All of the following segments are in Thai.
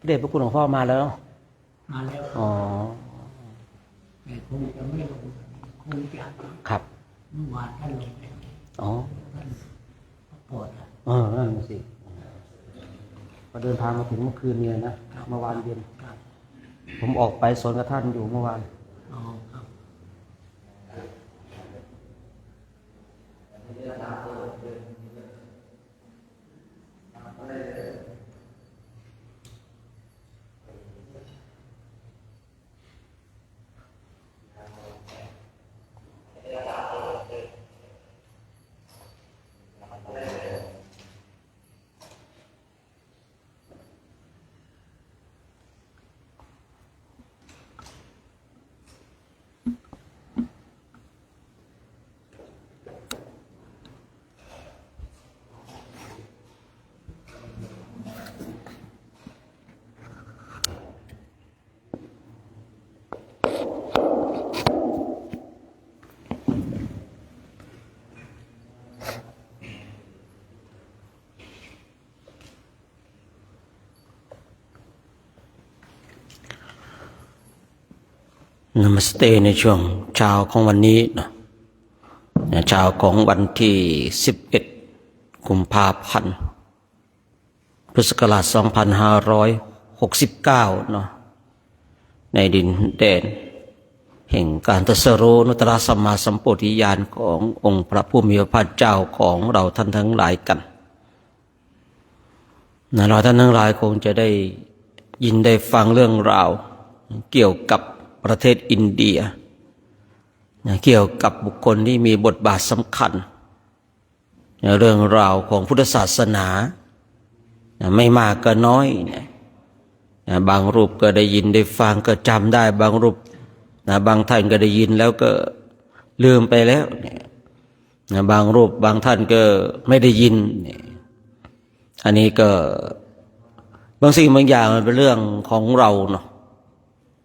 เดชพระคุณหลวงพ่อมาแล้วมาแล้วอ๋อแต่คงจะไม่ลงคงจะครับเมื่อวานท่านลงไปอ๋อท่านปวดนั่นสิพอเดินทางมาถึงเมื่อคืนเนี่ยนะเมื่อวานเย็นผมออกไปสวนกับท่านอยู่เมื่อวานอ๋อครับนามัสเตในช่วงเช้าของวันนี้นะเช้าของวันที่11กุมภาพันธ์พุทธศักราช2569เนาะในดินแดนแห่งการตรัสรู้นุตตรสัมมาสัมโพธิญาณขององค์พระผู้มีพระภาคเจ้าของเราท่านทั้งหลายกันเราท่านทั้งหลายคงจะได้ยินได้ฟังเรื่องราวเกี่ยวกับประเทศอินเดียเกี่ยวกับบุคคลที่มีบทบาทสำคัญเรื่องราวของพุทธศาสนาไม่มากก็น้อยบางรูปก็ได้ยินได้ฟังก็จำได้บางรูปบางท่านก็ได้ยินแล้วก็ลืมไปแล้วบางรูปบางท่านก็ไม่ได้ยินอันนี้ก็บางสิ่งบางอย่างมันเป็นเรื่องของเราเนาะ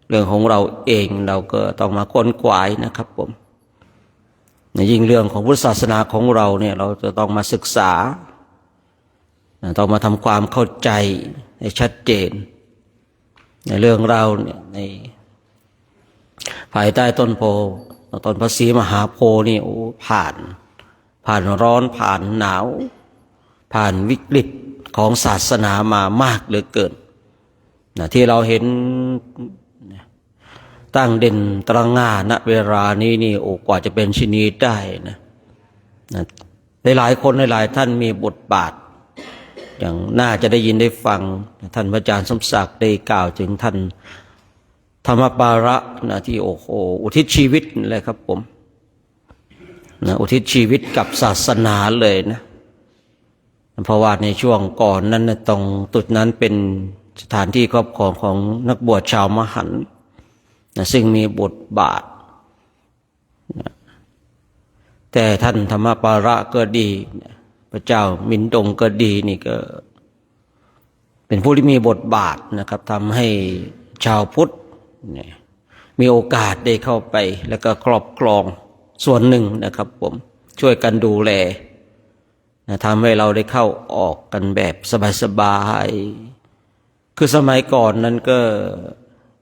เรื่องของเราเองเราก็ต้องมาค้นคว้านะครับผมยิ่งเรื่องของพุทธศาสนาของเราเนี่ยเราจะต้องมาศึกษาต้องมาทำความเข้าใจให้ชัดเจนในเรื่องเราเนี่ยในภายใต้ต้นโพต้นพระศรีมหาโพธิ์นี่โอ้ผ่านร้อนผ่านหนาวผ่านวิกฤตของศาสนามามากเหลือเกินที่เราเห็นตั้งเด่นตระหง่าณเวลานี้นี่โอ้กว่าจะเป็นชินีได้นะหลายคนหลายท่านมีบทบาทอย่างน่าจะได้ยินได้ฟังท่านพระอาจารย์สมศักดิ์ได้กล่าวถึงท่านธรรมปาระนะที่โอ้โหอุทิศชีวิตเลยครับผมอุทิศชีวิตกับศาสนาเลยนะเพราะว่าในช่วงก่อนนั้นตรงจุดนั้นเป็นสถานที่ครอบครองของนักบวชชาวมหันต์ซึ่งมีบทบาทแต่ท่านธรรมปาระก็ดีพระเจ้ามินดงก็ดีนี่ก็เป็นผู้ที่มีบทบาทนะครับทำให้ชาวพุทธมีโอกาสได้เข้าไปแล้วก็ครอบครองส่วนหนึ่งนะครับผมช่วยกันดูแลทำให้เราได้เข้าออกกันแบบสบายๆคือสมัยก่อนนั้นก็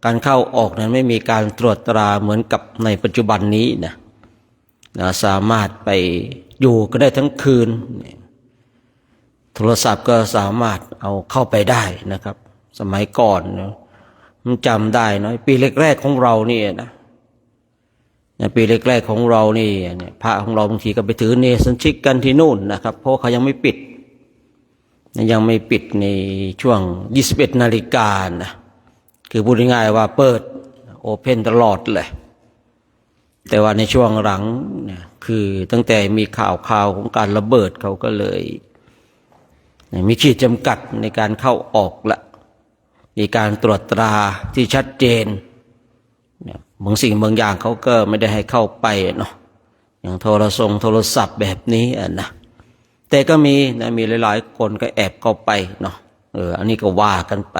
การเข้าออกนั้นไม่มีการตรวจตราเหมือนกับในปัจจุบันนี้นะสามารถไปอยู่ก็ได้ทั้งคืนโทรศัพท์ก็สามารถเอาเข้าไปได้นะครับสมัยก่อนมันจำได้นะปีแรกๆของเรานี่นะปีแรกๆของเรานี่พระของเราบางทีก็ไปถือเนสัญชิกกันที่นู่นนะครับเพราะเขายังไม่ปิดในช่วง 21 นาฬิกานะคือพูดง่ายๆว่าเปิดโอเพนตลอดเลยแต่ว่าในช่วงหลังเนี่ยคือตั้งแต่มีข่าวของการระเบิดเขาก็เลยมีขีดจำกัดในการเข้าออกละมีการตรวจตราที่ชัดเจนบางสิ่งบางอย่างเขาก็ไม่ได้ให้เข้าไปเนาะอย่างโทรศัพท์แบบนี้นะแต่ก็มีหลายๆคนก็แอบเข้าไปเนาะอันนี้ก็ว่ากันไป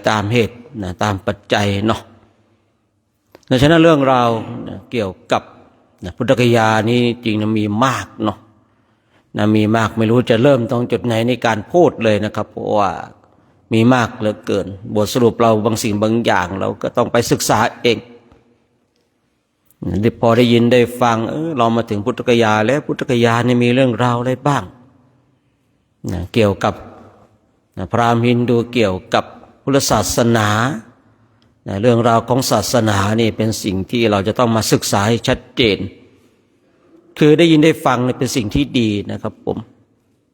ตามเหตุตามปัจจัยเนาะดังนั้นเรื่องราวเกี่ยวกับพุทธกยานี้จริงมีมากเนาะมีมากไม่รู้จะเริ่มตรงจุดไหนในการพูดเลยนะครับเพราะว่า มีมากเหลือเกินบทสรุปเราบางสิ่งบางอย่างเราก็ต้องไปศึกษาเองพอได้ยินได้ฟังเรามาถึงพุทธกยาแล้วพุทธกยานี่มีเรื่องราวอะไรบ้างเกี่ยวกับพราหมณ์ฮินดูเกี่ยวกับพุทธศาสนาเรื่องราวของศาสนานี่เป็นสิ่งที่เราจะต้องมาศึกษาให้ชัดเจนคือได้ยินได้ฟังนี่เป็นสิ่งที่ดีนะครับผม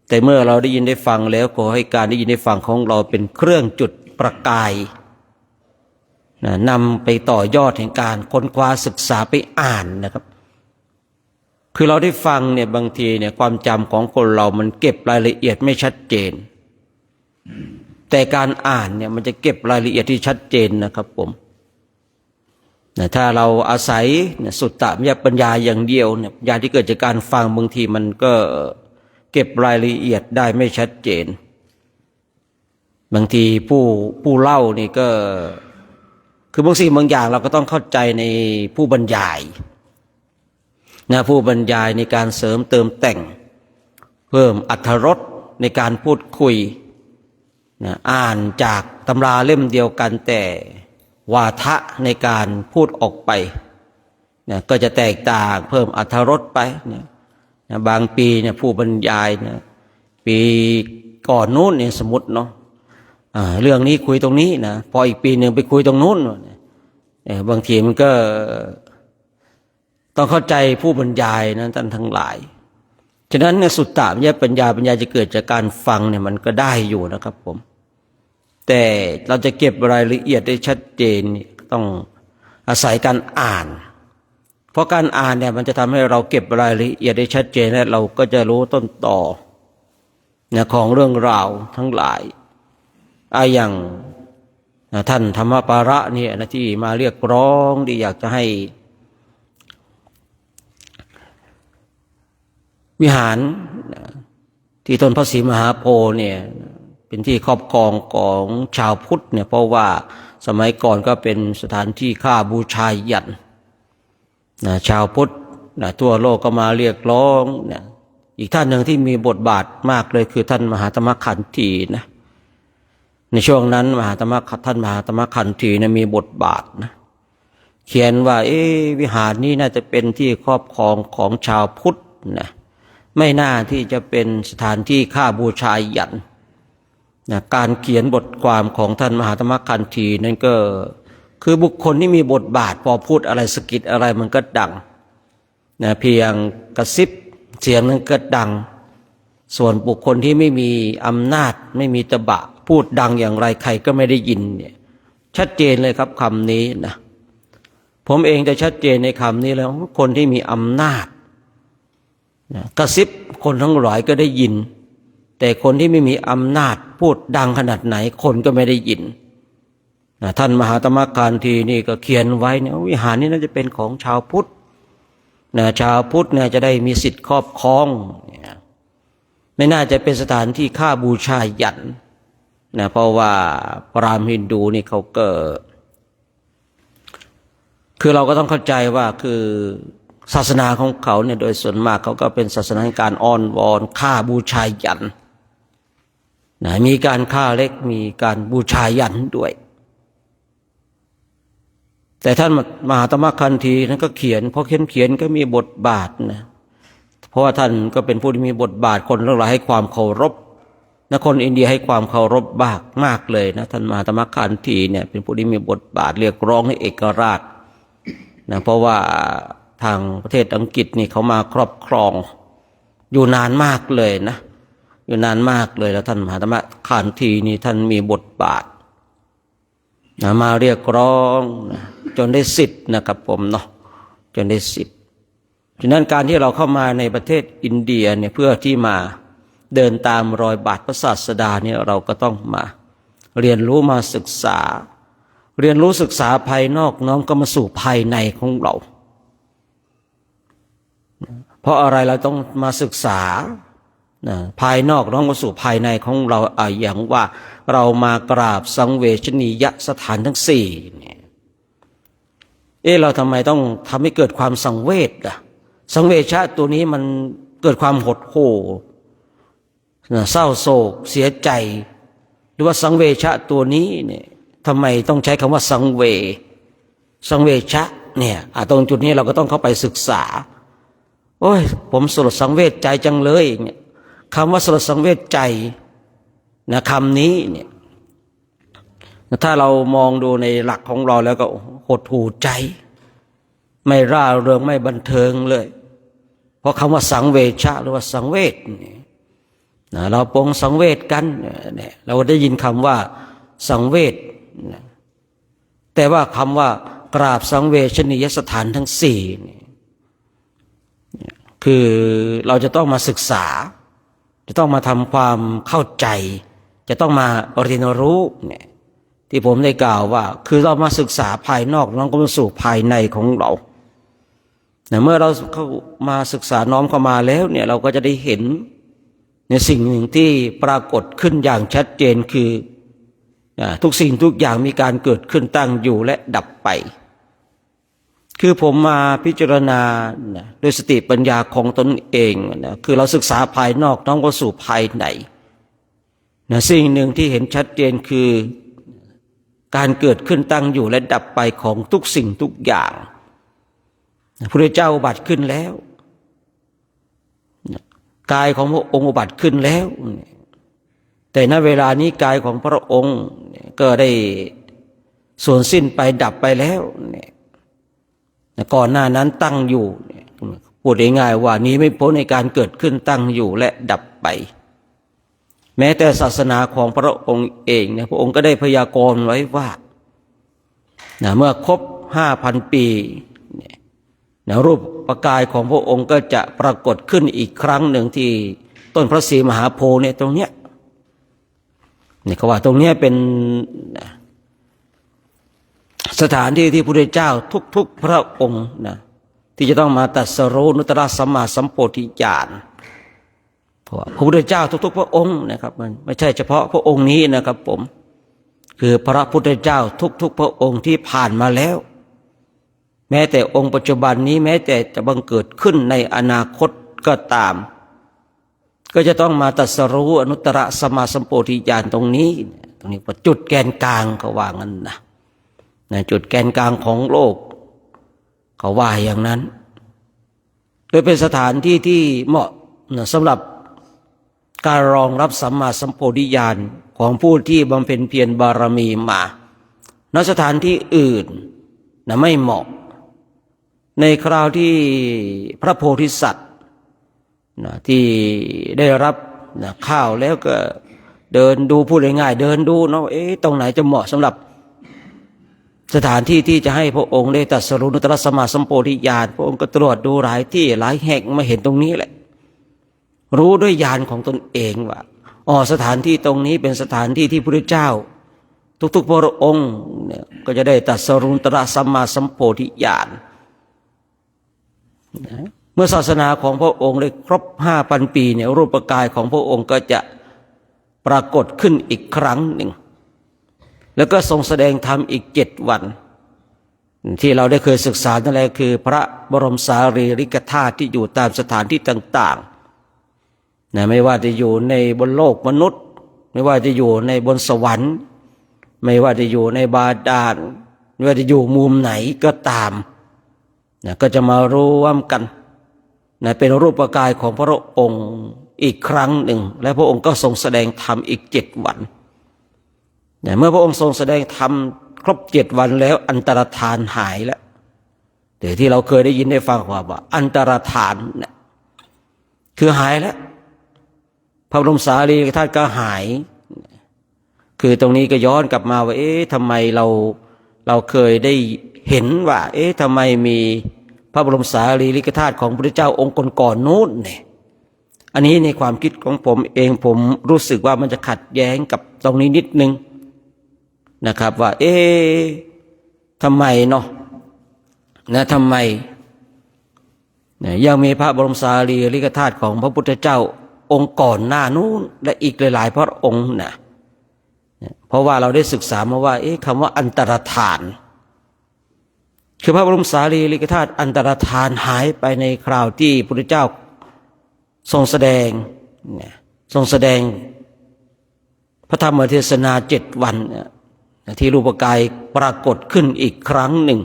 แต่เมื่อเราได้ยินได้ฟังแล้วขอให้การได้ยินได้ฟังของเราเป็นเครื่องจุดประกายนำไปต่อยอดแห่งการค้นคว้าศึกษาไปอ่านนะครับคือเราได้ฟังเนี่ยบางทีเนี่ยความจำของคนเรามันเก็บรายละเอียดไม่ชัดเจนแต่การอ่านเนี่ยมันจะเก็บรายละเอียดที่ชัดเจนนะครับผมถ้าเราอาศัยสุตตมยปัญญาอย่างเดียวเนี่ยปัญญาที่เกิดจากการฟังบางทีมันก็เก็บรายละเอียดได้ไม่ชัดเจนบางทีผู้เล่านี่ก็คือบางสิ่งบางอย่างเราก็ต้องเข้าใจในผู้บรรยายผู้บรรยายในการเสริมเติมแต่งเพิ่มอรรถรสในการพูดคุยอ่านจากตำราเล่มเดียวกันแต่วาทะในการพูดออกไปก็จะแตกต่างเพิ่มอรรถรสไปบางปีเนี่ยผู้บรรยายปีก่อนนู้นเนี่ยสมมติเนาะเรื่องนี้คุยตรงนี้นะพออีกปีหนึ่งไปคุยตรงนู้นบางทีมันก็ต้องเข้าใจผู้บรรยายนะท่านทั้งหลายฉะนั้นเนี่ยสุตตมยปัญญาจะเกิดจากการฟังเนี่ยมันก็ได้อยู่นะครับผมแต่เราจะเก็บรายละเอียดได้ชัดเจนต้องอาศัยการอ่านเพราะการอ่านเนี่ยมันจะทำให้เราเก็บรายละเอียดได้ชัดเจนและเราก็จะรู้ต้นตอของเรื่องราวทั้งหลายอย่างท่านธรรมปาระเนี่ยนะที่มาเรียกร้องที่อยากจะให้วิหารที่ต้นพระศรีมหาโพธิ์เนี่ยเป็นที่ครอบครองของชาวพุทธเนี่ยเพราะว่าสมัยก่อนก็เป็นสถานที่ฆ่าบูชายันชาวพุทธทั่วโลกก็มาเรียกร้องอีกท่านหนึ่งที่มีบทบาทมากเลยคือท่านมหาธรรมขันธีนะในช่วงนั้นท่านมหาธรรมขันธีมีบทบาทนะเขียนว่าวิหารนี้น่าจะเป็นที่ครอบครองของชาวพุทธนะไม่น่าที่จะเป็นสถานที่ฆ่าบูชายันการเขียนบทความของท่านมหาธรรมขันธีนั่นก็คือบุคคลที่มีบทบาทพอพูดอะไรสะกิดอะไรมันก็ดังเพียงกระซิบเสียงนั้นก็ดังส่วนบุคคลที่ไม่มีอำนาจไม่มีตบะพูดดังอย่างไรใครก็ไม่ได้ยินเนี่ยชัดเจนเลยครับคำนี้นะผมเองจะชัดเจนในคำนี้แล้วคนที่มีอำนาจกระซิบคนทั้งหลายก็ได้ยินแต่คนที่ไม่มีอำนาจพูดดังขนาดไหนคนก็ไม่ได้ยินท่านมหาธรรมขันธีนี่ก็เขียนไว้เนี่ยวิหารนี้น่าจะเป็นของชาวพุทธชาวพุทธเนี่ยจะได้มีสิทธิ์ครอบครองไม่น่าจะเป็นสถานที่ฆ่าบูชายันเพราะว่าพราหมณ์ฮินดูนี่เขาก็คือเราก็ต้องเข้าใจว่าคือศาสนาของเขาเนี่ยโดยส่วนมากเขาก็เป็นศาสนาแห่งการอ้อนวอนฆ่าบูชายันมีการฆ่าเล็กมีการบูชายันด้วยแต่ท่านมหาธรรมขันธีนั้นก็เขียนพอเขียนก็มีบทบาทนะเพราะว่าท่านก็เป็นผู้ที่มีบทบาทคนทั้งหลายให้ความเคารพคนอินเดียให้ความเคารพมากเลยนะท่านมหาธรรมขันธีเนี่ยเป็นผู้ที่มีบทบาทเรียกร้องให้เอกราชเพราะว่าทางประเทศอังกฤษนี่เขามาครอบครองอยู่นานมากเลยนะอยู่นานมากเลยแล้วท่านมหาธรรมขันธีนี่ท่านมีบทบาทมาเรียกร้องจนได้สิทธิ์นะครับผมเนาะจนได้สิทธิ์ฉะนั้นการที่เราเข้ามาในประเทศอินเดียเนี่ยเพื่อที่มาเดินตามรอยบาทพระศาสดาเนี่ยเราก็ต้องมาเรียนรู้มาศึกษาเรียนรู้ศึกษาภายนอกน้อมก็มาสู่ภายในของเราเพราะอะไรเราต้องมาศึกษาภายนอกน้อมมาสู่ภายในของเราอย่างว่าเรามากราบสังเวชนียสถานทั้งสี่เนี่ยเราทำไมต้องทำให้เกิดความสังเวชสังเวชะตัวนี้มันเกิดความหดหู่เศร้าโศกเสียใจ รือว่าสังเวชะตัวนี้เนี่ยทำไมต้องใช้คำว่าสังเวชะเนี่ยตรงจุดนี้เราก็ต้องเข้าไปศึกษาโอ้ยผมสลดสังเวชใจจังเลยเนี่ยคำว่าสลดสังเวชใจนะคำนี้เนี่ยถ้าเรามองดูในหลักของเราแล้วก็หดหู่ใจไม่ร่าเริงไม่บันเทิงเลยเพราะคำว่าสังเวชะหรือว่าสังเวชนะเราปรงสังเวชกันเนี่ยเราได้ยินคำว่าสังเวชนะแต่ว่าคำว่ากราบสังเวชนียสถานทั้งสี่คือเราจะต้องมาศึกษาจะต้องมาทำความเข้าใจจะต้องมาเรียนรู้เนี่ยที่ผมได้กล่าวว่าคือเรามาศึกษาภายนอกน้อมเข้ามาสู่ภายในของเราเมื่อเราเข้ามาศึกษาน้อมเข้ามาแล้วเนี่ยเราก็จะได้เห็นในสิ่งหนึ่งที่ปรากฏขึ้นอย่างชัดเจนคือทุกสิ่งทุกอย่างมีการเกิดขึ้นตั้งอยู่และดับไปคือผมมาพิจารณาด้วยสติปัญญาของตนเองคือเราศึกษาภายนอกน้อมเข้าสู่ภายในสิ่งหนึ่งที่เห็นชัดเจนคือการเกิดขึ้นตั้งอยู่และดับไปของทุกสิ่งทุกอย่างพระพุทธเจ้าอุบัติขึ้นแล้วกายของพระองค์อุบัติขึ้นแล้วแต่ณเวลานี้กายของพระองค์ก็ได้สูญสิ้นไปดับไปแล้วก่อนหน้านั้นตั้งอยู่พูดง่ายๆว่านี้ไม่พ้นในการเกิดขึ้นตั้งอยู่และดับไปแม้แต่ศาสนาของพระองค์เองพระองค์ก็ได้พยากรณ์ไว้ว่าเมื่อครบ 5,000 ปีรูปประกายของพระองค์ก็จะปรากฏขึ้นอีกครั้งหนึ่งที่ต้นพระศรีมหาโพธิ์ตรงเนี้ยเขาว่าตรงนี้เป็นสถานที่ที่พระพุทธเจ้าทุกๆพระองค์ที่จะต้องมาตรัสรู้นุตตรสัมมาสัมโพธิญาณเพราะพระพุทธเจ้าทุกๆพระองค์นะครับมันไม่ใช่เฉพาะพระองค์นี้นะครับผมคือพระพุทธเจ้าทุกๆพระองค์ที่ผ่านมาแล้วแม้แต่องค์ปัจจุบันนี้แม้แต่จะบังเกิดขึ้นในอนาคตก็ตามก็จะต้องมาตรัสรู้อนุตตรสัมมาสัมโพธิญาณตรงนี้ว่าจุดแกนกลางเขาว่างั้นนะจุดแกนกลางของโลกเขาว่าอย่างนั้นโดยเป็นสถานที่ที่เหมาะสำหรับการรองรับสัมมาสัมโพธิญาณของผู้ที่บำเพ็ญเพียรบารมีมาณสถานที่อื่นไม่เหมาะในคราวที่พระโพธิสัตว์ที่ได้รับข้าวแล้วก็เดินดูพูดง่ายๆเดินดูตรงไหนจะเหมาะสำหรับสถานที่ที่จะให้พระองค์ได้ตรัสรู้นุตตรสัมมาสัมโพธิญาณพระองค์ก็ตรวจดูหลายที่หลายแห่งมาเห็นตรงนี้แหละรู้ด้วยญาณของตนเองว่าสถานที่ตรงนี้เป็นสถานที่ที่พระพุทธเจ้าทุกๆพระองค์ก็จะได้ตรัสรู้นุตตรสัมมาสัมโพธิญาณเมื่อศาสนาของพระองค์ได้ครบ 5,000 ปีรูปกายของพระองค์ก็จะปรากฏขึ้นอีกครั้งหนึ่งแล้วก็ทรงแสดงธรรมอีก7 วันที่เราได้เคยศึกษานั่นแหละคือพระบรมสารีริกธาตุที่อยู่ตามสถานที่ต่างๆไม่ว่าจะอยู่ในบนโลกมนุษย์ไม่ว่าจะอยู่ในบนสวรรค์ไม่ว่าจะอยู่ในบาดาลไม่ว่าจะอยู่มุมไหนก็ตามก็จะมารวมกันเป็นรูปกายของพระองค์อีกครั้งหนึ่งและพระองค์ก็ทรงแสดงธรรมอีก7 วันเมื่อพระองค์ทรงแสดงธรรมครบ7 วันแล้วอันตรธานหายแล้วแต่ที่เราเคยได้ยินได้ฟังว่าอันตรธานคือหายแล้วพระบรมสารีริกธาตุก็หายคือตรงนี้ก็ย้อนกลับมาว่าทำไมเราเคยได้เห็นว่าทำไมมีพระบรมสารีริกธาตุของพระพุทธเจ้าองค์ก่อนๆนู้นอันนี้ในความคิดของผมเองผมรู้สึกว่ามันจะขัดแย้งกับตรงนี้นิดนึงนะครับว่าทำไมเนาะทำไมยังมีพระบรมสารีริกธาตุของพระพุทธเจ้าองค์ก่อนหน้านู้นและอีกหลายๆพระองค์เพราะว่าเราได้ศึกษามาว่าคำว่าอันตรธานคือพระบรมสารีริกธาตุอันตรธานหายไปในคราวที่พระพุทธเจ้าทรงแสดง พระธรรมเทศนา7 วันที่รูปกายปรากฏขึ้นอีกครั้งหนึ่ง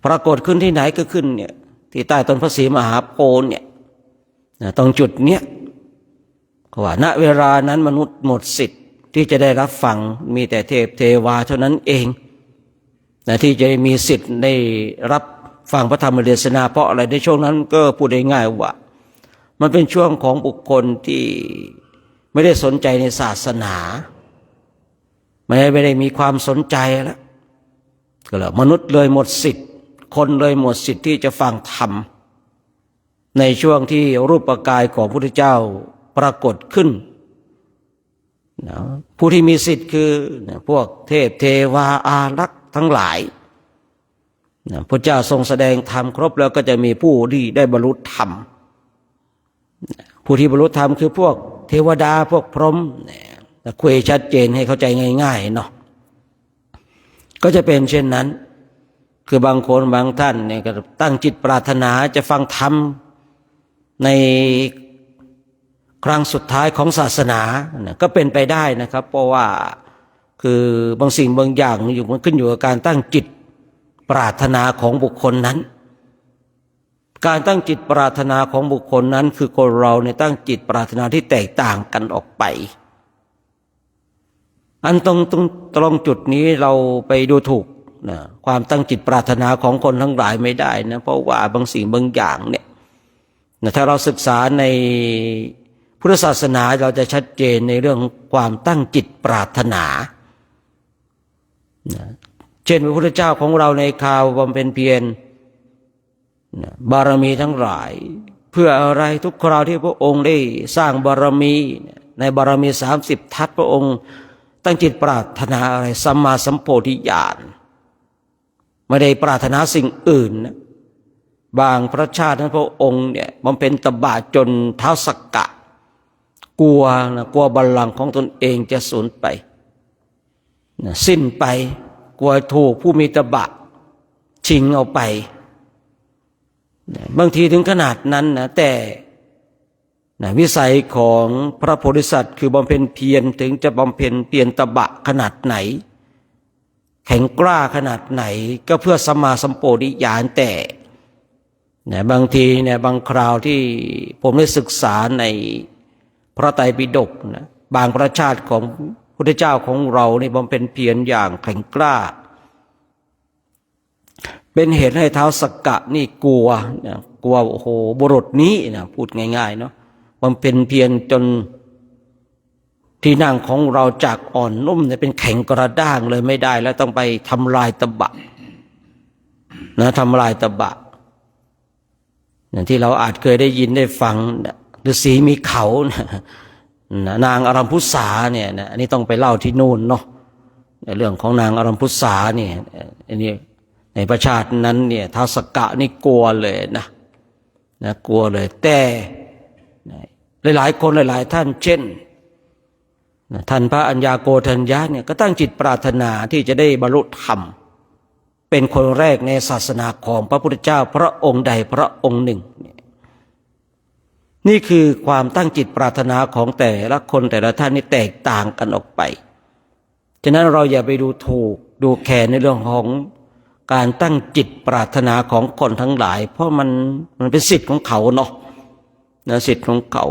ปรากฏขึ้นที่ไหนก็ขึ้นเนี่ยที่ใต้ต้นพระศรีมหาโพธิ์เนี่ยตรงจุดเนี้ยว่าณเวลานั้นมนุษย์หมดสิทธิ์ที่จะได้รับฟังมีแต่เทพเทวาเท่านั้นเองที่จะมีสิทธิ์ได้รับฟังพระธรรมเทศนาเพราะอะไรในช่วงนั้นก็พูดได้ง่ายว่ามันเป็นช่วงของบุคคลที่ไม่ได้สนใจในศาสนาไม่ได้มีความสนใจแล้วก็เลยมนุษย์เลยหมดสิทธิ์คนเลยหมดสิทธิ์ที่จะฟังธรรมในช่วงที่รูปกายของพระพุทธเจ้าปรากฏขึ้นผู้ที่มีสิทธิ์คือพวกเทพเทวาอารักษ์ทั้งหลายพระเจ้าทรงแสดงธรรมครบแล้วก็จะมีผู้ที่ได้บรรลุธรรมผู้ที่บรรลุธรรมคือพวกเทวดาพวกพรหมคุยชัดเจนให้เข้าใจง่ายๆเนาะก็จะเป็นเช่นนั้นคือบางคนบางท่านเนี่ยก็ตั้งจิตปรารถนาจะฟังธรรมในครั้งสุดท้ายของศาสนาก็เป็นไปได้นะครับเพราะว่าคือบางสิ่งบางอย่างมันขึ้นอยู่กับการตั้งจิตปรารถนาของบุคคลนั้นการตั้งจิตปรารถนาของบุคคลนั้นคือคนเราเนี่ยตั้งจิตปรารถนาที่แตกต่างกันออกไปอันตรงจุดนี้เราไปดูถูกนะความตั้งจิตปรารถนาของคนทั้งหลายไม่ได้นะเพราะว่าบางสิ่งบางอย่างเนี่ยถ้าเราศึกษาในพุทธศาสนาเราจะชัดเจนในเรื่องความตั้งจิตปรารถนาเช่นพระพุทธเจ้าของเราในคราวบำเพ็ญเพียรบารมีทั้งหลายเพื่ออะไรทุกคราวที่พระองค์ได้สร้างบารมีในบารมี30 ทัศพระองค์ตั้งจิตปรารถนาอะไรสัมมาสัมโพธิญาณไม่ได้ปรารถนาสิ่งอื่นนะบางพระชาตินั้นพระองค์เนี่ยบำเพ็ญตบะจนเท้าสักกะกลัวบัลลังก์ของตนเองจะสูญไปสิ้นไปกลัวถูกผู้มีตบะชิงเอาไปบางทีถึงขนาดนั้นนะแต่วิสัยของพระโพธิสัตว์คือบำเพ็ญเพียรถึงจะบำเพ็ญเพียรตบะขนาดไหนแข็งกล้าขนาดไหนก็เพื่อสัมมาสัมโพธิญาณแต่บางทีบางคราวที่ผมได้ศึกษาในพระไตรปิฎกบางพระชาติของพุทธเจ้าของเราในบำเพ็ญเพียรอย่างแข็งกล้าเป็นเหตุให้ท้าวสักกะนี่กลัวโอ้โหบุรุษนี้พูดง่ายๆเนาะบำเพ็ญเพียรจนที่นั่งของเราจากอ่อนนุ่มเป็นแข็งกระด้างเลยไม่ได้แล้วต้องไปทำลายตบะทำลายตบะที่เราอาจเคยได้ยินได้ฟังฤาษีมีเขานางอารัมพุสาเนี่ยอันนี้ต้องไปเล่าที่นู่นเนาะในเรื่องของนางอารัมพุสาเนี่ยอันนี้ในประชาตินั้นเนี่ยท้าวสักกะนี่กลัวเลยนะกลัวเลยแต่หลายๆคนหลายๆท่านเช่นท่านพระอัญญาโกณทัญญะเนี่ยก็ตั้งจิตปรารถนาที่จะได้บรรลุธรรมเป็นคนแรกในศาสนาของพระพุทธเจ้าพระองค์ใดพระองค์หนึ่งนี่คือความตั้งจิตปรารถนาของแต่ละคนแต่ละท่านนี่แตกต่างกันออกไปฉะนั้นเราอย่าไปดูถูกดูแคลนในเรื่องของการตั้งจิตปรารถนาของคนทั้งหลายเพราะมันเป็นสิทธิ์ของเขาเนาะสิทธิ์ของเขา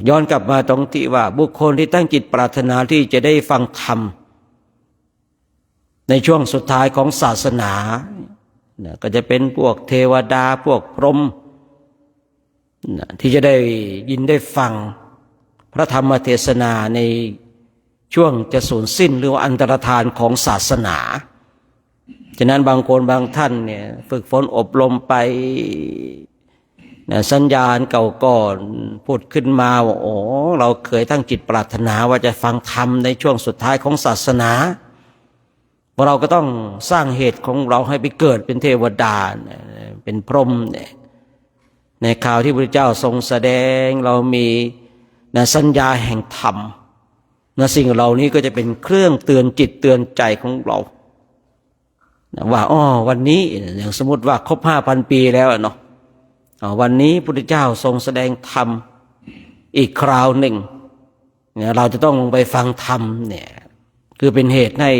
ย้อนกลับมาตรงที่ว่าบุคคลที่ตั้งจิตปรารถนาที่จะได้ฟังธรรมในช่วงสุดท้ายของศาสนาก็จะเป็นพวกเทวดาพวกพรหมที่จะได้ยินได้ฟังพระธรรมเทศนาในช่วงจะสูญสิ้นหรือว่าอันตรธานของศาสนาฉะนั้นบางคนบางท่านเนี่ยฝึกฝนอบรมไปสัญญาณเก่าก่อนพูดขึ้นมาว่าโอ้เราเคยตั้งจิตปรารถนาว่าจะฟังธรรมในช่วงสุดท้ายของศาสนาเราก็ต้องสร้างเหตุของเราให้ไปเกิดเป็นเทวดาเป็นพรหมในข่าวที่พระเจ้าทรงแสดงเรามีสัญญาแห่งธรรมสิ่งเหล่านี้ก็จะเป็นเครื่องเตือนจิตเตือนใจของเราว่าวันนี้อย่างสมมติว่าครบ 5,000 ปีแล้วเนาะวันนี้พระพุทธเจ้าทรงแสดงธรรมอีกคราวหนึ่ง เนี่ยเราจะต้องลงไปฟังธรรมเนี่ยคือเป็นเหตุให้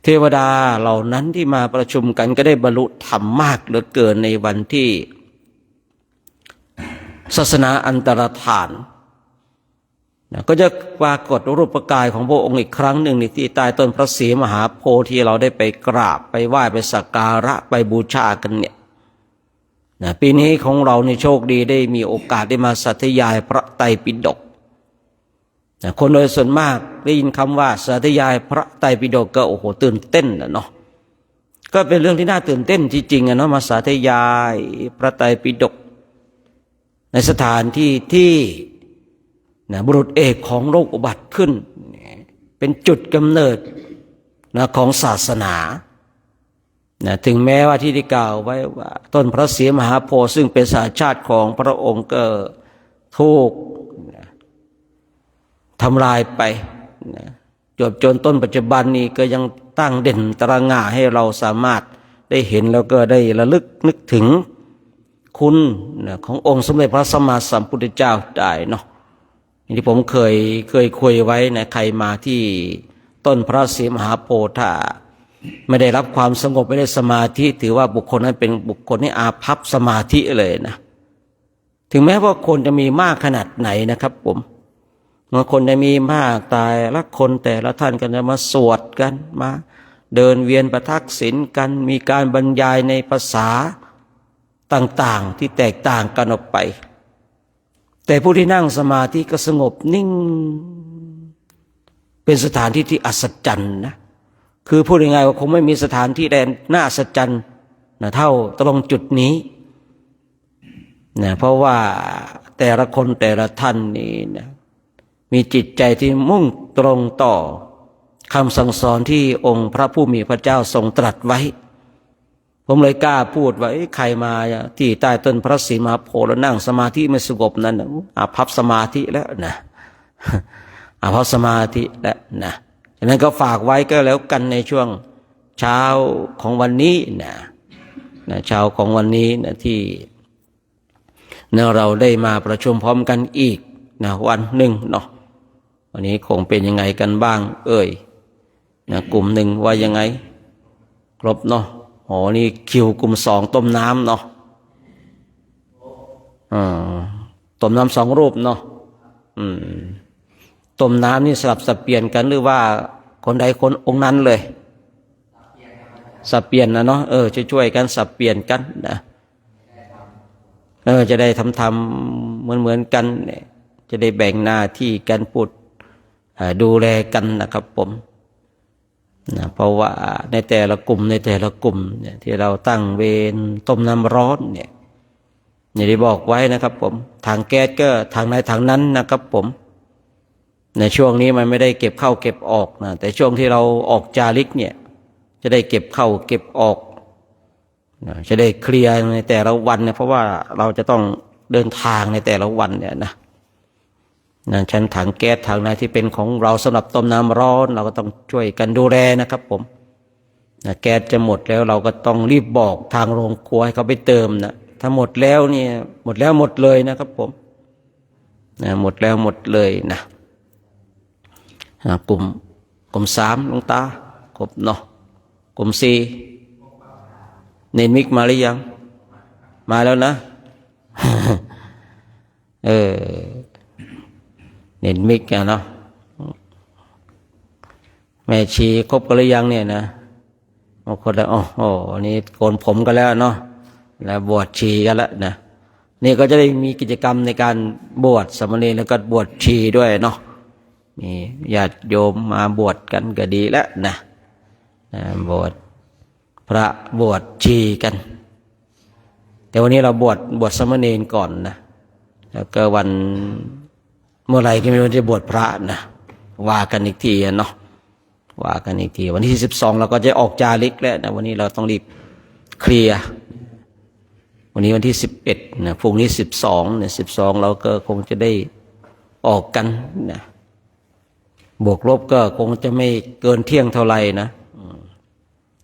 เทวดาเหล่านั้นที่มาประชุมกันก็ได้บรรลุธรรมมากเหลือเกินในวันที่ศาสนาอันตรธานนะก็จะปรากฏรูปกายของพระองค์อีกครั้งหนึ่งในที่ใต้ต้นพระศรีมหาโพธิ์ที่เราได้ไปกราบไปไหว้ไปสักการะไปบูชากันเนี่ยนะปีนี้ของเราในโชคดีได้มีโอกาสได้มาสาธยายพระไตรปิฎกนะคนโดยส่วนมากได้ยินคำว่าสาธยายพระไตรปิฎกก็โอ้โหตื่นเต้นนะเนาะก็เป็นเรื่องที่น่าตื่นเต้นจริงๆอะเนาะมาสาธยายพระไตรปิฎกในสถานที่ที่นะบุรุษเอกของโลกอุบัติขึ้นเป็นจุดกำเนิดนะของศาสนานะถึงแม้ว่าที่ได้กล่าวไว้ว่าต้นพระศรีมหาโพธิ์ซึ่งเป็นสาชาติของพระองค์ก็ถูกนะทำลายไปนะจนต้นปัจจุบันนี้ก็ยังตั้งเด่นตระหง่าให้เราสามารถได้เห็นแล้วก็ได้ระลึกนึกถึงคุณนะขององค์สมเด็จพระสัมมาสัมพุทธเจ้าได้เนาะที่ผมเคยคุยไว้นะใครมาที่ต้นพระศรีมหาโพธิ์ถ้าไม่ได้รับความสงบไม่ได้สมาธิถือว่าบุคคลนั้นเป็นบุคคลที่อาภัพสมาธิเลยนะถึงแม้ว่าคนจะมีมากขนาดไหนนะครับผมบางคนจะมีมากแต่ละคนแต่ละท่านก็จะมาสวดกันมาเดินเวียนประทักษิณกันมีการบรรยายในภาษาต่างๆที่แตกต่างกันออกไปแต่ผู้ที่นั่งสมาธิก็สงบนิ่งเป็นสถานที่ที่อัศจรรย์นะคือพูดยังไงว่าคงไม่มีสถานที่ใดน่าอัศจรรย์นะเท่าตรงจุดนี้นะเพราะว่าแต่ละคนแต่ละท่านนี่นะมีจิตใจที่มุ่งตรงต่อคำสั่งสอนที่องค์พระผู้มีพระเจ้าทรงตรัสไว้ผมเลยกล้าพูดว่าใครมาที่ใต้ต้นพระศรีมหาโพธิ์แล้วนั่งสมาธิไม่สงบนั้นอาภัพสมาธิแล้วนะอาภัพสมาธิแล้วนะฉะนั้นก็ฝากไว้ก็แล้วกันในช่วงเช้าของวันนี้นะเช้าของวันนี้นะที่เราได้มาประชุมพร้อมกันอีกนะวันหนึ่งเนาะวันนี้คงเป็นยังไงกันบ้างนะกลุ่มหนึ่งว่ายังไงครบเนาะอ๋อนี่คิวกลุ่ม2ต้มน้ำเนาะต้มน้ำ2รูปเนาะต้มน้ำนี่สลับสับเปลี่ยนกันหรือว่าคนใดคนองค์นั้นเลยสับเปลี่ยนนะเนาะช่วยๆกันสับเปลี่ยนกันนะจะได้ทำเหมือนกันเนี่ยจะได้แบ่งหน้าที่กันพูดดูแลกันนะครับผมนะเพราะว่าในแต่ละกลุ่มเนี่ยที่เราตั้งเวรต้มน้ำร้อนเนี่ยอย่างที่บอกไว้นะครับผมทางแก๊สก็ทางไหนทางนั้นนะครับผมในช่วงนี้มันไม่ได้เก็บเข้าเก็บออกนะแต่ช่วงที่เราออกจาริกเนี่ยจะได้เก็บเข้าเก็บออกนะจะได้เคลียร์ในแต่ละวันเนี่ยเพราะว่าเราจะต้องเดินทางในแต่ละวันเนี่ยนะชั้นถังแก๊สถังไหนที่เป็นของเราสำหรับต้มน้ำร้อนเราก็ต้องช่วยกันดูแลนะครับผมแก๊สจะหมดแล้วเราก็ต้องรีบบอกทางโรงครัวให้เขาไปเติมนะถ้าหมดแล้วเนี่ยหมดแล้วหมดเลยนะครับผมหมดแล้วหมดเลยนะกลุ่ม3หลวงตาครบเนาะกลุ่ม4เนนมิกมาหรือยังมาแล้วนะเน้นมิกอะเนาะแม่ชีครบกันหรือยังเนี่ยนะบางคนโอ้โหนี่โกนผมกันแล้วเนาะแล้วบวชชีกันแล้วนะนี่ก็จะได้มีกิจกรรมในการบวชสามเณรแล้วก็บวชชีด้วยเนาะมีญาติโยมมาบวชกันก็ดีแล้วนะบวชพระบวชชีกันแต่วันนี้เราบวชสามเณรก่อนนะแล้วก็วันเมื่อไหร่ก็ไม่รู้จะบวชพระนะว่ากันอีกทีเนาะว่ากันอีกทีวันที่12เราก็จะออกจาริกแล้วนะวันนี้เราต้องรีบเคลียร์วันนี้วันที่11นะพรุ่งนี้12เนี่ย12เราก็คงจะได้ออกกันนะบวกลบก็คงจะไม่เกินเที่ยงเท่าไหร่นะ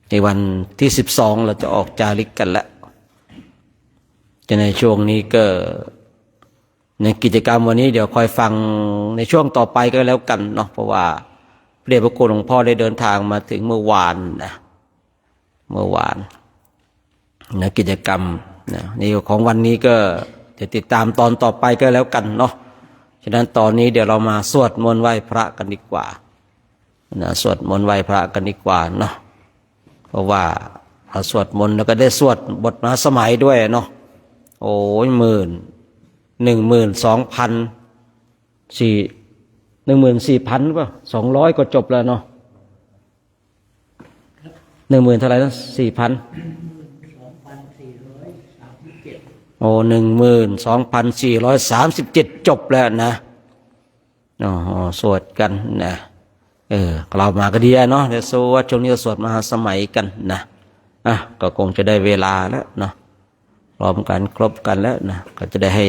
ในวันที่12เราจะออกจาริกกันแล้วจะในช่วงนี้ก็ ในกิจกรรมวันนี้เดี๋ยวคอยฟังในช่วงต่อไปก็แล้วกันเนาะเพราะว่าพระเดชพระคุณหลวงพ่อได้เดินทางมาถึงเมื่อวานนะกิจกรรมนะนี่ของวันนี้ก็จะติดตามตอนต่อไปก็แล้วกันเนาะฉะนั้นตอนนี้เดี๋ยวเรามาสวดมนต์ไหว้พระกันดีกว่านะสวดมนต์ไหว้พระกันดีกว่าเนาะเพราะว่าเราสวดมนต์แล้วก็ได้สวดบทมหาสมัยด้วยเนาะโอ้ย14,000ป่ะ200ก็จบแล้วเนาะ10,000เท่าไหร่นะ4,000 2,437โอ้12,437จบแล้วนะอ๋อสวดกันนะเรามาก็ดีเนาะเดี๋ยวสวดช่วงนี้สวดมหาสมัยกันนะก็คงจะได้เวลาแล้วเนาะพร้อมกันครบกันแล้วนะก็จะได้ให้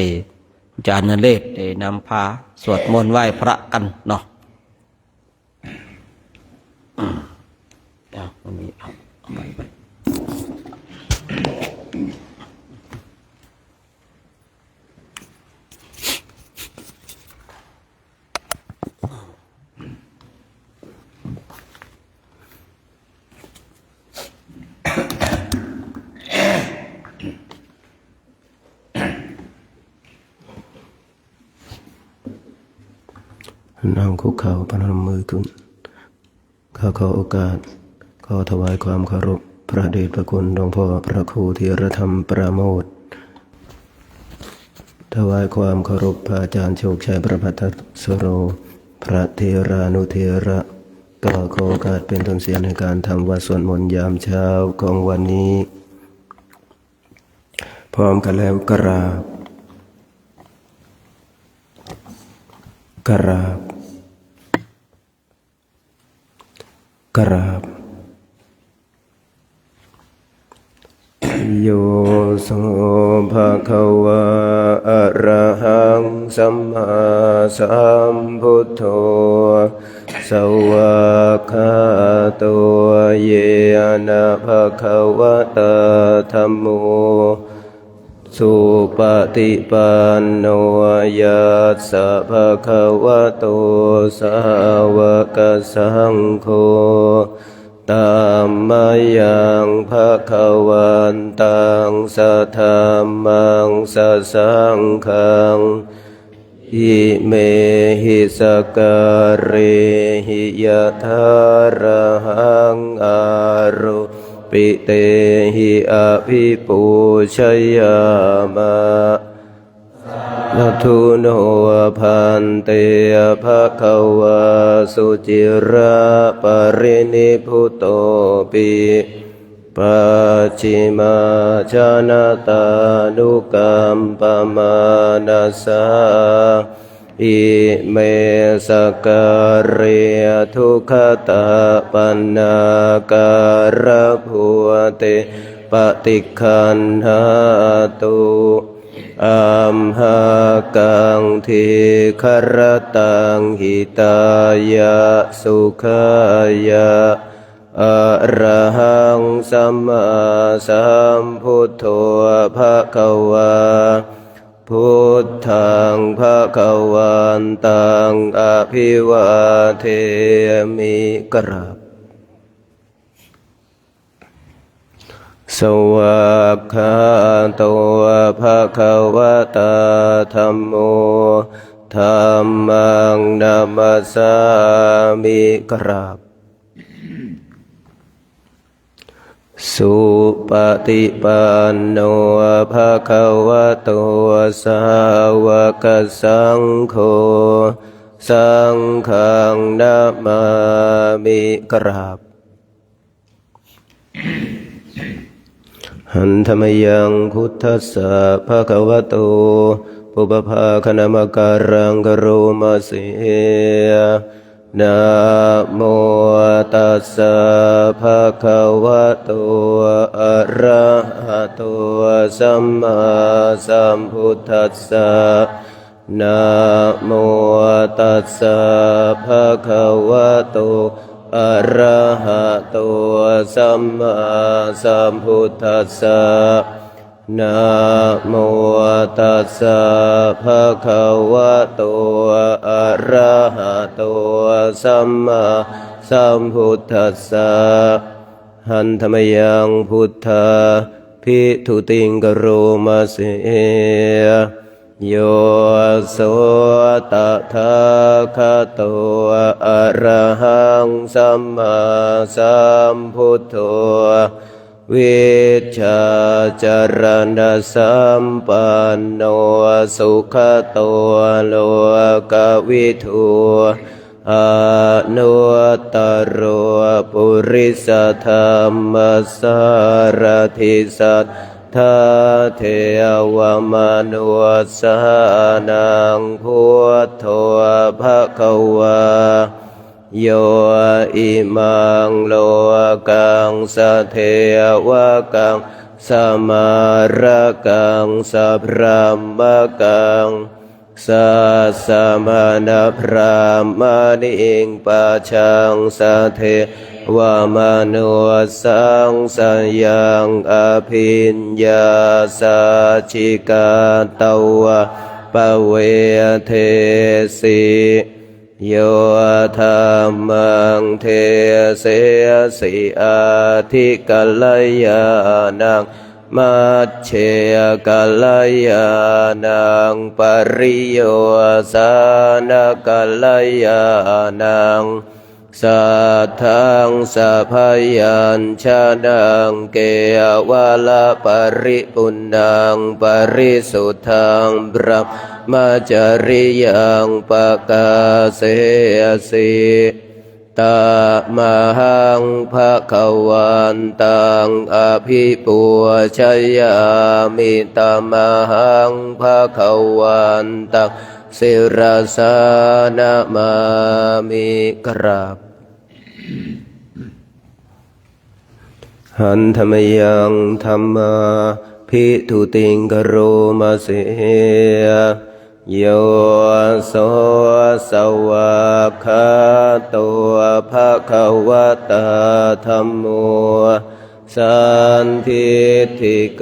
อาจารย์นเรศได้นำพาสวดมนต์ไหว้พระกันเนาะวันนี้เอาไปนั่งคุกเข่าพนมมือขึ้นข้าขอโอกาสขอถวายความเคารพพระเดชพระคุณหลวงพ่อพระครูธีรธรรมปราโมทย์ถวายความเคารพพระอาจารย์โชคชัยประภัตสโรพระเทรานุเทระก็ขอโอกาสเป็นต้นเสียงในการทำวัดสวดมนต์ยามเช้าของวันนี้พร้อมกันแล้วกราบโยโสภะคะวะอะระหังสัมมาสัมพุทโธสวากขาโตเยนะภะคะวะตาธัมโมสุปฏิปันโนยัสสะภะคะวะโตสาวกสังโฆธัมมายังภะคะวันตังสัทธัมมังสัสสังฆังอิเมหิสการเรหิยะทาระหังอารุปิเตหิอภิปูชยามะนัทุโนพันเตภะคะวะสุจิระปรินิพพุตโตปิปัจฉิมาชนะตานุกัมปมานัสสะอิเมสการเรทุกขตาปันนาการะภูเตปฏิคันหาตุอัมหากังทิครตังหิตายะสุขายะอะระหังสัมมาสัมพุทโธภะคะวาพุทธังภะคะวันตังอภิวาเทมิกราบสวากขาโตภะคะวะตาธัมโมธัมมังนัมมัสสามิกราบสุปฏิปันโนภะคะวะโตสาวกสังโฆสังฆังนะมามิกราบหันธรรมยังพุทธัสสะภะคะวะโตปุปภาคณมการังกโรมาสินะโมตัสสะภะคะวะโตอะระหะโตสัมมาสัมพุทธัสสะนะโมตัสสะภะคะวะโตอะระหะโตสัมมาสัมพุทธัสสะ นะโมตัสสะภะคะวะโตอะระหะโตสัมมาสัมพุทธัสสะหันธรรมยังพุทธาภิทุติงกโรมาเสโยโสตถาคโตอะระหังสัมมาสัมพุทโธวิชชาจารณสัมปันโนสุขโตโลกวิทูอนุตตรปุริสธรรมสารถิสัทธาเทวมนุสานังพุทโธภควาโยอิมังโลกังสเทวกังสมารกังสัพพมกังสัสสะมานะพรามณิงปัจฉังสเทวมนุสังสยังอภิญญาสัจจิกาตวะปเวเทสิโยธรรมังเทเสสิอาทิกัลยานังมัชเชกัลยานังปริโยสานกัลยานังสัทธังสัพพยัญชนะเกวะละปริปุณังปริสุทธังบรมจริยังปกาเสสิตามหังภคะวันตังอภิปูชยามิตามหังภคะวันตังศิรสานะมามิกราบหันธรรมยังธรรมาภิทุติงกโรมาเสโยโสสวากขาโตภะคะวะตาธัมโมสันทิฏฐิโก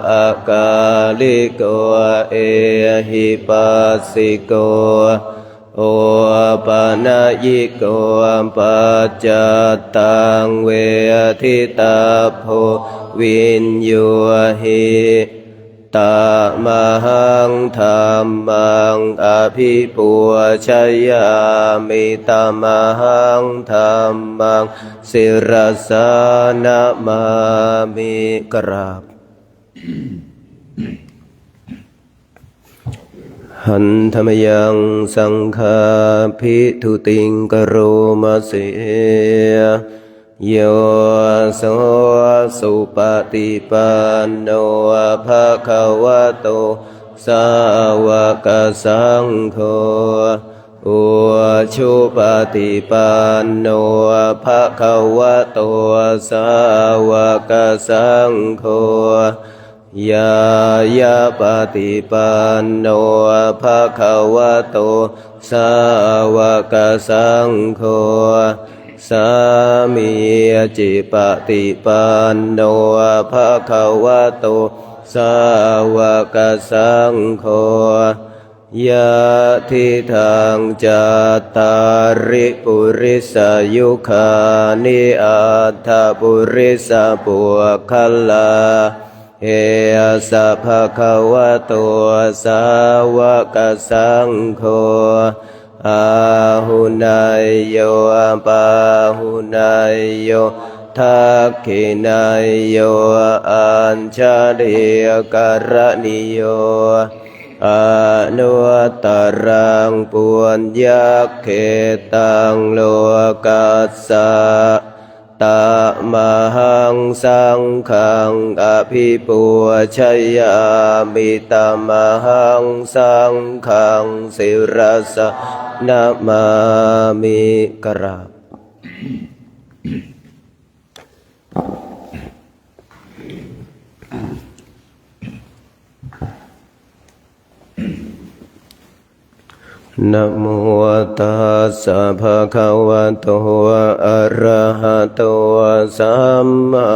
อะกาลิโกเอหิปัสสิโกโอปะนะยิโกปัจจตังเวทิตาโพวินโยหิตามหังธรรมังอภิปูชยามิตามหังธรรมังศิรสานะมามิกราบหันธรรมยังสังฆาภิทุติงกโรมาเสโยโสสุปฏิปันโนภะคะวะโตสาวกสังโฆอุชุปฏิปันโนภะคะวะโตสาวกสังโฆยายาปฏิปันโนภะคะวะโตสาวกสังโฆสามีจิปฏิปันโนภะคะวะโตสาวกสังโฆยะทิทังจัตตาริปุริสยุคานิอัตถปุริสปุคลาเอสัพพะคะวะโตสาวกสังโฆอาหุนายโยปาหุนายโยทักขินายโยอัญชลีกรณิโยอนุตตรังปุญญเขตังโลกัสสะตามหังสังฆังอภิปูชยามิตามหังสังฆังศิรสานะมามิกราบนะโมตัสสะภะคะวะโตอะระหะโตสัมมา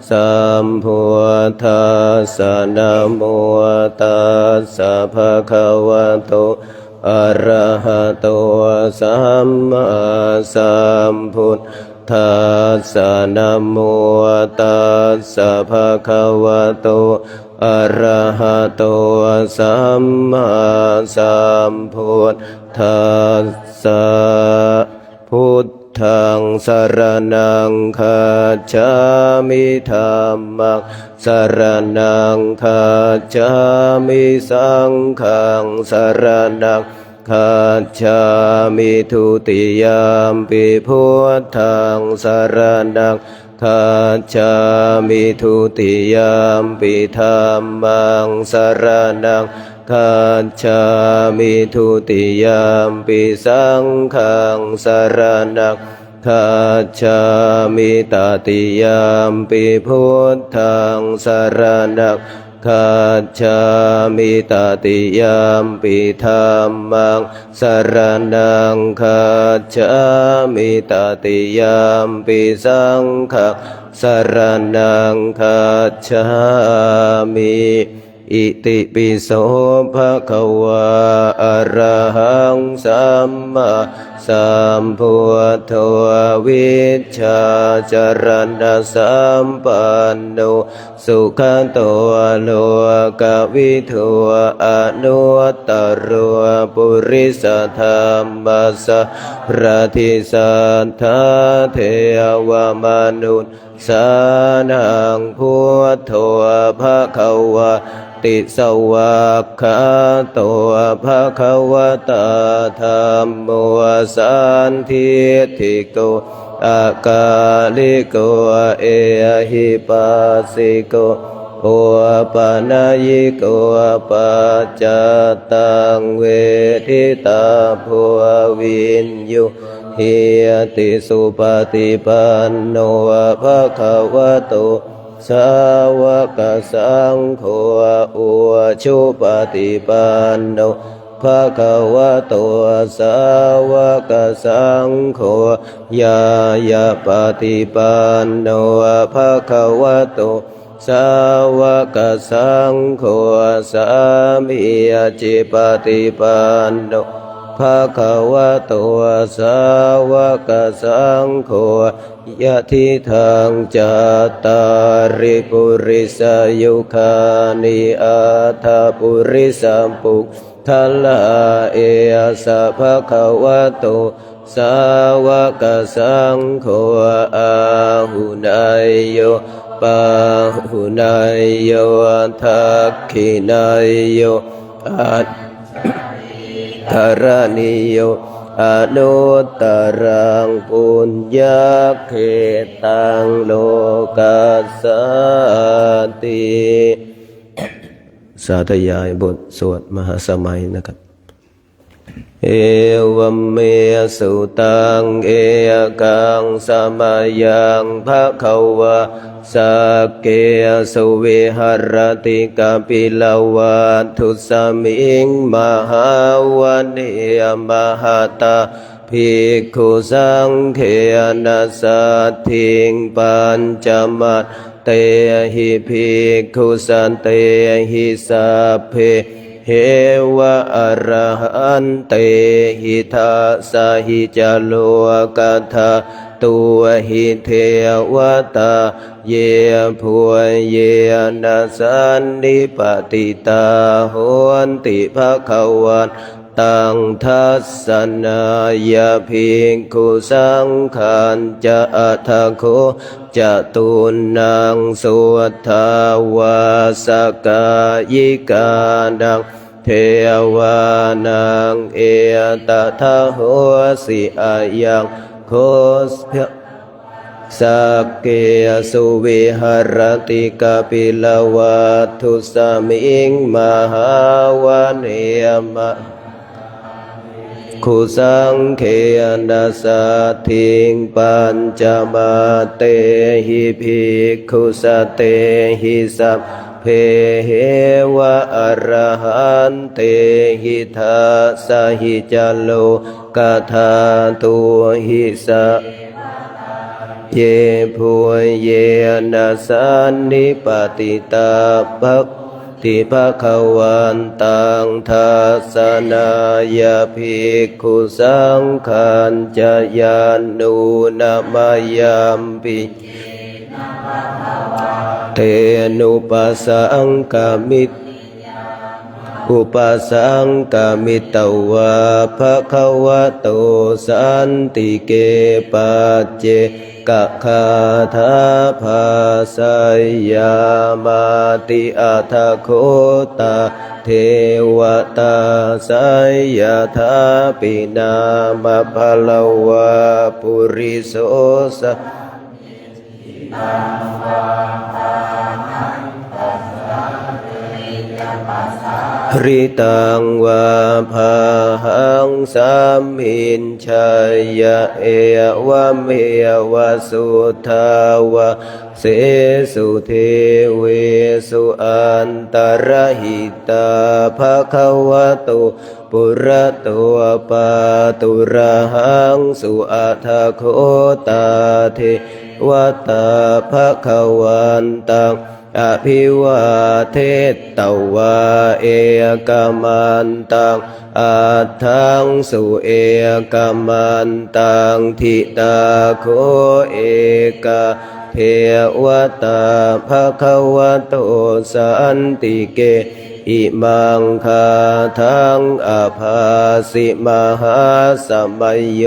สัมพุทธัสสะนะโมตัสสะภะคะวะโตอะระหะโตสัมมาสัมพุทธัสสะนะโมตัสสะภะคะวะโตอะระหะโตสัมมาสัมพุทธัสสะพุทธังสรณังคัจฉามิธัมมังสรณังคัจฉามิสังฆังสรณังคัจฉามิทุติยามปิพุทธังสรณังคัจฉามิทุติยามปิธัมมังสรณังคัจฉามิทุติยามปิสังฆังสรณังคัจฉามิตติยามปิพุทธังสรณังคัจฉามิตติยามปิธัมมังสรณังคัจฉามิตติยามปิสังฆังสรณังคัจฉามิอิติปิโสภะคะวะอะระหังสัมมาสัมพุทโธวิชชาจรณะสัมปันโนสุขโตโลกวิทูอนุตตรปุริสธรรมสัพพทิสัทธาเทวมนุษย์สานังพุทโธภะคะวะติสวากขาโตภะคะวะตาธัมโมสันทิฏฐิโกอากาลิโกเอหิปัสสิโกโอปะนายิโกปัจจตังเวทิตาภววินยุหิยติสุปฏิปันโนภะคะวะโตสาวกสังโฆอุชุปฏิปันโนภะคะวะโตสาวกสังโฆญาญาปฏิปันโนภะคะวะโตสาวกสังโฆสามิจิปฏิปันโนภะคะวะโตสาวกสังโฆยะทิทังจัตตาริปุริสยุคานิอัฏฐปุริสัมปุทัลลาเอสะภะคะวะโตสาวกสังโฆอาหุนายโยปาหุนายโยทักขินายโยอัตถารณิโยอนุตตรังปุญญเขตังโลกัสสติสาธยายบทสวดมหาสมัยนะครับเอวัมเมสุตังเอกังสมัยยังภะคะวะสักเกสุวิหรติกาปิลาวัตถุสมิงมหาวนิยมหาตาภิกขุสังเขนะสัทถิงปัญจมัตเตหิภิกขุสันเตหิสัพเพเหวะอรหันเตหิทัสสะหิจโลกัฏฐตัวหิเทวตาเยภูเยนะสันนิปติตาโหนติภคะวันตังทัสสนายาภิกขุสังฆัญจะอัฏฐโคจะตุนังสุวัฏฐาวาสกายิกานังเทวานังเอตถะโหสิอายังโคสภะสักเกสุวิหรติกาปิลาวัตถุสมิงมหาวเนยมะขุสังเขนะสัทถิงปัญจมาเตหิภิกขุสเตหิสัพเพเหวะอรหันเตหิทัสสะหิจโลกัฏฐตุหิสะ เยภูเยนะสันนิปติตาภักติภคะวันตังทัสสนายาภิกขุสังฆัญจยานุนะมายามปิเตนุปัสสังกามิอุปสังกามิตวะภะคะวะโตสันติเกปัจเจกะคาถาภาสัยยามาติอัฏฐโคตาเทวตาสัยยถาปินามะภะละวะปุริโสสะริตังวาภาหังสามินชัยยะเอวะเมวะสุทาวะเสสุเทเวสุอันตรหิตาภะคะวะโตปุระโตปาตุระหังสุอัฏฐโคตาเทวตาภะคะวันตังอภิวาเทตวาเอกมันตังอัฏฐังสุเอกมันตังทิตาโคเอกาเทวตาภะคะวะโตสันติเกอิมังคาทังอภาสิมหาสมัยโย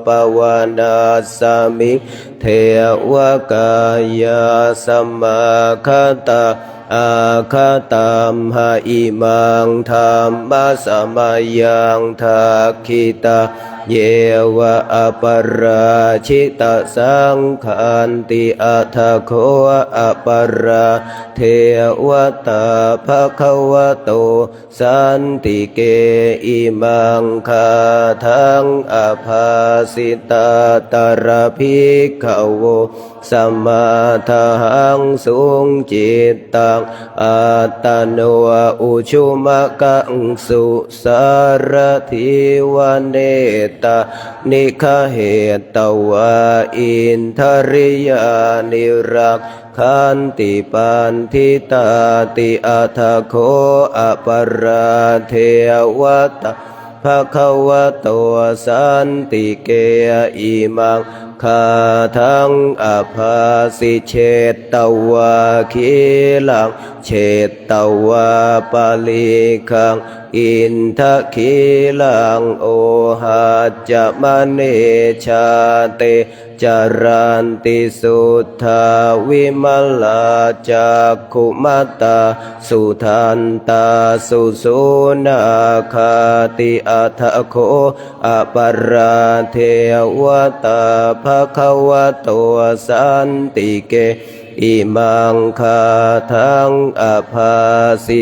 ปวานาสมิเทวกายาสัมมาคตาอาคตัมหะอิมังธัมมัสสมายังทักขิตาเยวะอปราชิตสังขันติอัฏฐโคอปราเทวตาภะคะวะโตสันติเกอิมังคาทังอภาสิตาตระภิกขโวสัมมาทังสุงจิตตังอัตตโนอุชุมะกังสุสารทิวเนตานิคเหตวะอินทริยานิรักขันติปันทิตาติอัฏฐโคอปราเทวตาภะคะวะโตสันติเกอิมังคาทังอภาสิเชตวะขีลังเชตวะปาลิคังอินทขีลังโอหัจจมเนชาเตจารันติสุทธาวิมัลลาจักขุมัตตาสุทันตาสุสุนาคาติอัฏฐโคอปราเทวตาภะคะวะโตสันติเกอิมังคาทังอภาสิ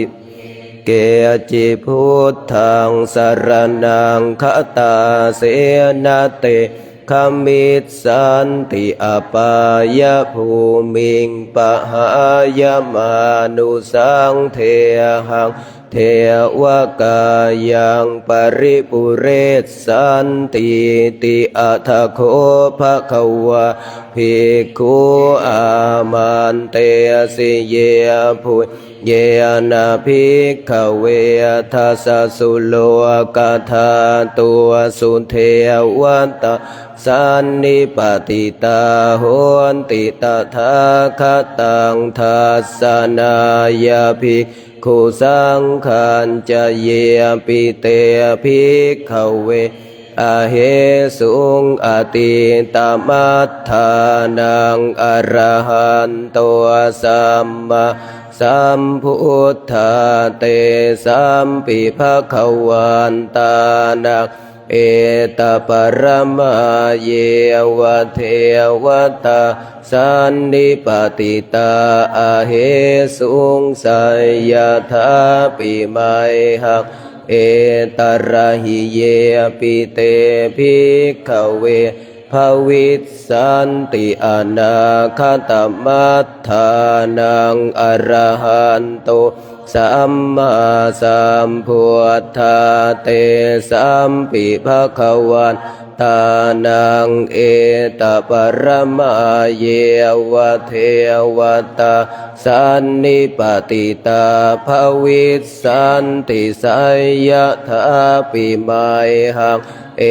เกจิพุทธังสรณังคตาเสนาเตขมิตสันติอปายภูมิงปะหายมานุสังเทหังเทวกายังปริปุเรศสันติติอัฏฐโคภะคะวะภิกขุอามันเตสิเยพุเยนะภิกขเวทัสสะสุโลกธาตัวสุเทวันตาสันนิปติตาโหนติตถาคตังทัสสนายาภิกขุสังขัญจเยปิเตภิกขเวอาเหสุงอติตมัฏฐานังอรหันโตสัมมาสัมพุทธาเตสัมปิภะคะวันตานังเอตปรมาเยวะเทวตาสันนิปติตาอาเหสุงสัยยถาปิไมหังเอตระหิเยปิเตภิกขเวภวิสสันติอนาคตมัฏฐานังอรหันโต สัมมาสัมพุทธาเตสัมปิภควตานังเอตปรมาเยวะเทวตาสันนิปติตาภวิสสันติไสยถาปิมัยหังเอ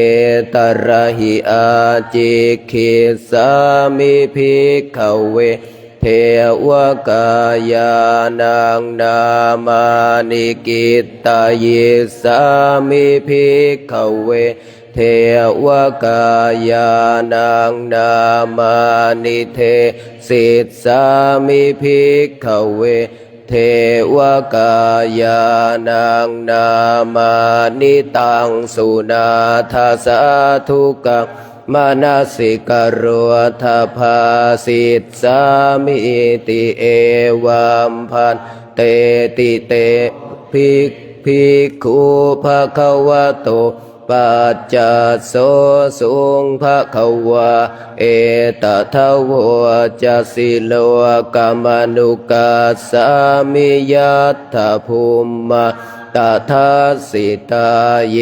ตระหิอาจิคิสามิภิกขเวเทวกายานังนามานิกิตตายิสามิภิกขเวเทวกายานังนามานิเทสิสสามิภิกขเวเทวกายานังนามานิตังสุนาทาสาทุกังมนสิกโรธาภาสิตสามิติเอวัมพันเตติเตภิกขุภควโตปัจจโสสุงภควาเอตทาวจัสสิโลกามานุกัสสามิยัตถภูมิตถาสิตาเย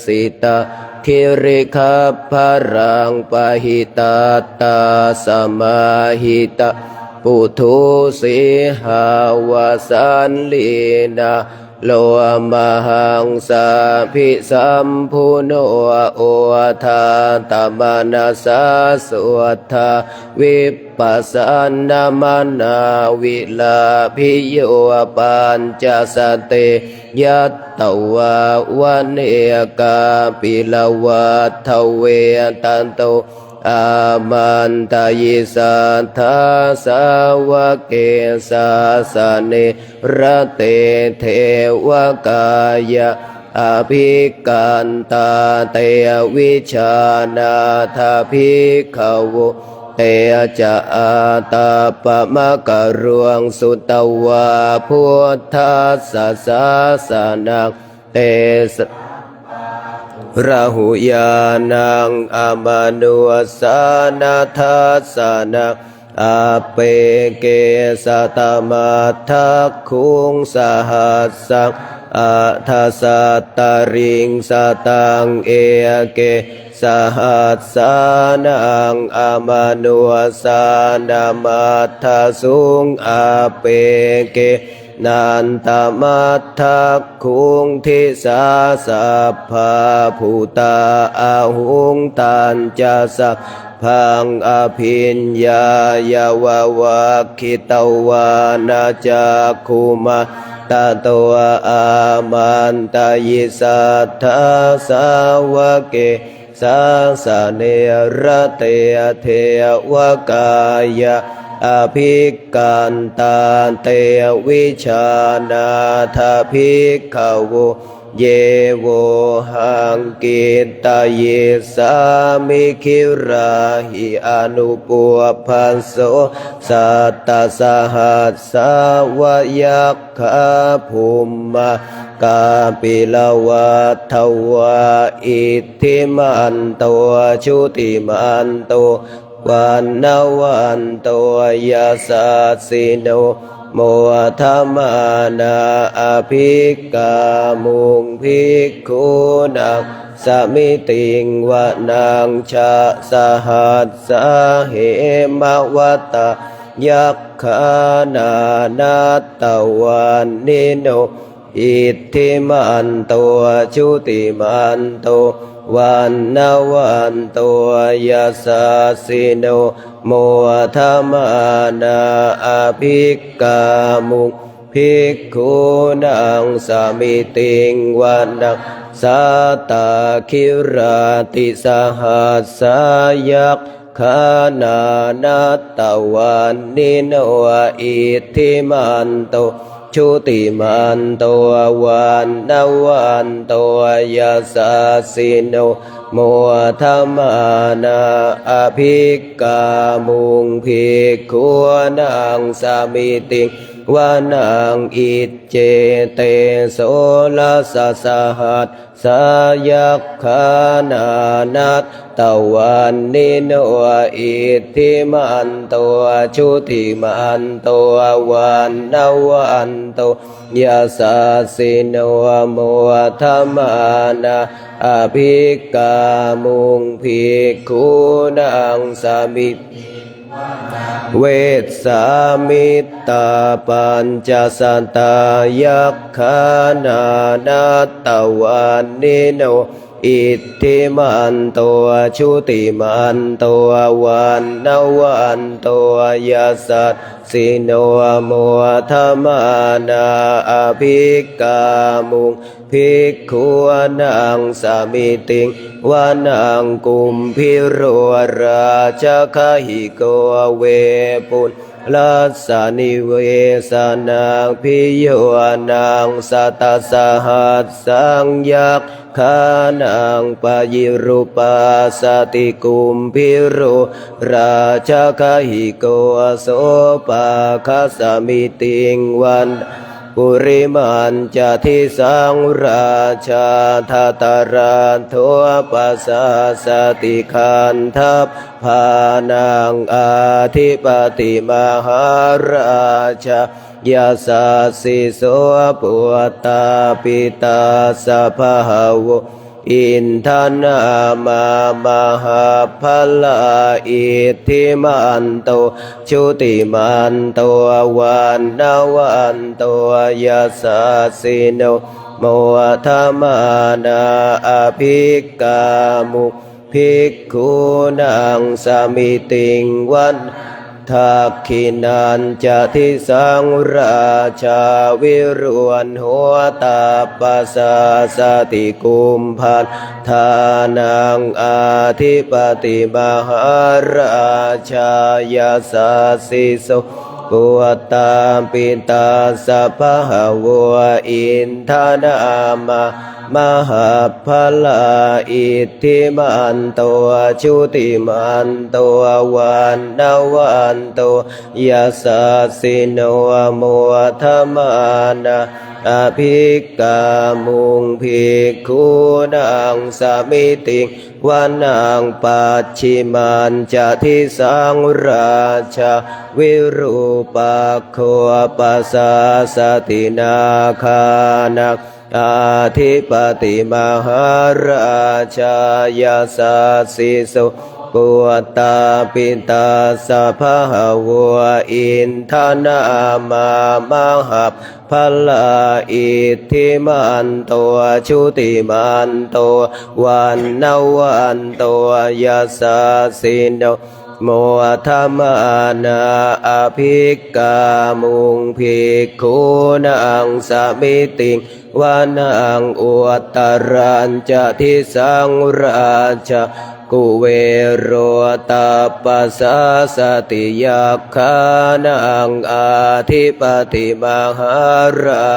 สิตาคิริคัพพรังปหิตาตาสมาหิตาปุถุสิหาวสันลีนาโลมหังสาภิสัมพุโนโอทาตมนัสสะสุทธาวิปัสสนามานาวิลาภิโยปัญจสเตยัตตวาวันเอกาปิลวัตถเวตันโตอามันตายิสัทธาสาวกเกสาสเนระเตเทวกายะอภิกันตาเตวิชานาทาภิกขวเตจะอาตาปะมะกะรวงสุตวาพุทธัสสะสาสนังเตสราหุยานังอมานุสานาทัสสะนังอาเปเกสตมัทธักคุงสหัสสังอาทัสสะตาริงสตังเอเกสหัสสานังอามานุสานามัทธสุงอาเปเกนันตมัทธักคุงทิสาสัพพะภูตาอาหุงตันจะสัพพังอภิญญายาววัคคิตวานาจักขุมาตโตอามันตายิสัทธาสาวกเกสาสเนระเตเทวกายะอภิกันตาเตวิชานาทาภิกขวเยโวหังกิตตายิสามิคิราหิอนุปุพันโสสัตตสหัสสาวยัคขภูมากาปิลวัตถวาอิทธิมันโตชุติมันโตวันนวันโตยาสัสสิโนโมทัมมานาอภิกามุงภิกขุนังสมิติงวะนังชะสหัสสะเหมวัตตายัคขานานัตตวันนิโนอิทธิมันโตชุติมันโตวันนวันโตยาสัสสิโนโมทัมมานาอภิกามุงภิกขุนังสมิติงวะนังสัตตาคิราติสหัสสายัคขานานัตตวันนิโนอิทธิมันโตชุติมันโตวันนวันโตยาสัสสิโนโมทัมมานาอภิกามุงภิกขุนังสมิติ วานังอิจเจเตโสลสสหัสสายัคขานานัตตวันนิโนอิทธิมันตัวชุติมันตัววันนวันตัวยาสาสิโนโมธรรมานาอภิกามุงภิกขุนังสามิเวสสามิตตาปัญจสันตายัคขานานัตตวันนิโนอิทธิมันตัวชุติมันตัววันนวันตัวยาสัสสิโนโมธรรมานาอภิกามุงภิกขุนังสามิติงวานังกุมพิโรราชคหิโกเวปุลลัสสานิเวสนังพิโยนังสัตตสหัสสังยักขานังปยิรุปัสสติกุมพิโรราชคหิโกโสปะคัสสมิติงวันปุริมันจะทิสังราชาทัตรันโทปัสสะสติขันทัพพานังอาธิปติมหาราชายาสาสิโสปุตตาปิตาสัพพะโวอินทนามามหาพลาอิทธิมันโตชุติมันโตวันนวันโตยาสาสิโนโมธรรมานาอภิกามุภิกขุนังสามิติงวันทักขินันจะทิสังราชาวิรุณหัวตาปัสสะสติกุมพันธานังอาธิปติมหาราชายาสาสิโสปุตตาปิตาสัพพะโวอินทนามามหาพลาอิทธิมันตัวชุติมันตัววันนวันตัวยาสาสิโนโมธรรมานาอภิกามุงภิกขุนังสามิติงวานังปัจฉิมันจะทิสังราชาวิรูปัคโคปัสสะสตินาคานังอาธิปติมหาราชายาสาสิโสปุตตาปิตาสัพพะโวอินทนามามหาพลาอิทธิมันโตชุติมันโตวันนวันโตยาสาสิโนโมธรรมานาอภิกามุงภิกขุนังสามิติงวานังอุตตรัญจะทิสังราชากุเวโรตาปัสสะสติยัคขานังอาธิปติมหารา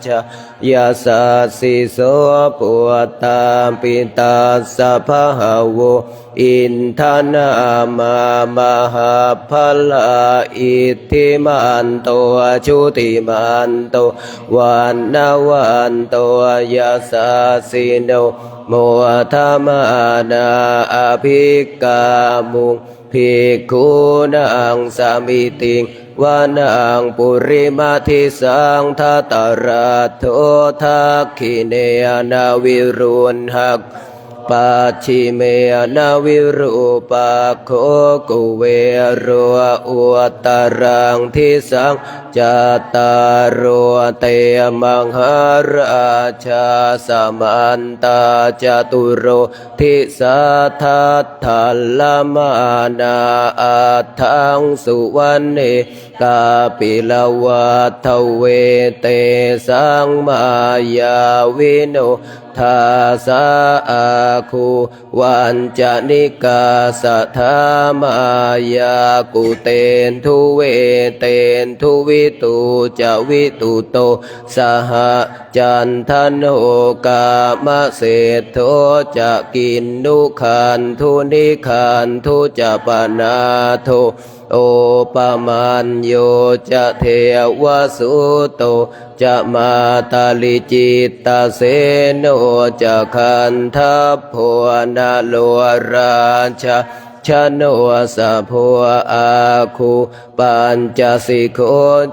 ชายาสาสิโสปุตตาปิตาสัพพะโวอินทนามามหาพลาอิทธิมันโตชุติมันโตวันนวันโตยาสาสิโนโมธรรมานาอภิกามุงภิกขุนังสามิติงวานังปุริมาทิสังทัตรัตโธทักขิเนนาวิรุณหักปัจฉิเมนาวิรูปัคโคกุเวโรอุตตรังทิสังจัตตารโรเตมังหาราชาสมันตาจตุโรทิสัทธัตถัลลมานาอัตถังสุวรรณเนกาปิลวัฏทเวเตสังมายาวิโนทาสาอาคูวันจนิกาสัทธามายากุเตนทุเวเตนทุวิตูจวิตุโตสหจันทโนกามเศธโธจะกินนุขันทุนิขันทุจะปนาโท โอปมัญโยจะเทวสุโตจะมาตาลิจิตตเสโนจะคันทัพโพนาโลราชาชโนสะโพอาคูปัญจสิกโข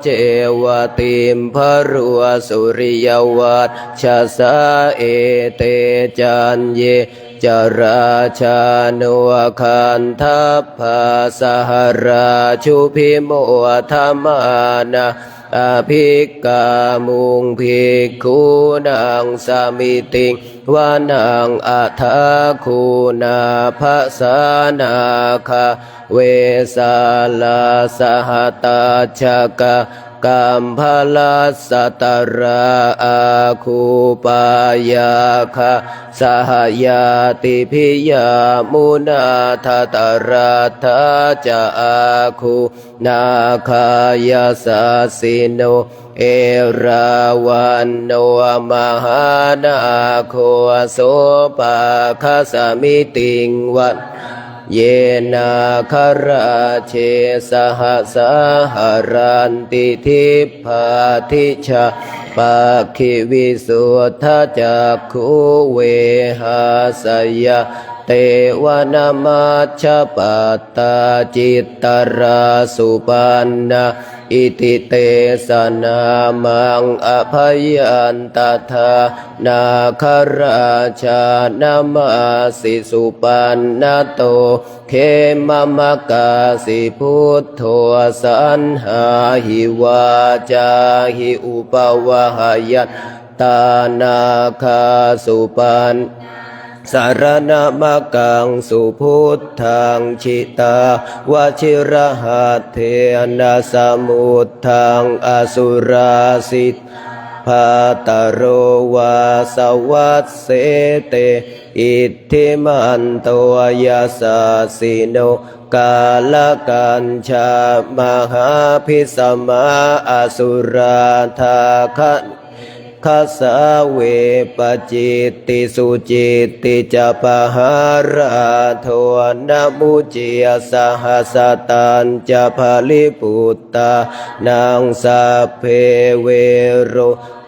เจวติมพรุสุริยวัฏชาสาเอเตจันเยจราชานุคันทัพพาสหราชุพิโมธรรมานาอภิกกามุงภิกขุนางสามิติงวานังอัฏฐคูนาภาสานาคาเวสาลาสหตาชกะกัมพลัสสตราอาคูปายาคะสหยาติพิยามุนาทตรัตถาจะอาคูนาคายาสสิโนเอราวันโนมหานาโคโสปาคสมิติงวันเยนาคราเชสหสหรันติทิพาทิชาปาคิวิสุทธจักขุเวหาสยาเตวนามัชฌปัตตาจิตตราสุปันนาอิติเตสนามังอภัยยันตถานาคราชานามาสิสุปันนาโตเขมมกาสิพุทโธสันหาหิวาจาหิอุปวะหยัตตานาคาสุปันสารณมกังสุพุทธังชิตาวชิรหัตเทนะสมุทธังอสุราสิทภาตโรวาสวัสเสเตอิทธิมันโตยาสาสิโนกาลกัญชามหาพิสมาอสุราธาคะคัสสะเวปจิตติสุจิตติจะปหาราโทนะมุจิยสหัสตันจะภาลิปุตตานางสัพเพเวโร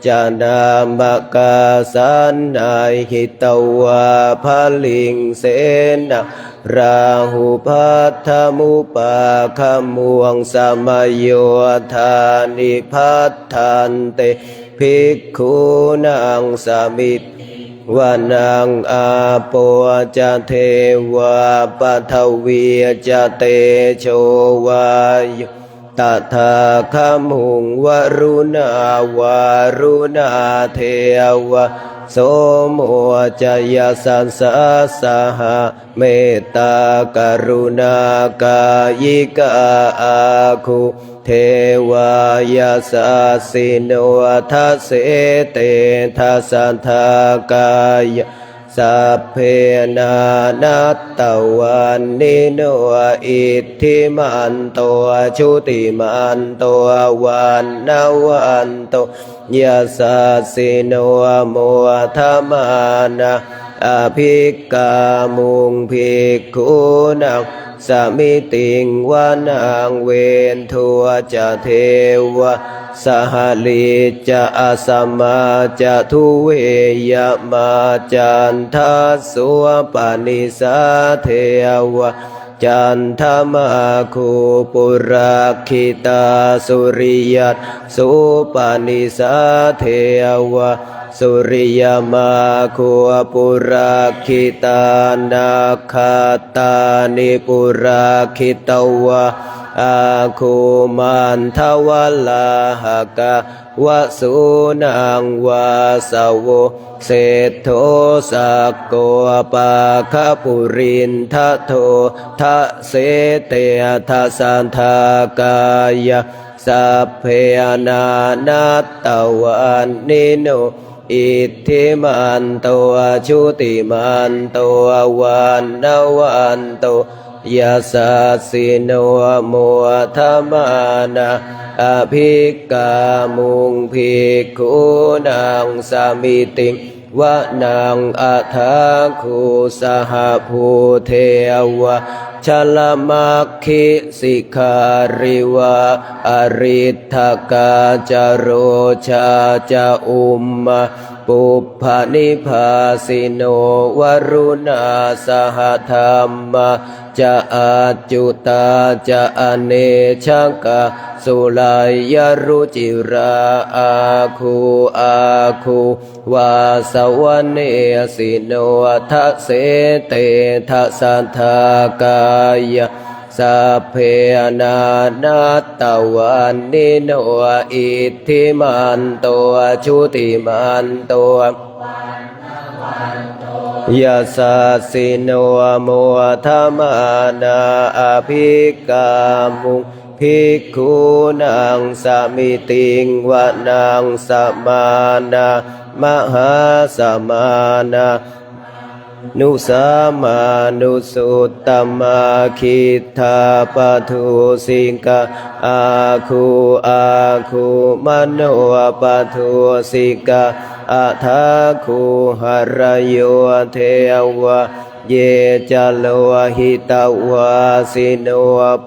จานามกาสันนายหิตวาภลิงเสนะราหุพัทธมุปาคมวงสมโยธานิพัทธันเตภิกขุนางสามิตวานังอาโปจะเทวาปัทวีจะเตโชวายตถาคมุงวรุณาวารุณาเทวะโสโมจยสัสสะสหเมตตากรุณากายิกาอาคุเทวายาสาสิโนทัสเสเตทัสสันทากายสัพเพนานัตตวันนิโนอิทธิมันโตชุติมันโตวันนวันโตยาสาสิโนโมธรรมานาอภิกกามุงภิกขุนังสมิติงวานังเวนทัวจะเทวะสหลิจะอสัมมาจะทุเวยมาจันทัสสวปานิสาเทวะจันทมาคูปุราคิตาสุริยัตสุปานิสาเทวะสุริยมาคูปุราคิตานาคาตานิปุราคิตวะอาคูมันทวลาหกะวะสุนังวาสาวเศธโธสักโกปาคปุรินทะโททะเสเตทัสสันทากายะสัพเพนานัตตวันนิโนอิทธิมันโตชุติมันโตวันนวันโตยาสาสิโนโมธรรมานาอภิกกามุงภิกขุนางสามิติง วะนังอัฏฐาคุสหภูเทวะชลมัคคิสิกขาริวะอริทธกาจโรชาจะอุมมะปุพพนิภาสิโนวรุณาสหธรรมะจะอาจุตาจะอเนชกะสุลายรุจิราอาคูวาสวเนสิโนทัสเสเตทัสสัทธากายะสัพเพนานัตตวันนิโนอิทธิมันโตชุติมันโตยาสัสสิโนโมธรรมานาอภิกามุภิกขุนังสมิติงวะนังสมานามหาสมานานุสามานุสุตตมาคิทาปทุสิกาอาคูมโนปทุสิกาอัฏฐาคูหรโยเทวะเยจะโลหิตวาสิโน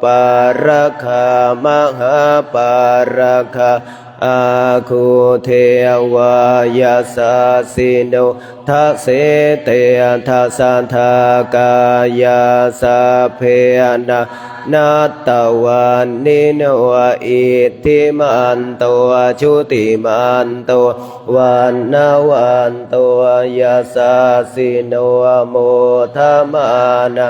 ปารคามหาปารคาอาคูเทวายาสาสิโนทัสเสเตทัสสัทธากายาสัพเพนะนัตตวันนิโนอิทธิมันโตชุติมันโตวันนาวันโตยาสาสิโนโมธรรมานา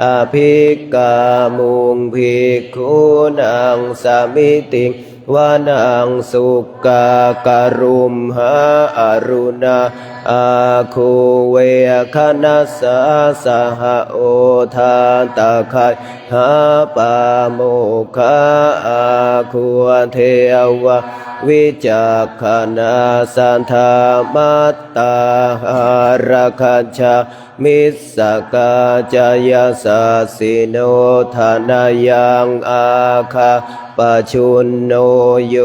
อภิกามุงภิกขุนังสมิติงวานังสุกาการุมหาอรุณาอาคูเวคนัสสะสหโอทานตาคายหาปาโมคาอาคูเทวะวิจักขณาสันธามัตตาหารคัจฉามิสกาจายาสัสสิโนธานายังอาคาปชุนโนโย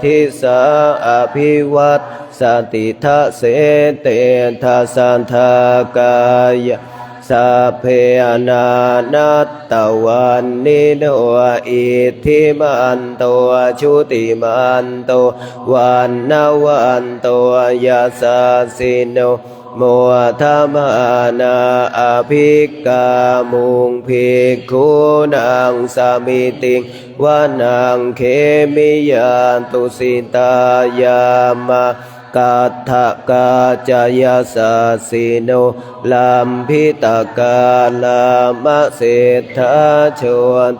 ทิสาอภิวัตสติทะเสเตทัสสัทธากายะสัพเพนานัตตวันนิโนอิทธิมันโตชุติมันโตวันนาวันโตยาสัสสิโนโมธรรมานาอภิกามุงภิกขุนังสมิติงวานังเขมิยาตุสิตายามะกัตถกาจายาสัสสิโนลัมพิตกาลามะเศรษฐาโช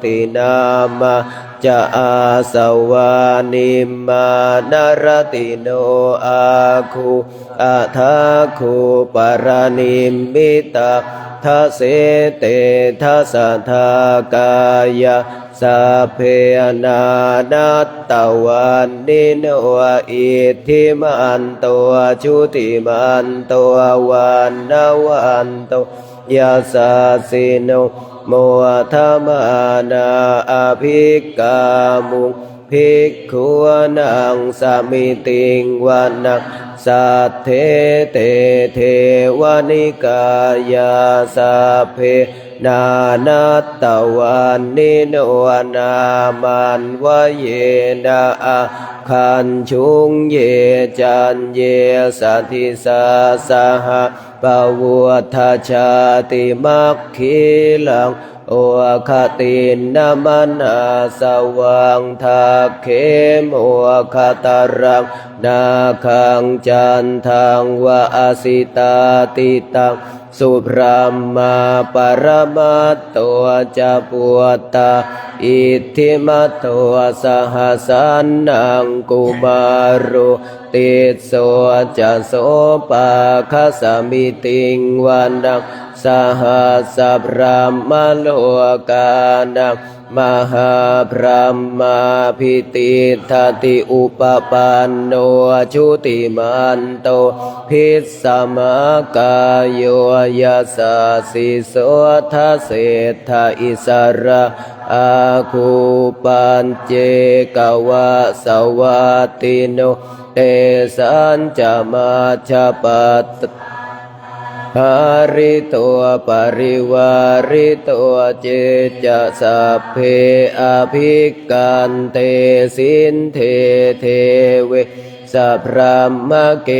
ตินามะจะอาสวานิมานารติโนอาคูอัฏฐาคูปารณิมมิตาทัสเสเตทัสสัทธากายะสัพเพนานัตตวันนิโนอิทธิมันโตชุติมันโตวันนาวันโตยาสัสสิโนโมธรรมานาอภิกามุงภิกขุนังสมิติงวานังสัทเทเตเทวนิกายาสัพเพนานัตตวันนิโนนามันวะเยนะอาคันชุงเยจันเยสัทธิสาสหปวัฏฐชาติมัคคิลังโอคตินนามานาสวังทักเขมโอคตารังนาคังจันทังวะอสิตาติตังสุพรามมาปรมัตโตจะปุตตาอิทธิมัตโตสหสันนังกุมารุติโสจะโสปะคสมิติงวันนังสหัสสะพรามโลกานังมหาพรหมาภิติทัตติอุปปันโนชุติมันโตภิสสมกายโยยัสสะสิโสทัสเสทะอิสระอาคูปัญเจกวะสวัตติโนเต สันจะมาชปัตหาริตัวปริวาริตัวเจจะสัพเพอภิกันเตสินเทเทเวสัพพมะเก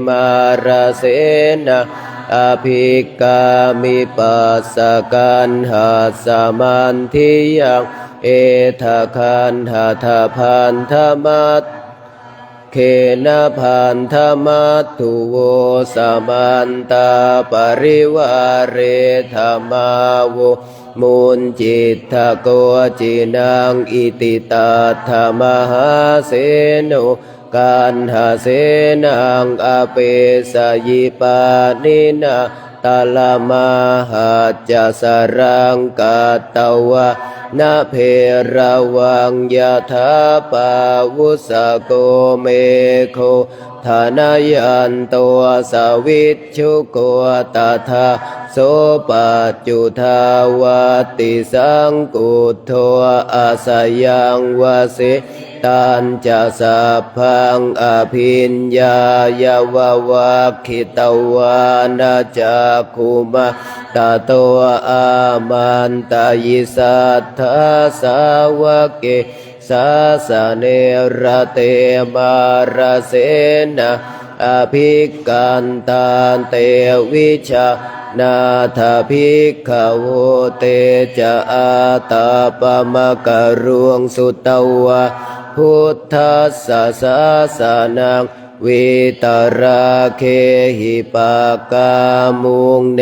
มาราเสนะอภิกามิปัสสกันหาสมันทิยังเอทะคันหาทาพันธมัตเขนะพันธมัตถุโวสมันตาปริวาเรธรรมาโวมุนจิตทะโกจินังอิติตาธรรมหาเสนุกันหาเสนังอเปสยิปานินาตาลามาหาจะสรังกาตวะนาเพระวังยะถาปาวุสโกเมโคธานายันตัวสวิชชุโกตถาโสปัจจุทาวาติสังกุโทอาสยังวาสิตันจะสัพพังอภิญญายาววัคขิตวานาจักขุมาตาโตอามันตายิสัทธาสาวเกสาสเนระเตมาราเสนะอภิกันตาเตวิชานาถภิกขโวเตจะอาตาปมะกะรวงสุตวะพุทธัสสะสาสนังวิตราเคหิปากามุงเน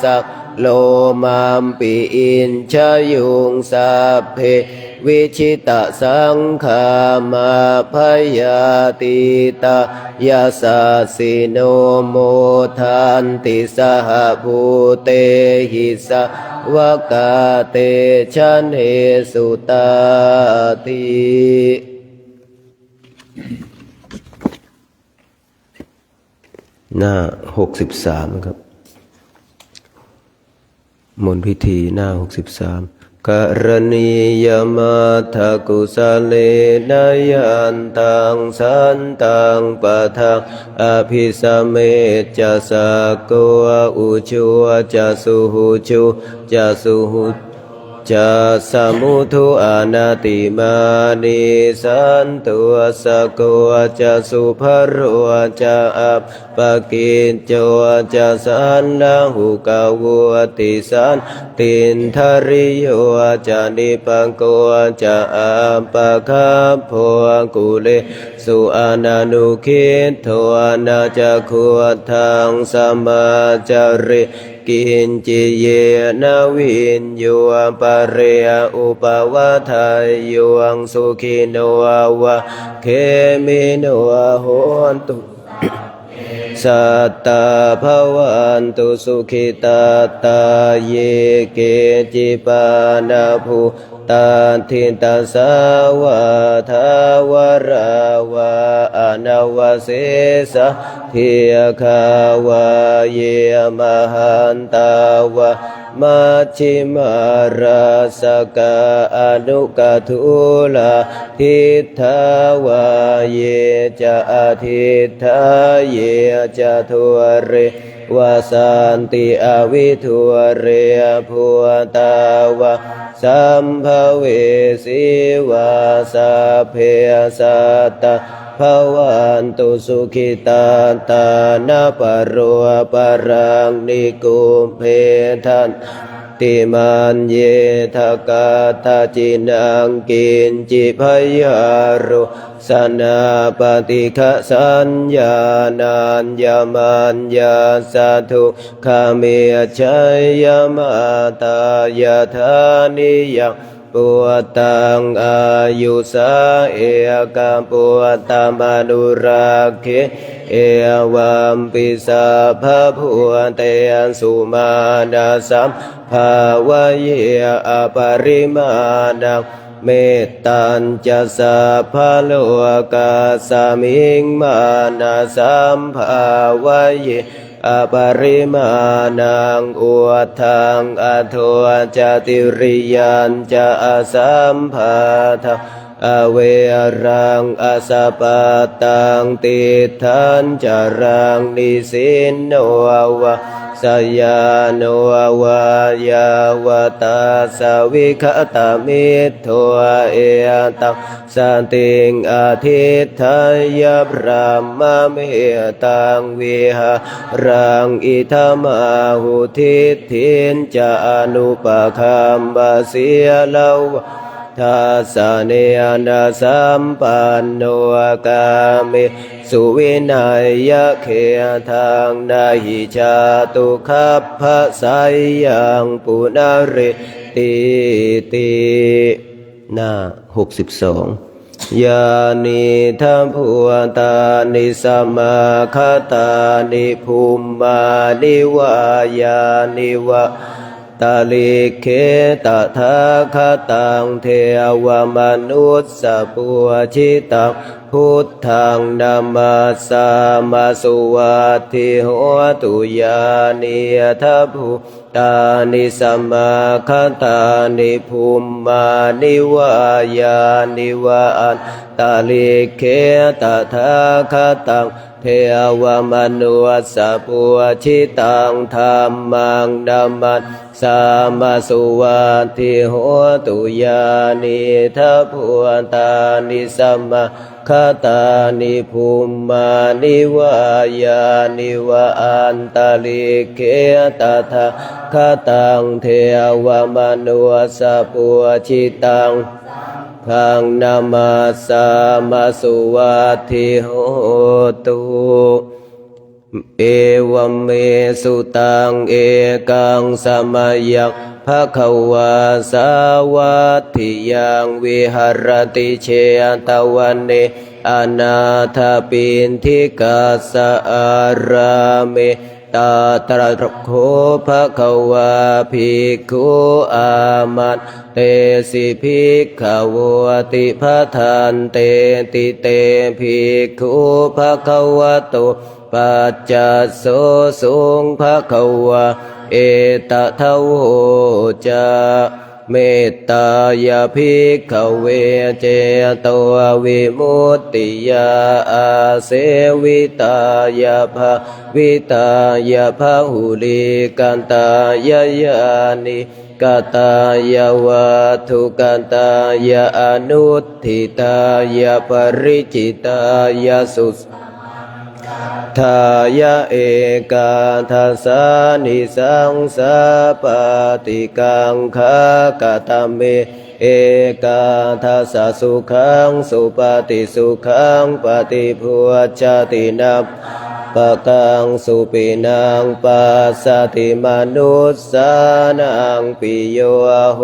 สักโลมัมปิอินชยุงสัพเพวิชิตะสังขามาพยาติตายาสาสิโนโมทันติสหภูเตหิสวกาเตชันเหสุตาติหน้า63ครับมนต์พิธีหน้า63กรณียมัทธกุสเลนะยันตังสันตังปะทังอภิสเมจะสะโกอุชุจะสุหุชุจะสุหุจะสมุทุอนาติมานิสันตุสะโกจะสุภโรจะอัปปกิจโจจะสันนาหุกาวติสันตินทริโยจะนิปังโกจะอัปปะคัพโพกุเลสุอนานุคิทโทอนาจะขุทังสัมมาจาริกินจิเยนะวินโยปะเรอุปวัฏายโยสุขิโนวะเคมิโนโหนตุสัตตาภวันตุสุขิตาตาเยเกจิปานาภูตาทินตาสาวาทาวราวาอนาวเสสะเทียคาวาเยมหันตาวะมัชฌิมาราสกาอนุกทุลาทิฏฐาวาเยจะอาทิฏฐาเยจะทุเรวาสันติอวิทุเรภูตาวะสัมภเวสีวาสัพเพสัตตาภวันตุสุขิตาตานาปโรปรังนิกุมเพทันติมันเยทกาทาจินังกินจิพยารุสนาปฏิฆะสัญญานัญญมัญญาสาธุขเมชัยยมาตายาธานิยังปุตตังอายุสาเอกาปุตตามานุราเคเอวัมปิสาภะพุเตสุมาณาสัมภาวะเยอปริมาณังเมตตัญจะสัพพะโลกาสมิงมานาสัมภาวะเยอปริมาณังอุทังอโทจติริยันจะอสัมภาทะ อเวรังอสปะตังติทันจารังนิสินโนวะสยานโนวายาวตาสวิคตามิโทเอตังสันติงอาทิตถายพระมเมตังวิหารังอิธามาหุทิทินจะอนุปคัมบาเสียลาวทัสสะเนนะสัมปันโนกามิสุวินัยยะเขทางนาหิจาตุคัพพะไสยังปุนาริติติหน้า62ยานิทัมพุตานิสัมมาคตานิภูมิมานิวายานิวะตาลิเคตถาคตังเทวมนุสสะปุชิตังพุทธังนามัสสามาสุวัตถิโหตุยานิทัพพุตานิสัมมาคตานิภูมิมานิวายานิวะอันตาลิเคตถาคตังเทวมนุสสะปุชิตังธัมมังนามัสสามาสุวัตถิโหตุยานิทัพพุตานิสัมมาคตานิภูมิมานิวายานิวะอันตาลิเคตถาคตังเทวมนุสสะปุชิตังทังนามัสสามาสุวัตถิโหตุเอวเมสุตังเอกังสมัยยักภควาสาวัตถิยังวิหรติเชตวันเนอนาถปินทิกัสสะอาราเมตาตระโคภควาภิกขุอามันเตสิภิกขวติภทันเตติเตภิกขุภควโตปัจจัสโสสุงภควาเอตทะโวจะเมตตายาภิกขเวเจโตวิมุตติยาอาเสวิตายาภาวิตายาภาหุลิกันตายายานิกตายาวัตถุกันตายาอนุตถิตายาปริจิตายาสุทายะเอกาทัสสานิสังสาปฏิกังคกตเมเอกาทัสสะสุขังสุปฏิสุขังปฏิพุชฌตินับปะกังสุปินังปัสสติมนุสสานังปิโยโห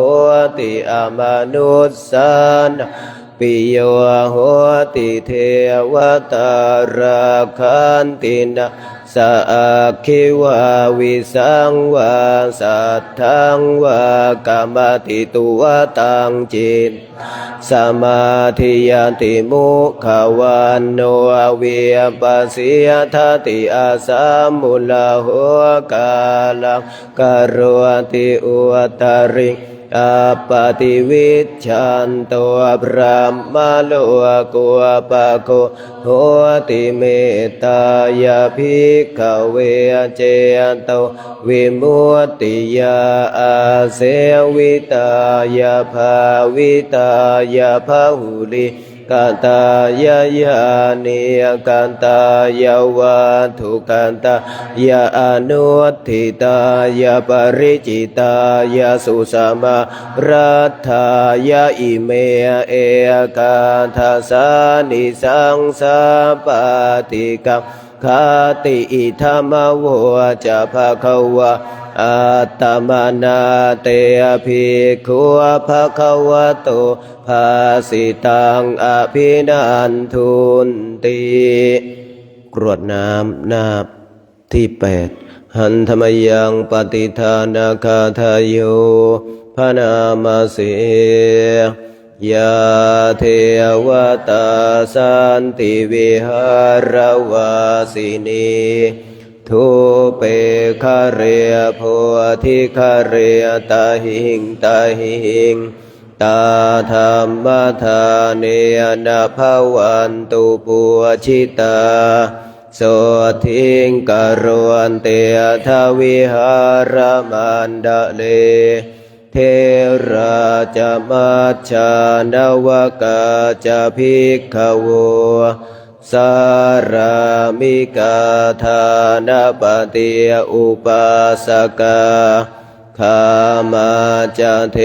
ติอมนุสสานังปิโยโหติเทวตาราคันตินะสักขิวาวิสังวาสัทธังวากามติตุวตังจิตสมาธิยันติมุขวันโนวิปัสสิยทัตติอาสัมมุลาโหกาลังกโรติอุตริอปฏิวิชชันโตพระมโลกุปะโคโหติเมตตายาภิกขเวเจโตวิมุตติยาอาเสวิตายาภาวิตายาภาหุลิกันตายายานิกันตายาวัตถุกันตายาอนุตถิตายาปริจิตายาสุสมารัตถายาอิเมเอกาทัสสานิสังสาปฏิกังคติอิธรรมโวจะภควาอัตตมานาเตภิกขุภควโตภาสิตังอภินันทุนติกรวดน้ำหน้าที่8หันธรรมยังปฏิทานาคาทายโยพนามาเสยาเทวตาสันติวิหารวาสินีทุเปคเรโพธิคเรตาหิงตาหิง ตาธรรมธาเนนะภวันตุปุชิตาโสทิงกรวันเตทวิหารมันดะเลเทราจะมัจฉานวกาจะภิกขโวสารามิกาธานปฏิอุปาสกาขามาจะเท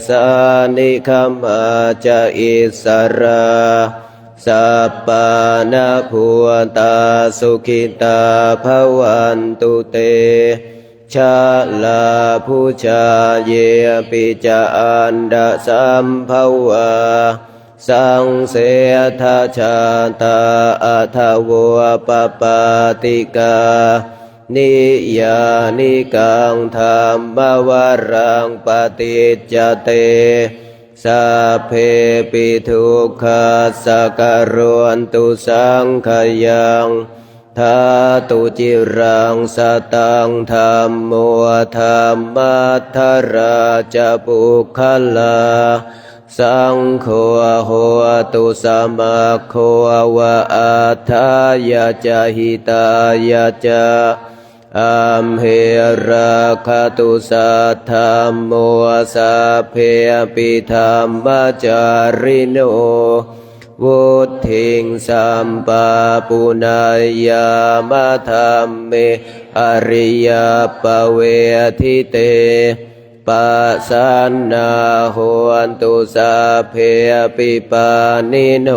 สานิคัมมาจะอิสราสัปปานะภูตาสุขิตาภวันตุเตชาลาภูชาเยปิจาอันดาสัมภวาสังเสทาชาตาอัทวปปาติกานิยานิกังธรรมวรังปฏิจจเตสัพเพปิทุกขาสักการวันตุสังขยังทาตุจิรังสตังธรรมโมธรรมัทธราจะปุคลาสังโฆโหตุสัมมาโควะอัฏฐายะจะหิตายะจะอัมเหราคตุสัทธรรมโมสัพเพปิธรรมจาริโนวุทิงสัมปะปุณายามะธัมเมอริยปเวทิเตปัสสันนาโหนตุสัพเพปิปานิโน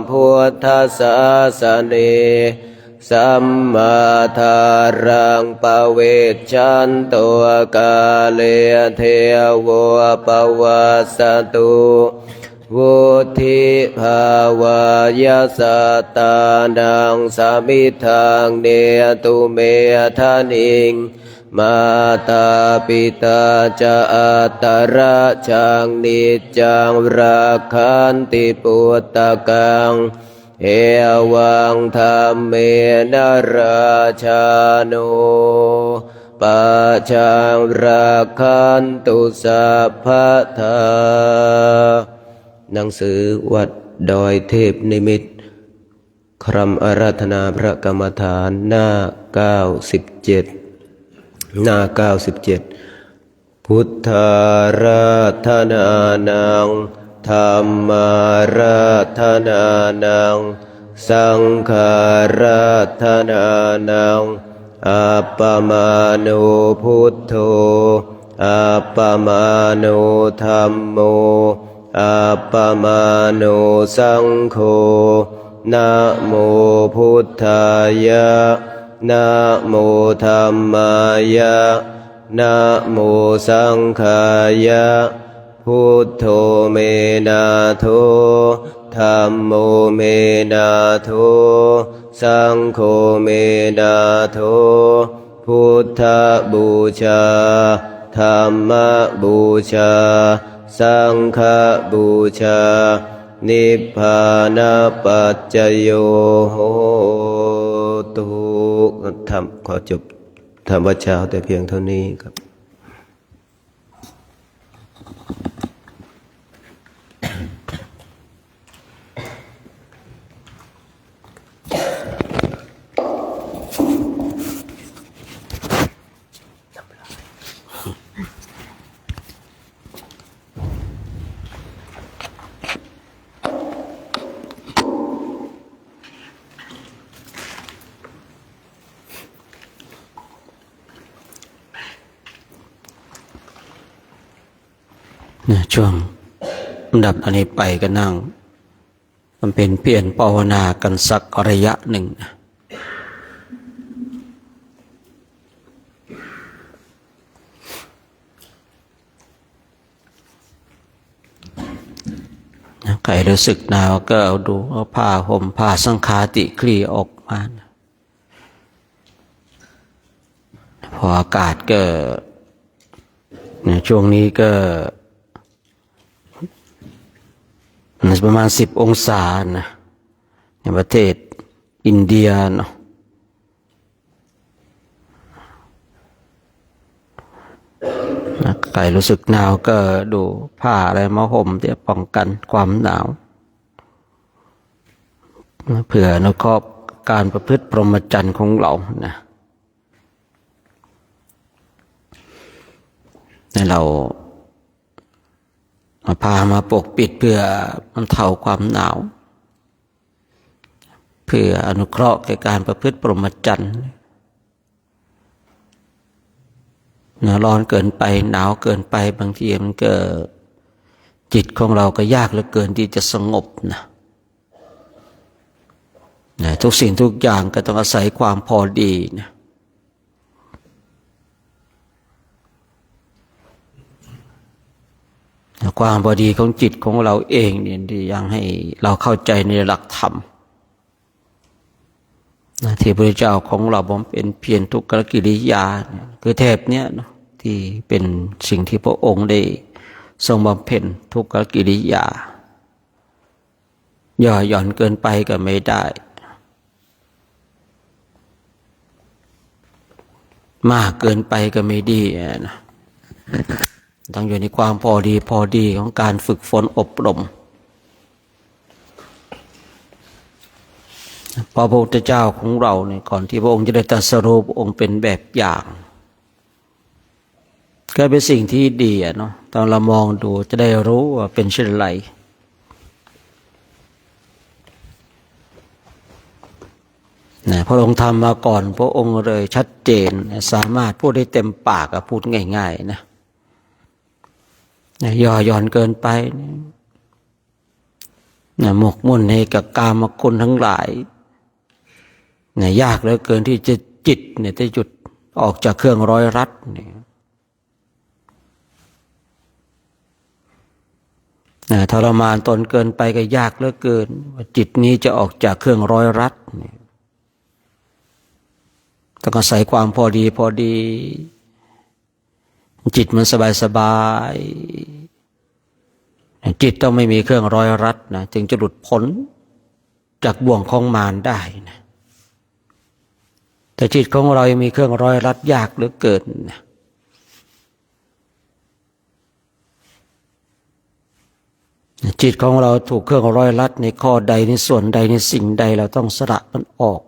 พุทธัสสะสะเนสัมมาทารังปเวชชันโตกาเลเทวปวัสสตุวุธิภาวายสัตตานังสามิทังเนตุเมทานิงมาตาปิตาจะอัตตระจังนิจจังรักขันติปุตตะกังเอวังธรรมเมนราชานุปัจจังรักขันตุสัพพะทาหนังสือวัดดอยเทพนิมิตรคำอาราธนาพระกรรมฐานหน้า97หน้า97พุทธาราธนานังธรรมาราธนานังสังฆาราธนานังอัปปมาโนพุทโธอัปปมาโนธัมโมอัปปมาโนสังโฆนะโมพุทธายะนะโมธัมมายะนะโมสังฆายะพุทโธเมนะโธธัมโมเมนะโธสังโฆเมนะโธพุทธบูชาธัมมบูชาสังฆบูชานิพพานปัจจโยโหตุธรรมขอจบธรรมวัดเช้าแต่เพียงเท่านี้ครับช่วงลำดับอันนี้ไปก็นั่งมันเป็นเปลี่ยนภาวนากันสักระยะหนึ่งใครรู้สึกหนาวก็เอาดูเอาผ้าห่มผ้าสังฆาติคลี่ออกมาพออากาศก็ช่วงนี้ก็ประมาณ10 องศานะในประเทศอินเดียเนาะ ใครรู้สึกหนาวก็ดูผ้าอะไรมาห่มเพื่อป้องกันความหนาวเผื่ออนุเคราะห์การประพฤติพรหมจรรย์ของเรานะให้เราพามาปกปิดเพื่อบรรเทาความหนาวเพื่ออนุเคราะห์แก่การประพฤติพรหมจรรย์ร้อนเกินไปหนาวเกินไปบางทีมันก็จิตของเราก็ยากเหลือเกินที่จะสงบนะทุกสิ่งทุกอย่างก็ต้องอาศัยความพอดีนะความพอดีของจิตของเราเองเนี่ยที่ยังให้เราเข้าใจในหลักธรรมที่พระเจ้าของเราบำเพ็ญเพียรทุกขกิริยาคือเทพเนี่ยที่เป็นสิ่งที่พระองค์ได้ทรงบำเพ็ญทุกขกิริยาย่อหย่อนเกินไปก็ไม่ได้มากเกินไปก็ไม่ดีนะต้องอยู่ในความพอดีของการฝึกฝนอบรมพระพุทธเจ้าของเราเนี่ยก่อนที่พระองค์จะได้ตรัสรู้พระองค์เป็นแบบอย่างก็เป็นสิ่งที่ดีเนาะตอนเรามองดูจะได้รู้ว่าเป็นเช่นไรนะพระองค์ทำมาก่อนพระองค์เลยชัดเจนสามารถพูดได้เต็มปากพูดง่ายๆนะย่อหย่อนเกินไปนะหมกมุ่นในกับกามคุณทั้งหลายนะยากเหลือเกินที่จะจิตเนี่ยจะหยุดออกจากเครื่องร้อยรัดเนี่ยนะทรมานตนเกินไปก็ยากเหลือเกินว่าจิตนี้จะออกจากเครื่องร้อยรัดเนี่ยต้องอาศัยความพอดีจิตมันสบายจิตต้องไม่มีเครื่องร้อยรัดนะจึงจะหลุดพ้นจากบ่วงของมารได้นะแต่จิตของเรายังมีเครื่องร้อยรัดยากเหลือเกินนะจิตของเราถูกเครื่องร้อยรัดในข้อใดในส่วนใดในสิ่งใดเราต้องสละมันออก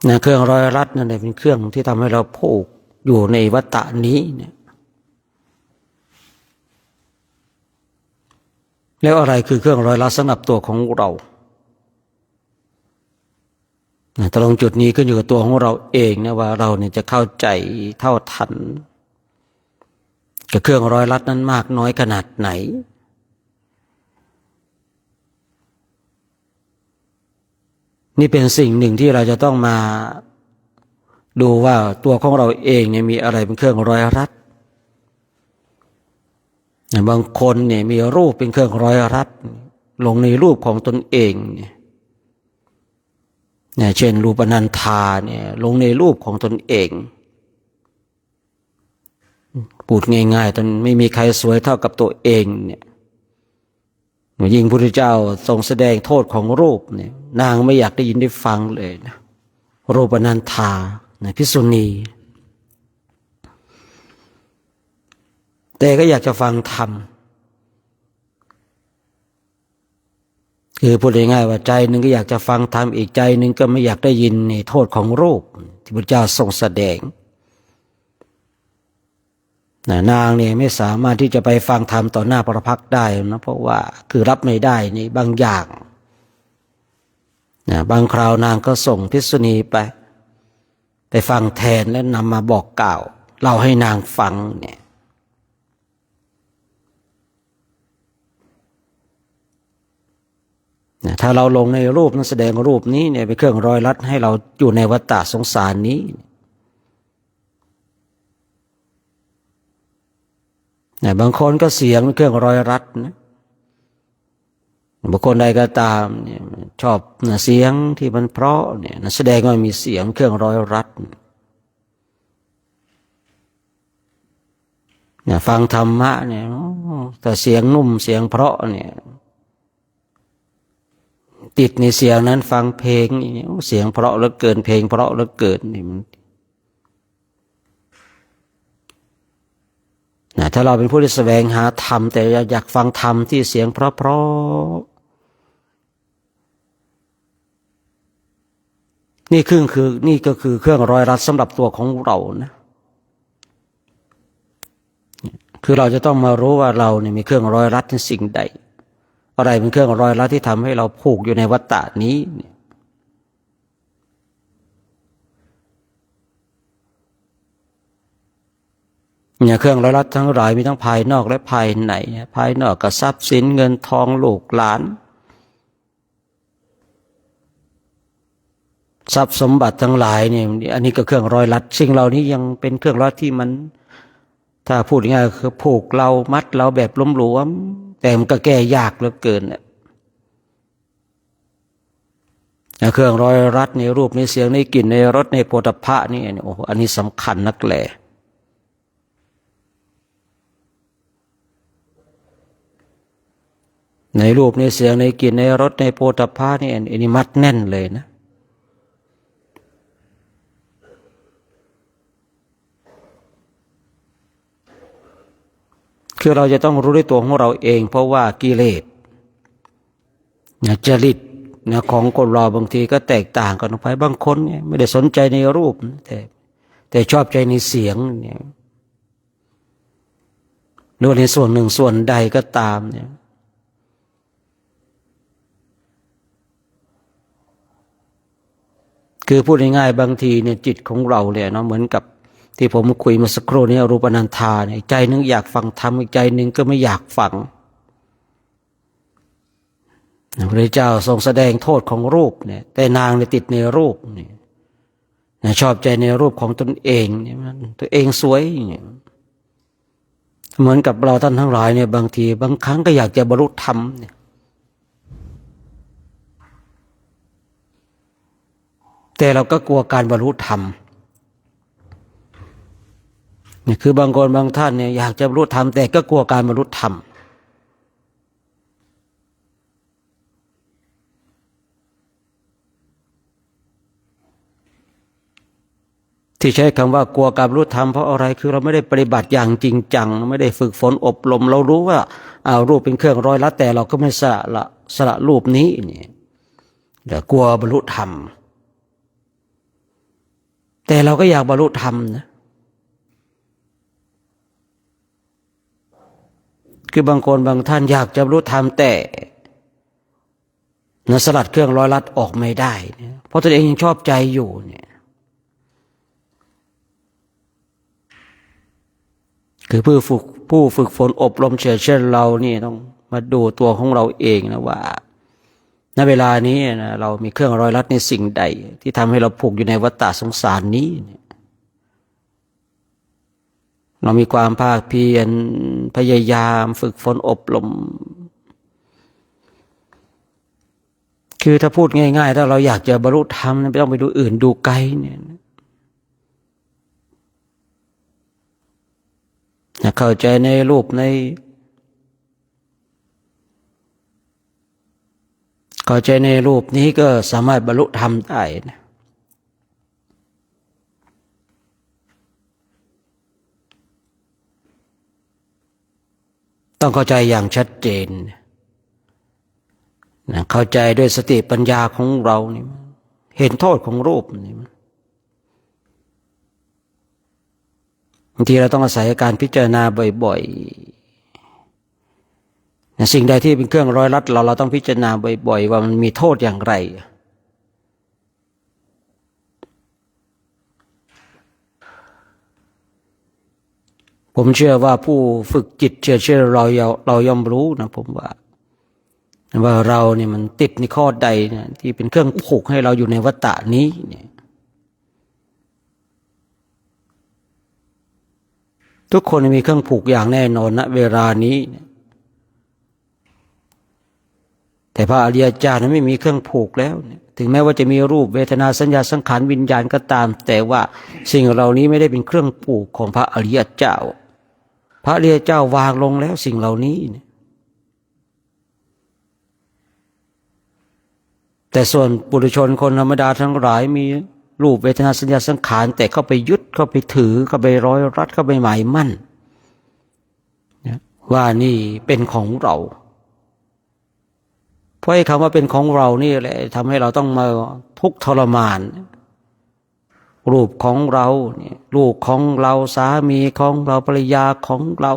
นะเครื่องร้อยรัดนั่นเป็นเครื่องที่ทำให้เราผูกอยู่ในวัฏฏะนี้เนี่ยแล้วอะไรคือเครื่องร้อยรัดสำหรับตัวของเราตรงจุดนี้ก็อยู่กับตัวของเราเองนะว่าเราเนี่ยจะเข้าใจเท่าทันกับเครื่องร้อยรัดนั้นมากน้อยขนาดไหนนี่เป็นสิ่งหนึ่งที่เราจะต้องมาดูว่าตัวของเราเองเนี่ยมีอะไรเป็นเครื่องร้อยรัดบางคนเนี่ยมีรูปเป็นเครื่องร้อยรัดลงในรูปของตนเองเนี่ยเช่นรูปอนันธาเนี่ยลงในรูปของตนเองพูดง่ายๆตนไม่มีใครสวยเท่ากับตัวเองเนี่ยยิ่งพระพุทธเจ้าทรงแสดงโทษของรูปเนี่ยนางไม่อยากได้ยินได้ฟังเลยนะรูปอนันธาภิกษุณีแต่ก็อยากจะฟังธรรมคือพูดง่ายๆว่าใจหนึ่งก็อยากจะฟังธรรมอีกใจหนึ่งก็ไม่อยากได้ยินในโทษของรูปที่พระเจ้าทรงแสดงนางเนี่ยไม่สามารถที่จะไปฟังธรรมต่อหน้าพระพักตร์ได้นะเพราะว่าคือรับไม่ได้ในบางอย่างบางคราวนางก็ส่งภิกษุณีไปฟังแทนแล้วนำมาบอกกล่าวเล่าให้นางฟังเนี่ยถ้าเราลงในรูปนั้นแสดงรูปนี้เนี่ยเป็นเครื่องร้อยรัดให้เราอยู่ในวัฏฏะสงสารนี้บางคนก็เสียงเป็นเครื่องร้อยรัดนะบุคคลใดก็ตามเนี่ยชอบเสียงที่มันเพราะเนี่ยแสดงว่ามีเสียงเครื่องร้อยรัดฟังธรรมะเนี่ยแต่เสียงนุ่มเสียงเพราะเนี่ยติดในเสียงนั้นฟังเพลงเสียงเพราะเหลือเกินเพลงเพราะเหลือเกินนี่มัน ถ้าเราเป็นผู้ที่แสวงหาธรรมแต่อยากฟังธรรมที่เสียงเพราะๆนี่ก็คือเครื่องร้อยรัดสำหรับตัวของเรานะคือเราจะต้องมารู้ว่าเราเนี่ยมีเครื่องร้อยรัดในสิ่งใดอะไรเป็นเครื่องร้อยรัดที่ทำให้เราผูกอยู่ในวัฏฏะนี้เนี่ยเครื่องร้อยรัดทั้งหลายมีทั้งภายนอกและภายในภายนอกก็ทรัพย์สินเงินทองลูกหลานทรัพย์สมบัติทั้งหลายเนี่ยอันนี้ก็เครื่องร้อยรัดสิ่งเหล่านี้ยังเป็นเครื่องร้อยที่มันถ้าพูดง่ายๆคือผูกเรามัดเราแบบหลวมๆแต่มันก็แก้ยากเหลือเกินเนี่ยเครื่องร้อยรัดในรูปในเสียงในกลิ่นในรสในโผฏฐัพพะนี่โอ้โหอันนี้สำคัญนักแหละในรูปในเสียงในกลิ่นในรสในโผฏฐัพพะนี่อันนี้มัดแน่นเลยนะคือเราจะต้องรู้ด้วยตัวของเราเองเพราะว่ากิเลสจริตของคนเราบางทีก็แตกต่างกันออกไปบางคนเนี่ยไม่ได้สนใจในรูปแต่ชอบใจในเสียงเนี่ยหรือในส่วนหนึ่งส่วนใดก็ตามเนี่ยคือพูดง่ายๆบางทีเนี่ยจิตของเราเนี่ยเนาะเหมือนกับที่ผมคุยมาสักครู่นี้รูปนันธาเนี่ยใจนึงอยากฟังธรรมอีกใจนึงก็ไม่อยากฟังพระพุทธเจ้าทรงแสดงโทษของรูปเนี่ยแต่นางเนี่ยติดในรูปเนี่ยชอบใจในรูปของตนเองเนี่ยตัวเองสวยเนี่ยเหมือนกับเราท่านทั้งหลายเนี่ยบางทีบางครั้งก็อยากจะบรรลุธรรมเนี่ยแต่เราก็กลัวการบรรลุธรรมนี่คือบางคนบางท่านเนี่ยอยากจะบรรลุธรรมแต่ก็กลัวการบรรลุธรรมที่ใช้คำว่ากลัวการบรรลุธรรมเพราะอะไรคือเราไม่ได้ปฏิบัติอย่างจริงจังไม่ได้ฝึกฝนอบรมเรารู้ว่ารูปเป็นเครื่องร้อยลัดแต่เราก็ไม่สละรูปนี้เนี่ยเดี๋ยวกลัวบรรลุธรรมแต่เราก็อยากบรรลุธรรมนะคือบางคนบางท่านอยากจะบรรลุธรรมแต่สลัดเครื่องร้อยลัดออกไม่ได้เนี่ยเพราะตัวเองยังชอบใจอยู่เนี่ยคือผู้ฝึกฝนอบรมเช่นเรานี่ต้องมาดูตัวของเราเองนะว่าณเวลานี้นะเรามีเครื่องร้อยลัดในสิ่งใดที่ทำให้เราผูกอยู่ในวัฏฏะสงสารนี้เรามีความภาคเพียรพยายามฝึกฝนอบรมคือถ้าพูดง่ายๆถ้าเราอยากจะบรรลุธรรมไม่ต้องไปดูอื่นดูไกลเนี่ยเข้าใจในรูปเข้าใจในรูปนี้ก็สามารถบรรลุธรรมได้นะต้องเข้าใจอย่างชัดเจนนะเข้าใจด้วยสติปัญญาของเรานี่เห็นโทษของรูปนี่บางทีเราต้องอาศัยการพิจารณาบ่อยๆนะสิ่งใดที่เป็นเครื่องร้อยลัดเราต้องพิจารณาบ่อยๆว่ามันมีโทษอย่างไรผมเชื่อว่าผู้ฝึกจิตเชื่อเราย่อมรู้นะผมว่าเราเนี่ยมันติดในข้อใดเนี่ยที่เป็นเครื่องผูกให้เราอยู่ในวัฏฏะนี้เนี่ยทุกคนมีเครื่องผูกอย่างแน่นอนณเวลานี้แต่พระอริยเจ้านั้นไม่มีเครื่องผูกแล้วถึงแม้ว่าจะมีรูปเวทนาสัญญาสังขารวิญญาณก็ตามแต่ว่าสิ่งเหล่านี้ไม่ได้เป็นเครื่องผูกของพระอริยเจ้าพระอริยเจ้าวางลงแล้วสิ่งเหล่านี้แต่ส่วนปุถุชนคนธรรมดาทั้งหลายมีรูปเวทนาสัญญาสังขารแต่เข้าไปยึดเข้าไปถือเข้าไปร้อยรัดเข้าไปหมายมั่น ว่านี่เป็นของเราเพราะไอ้คำว่าเป็นของเรานี่แหละทำให้เราต้องมาทุกข์ทรมานรูปของเราเนี่ยลูกของเราสามีของเราภรรยาของเรา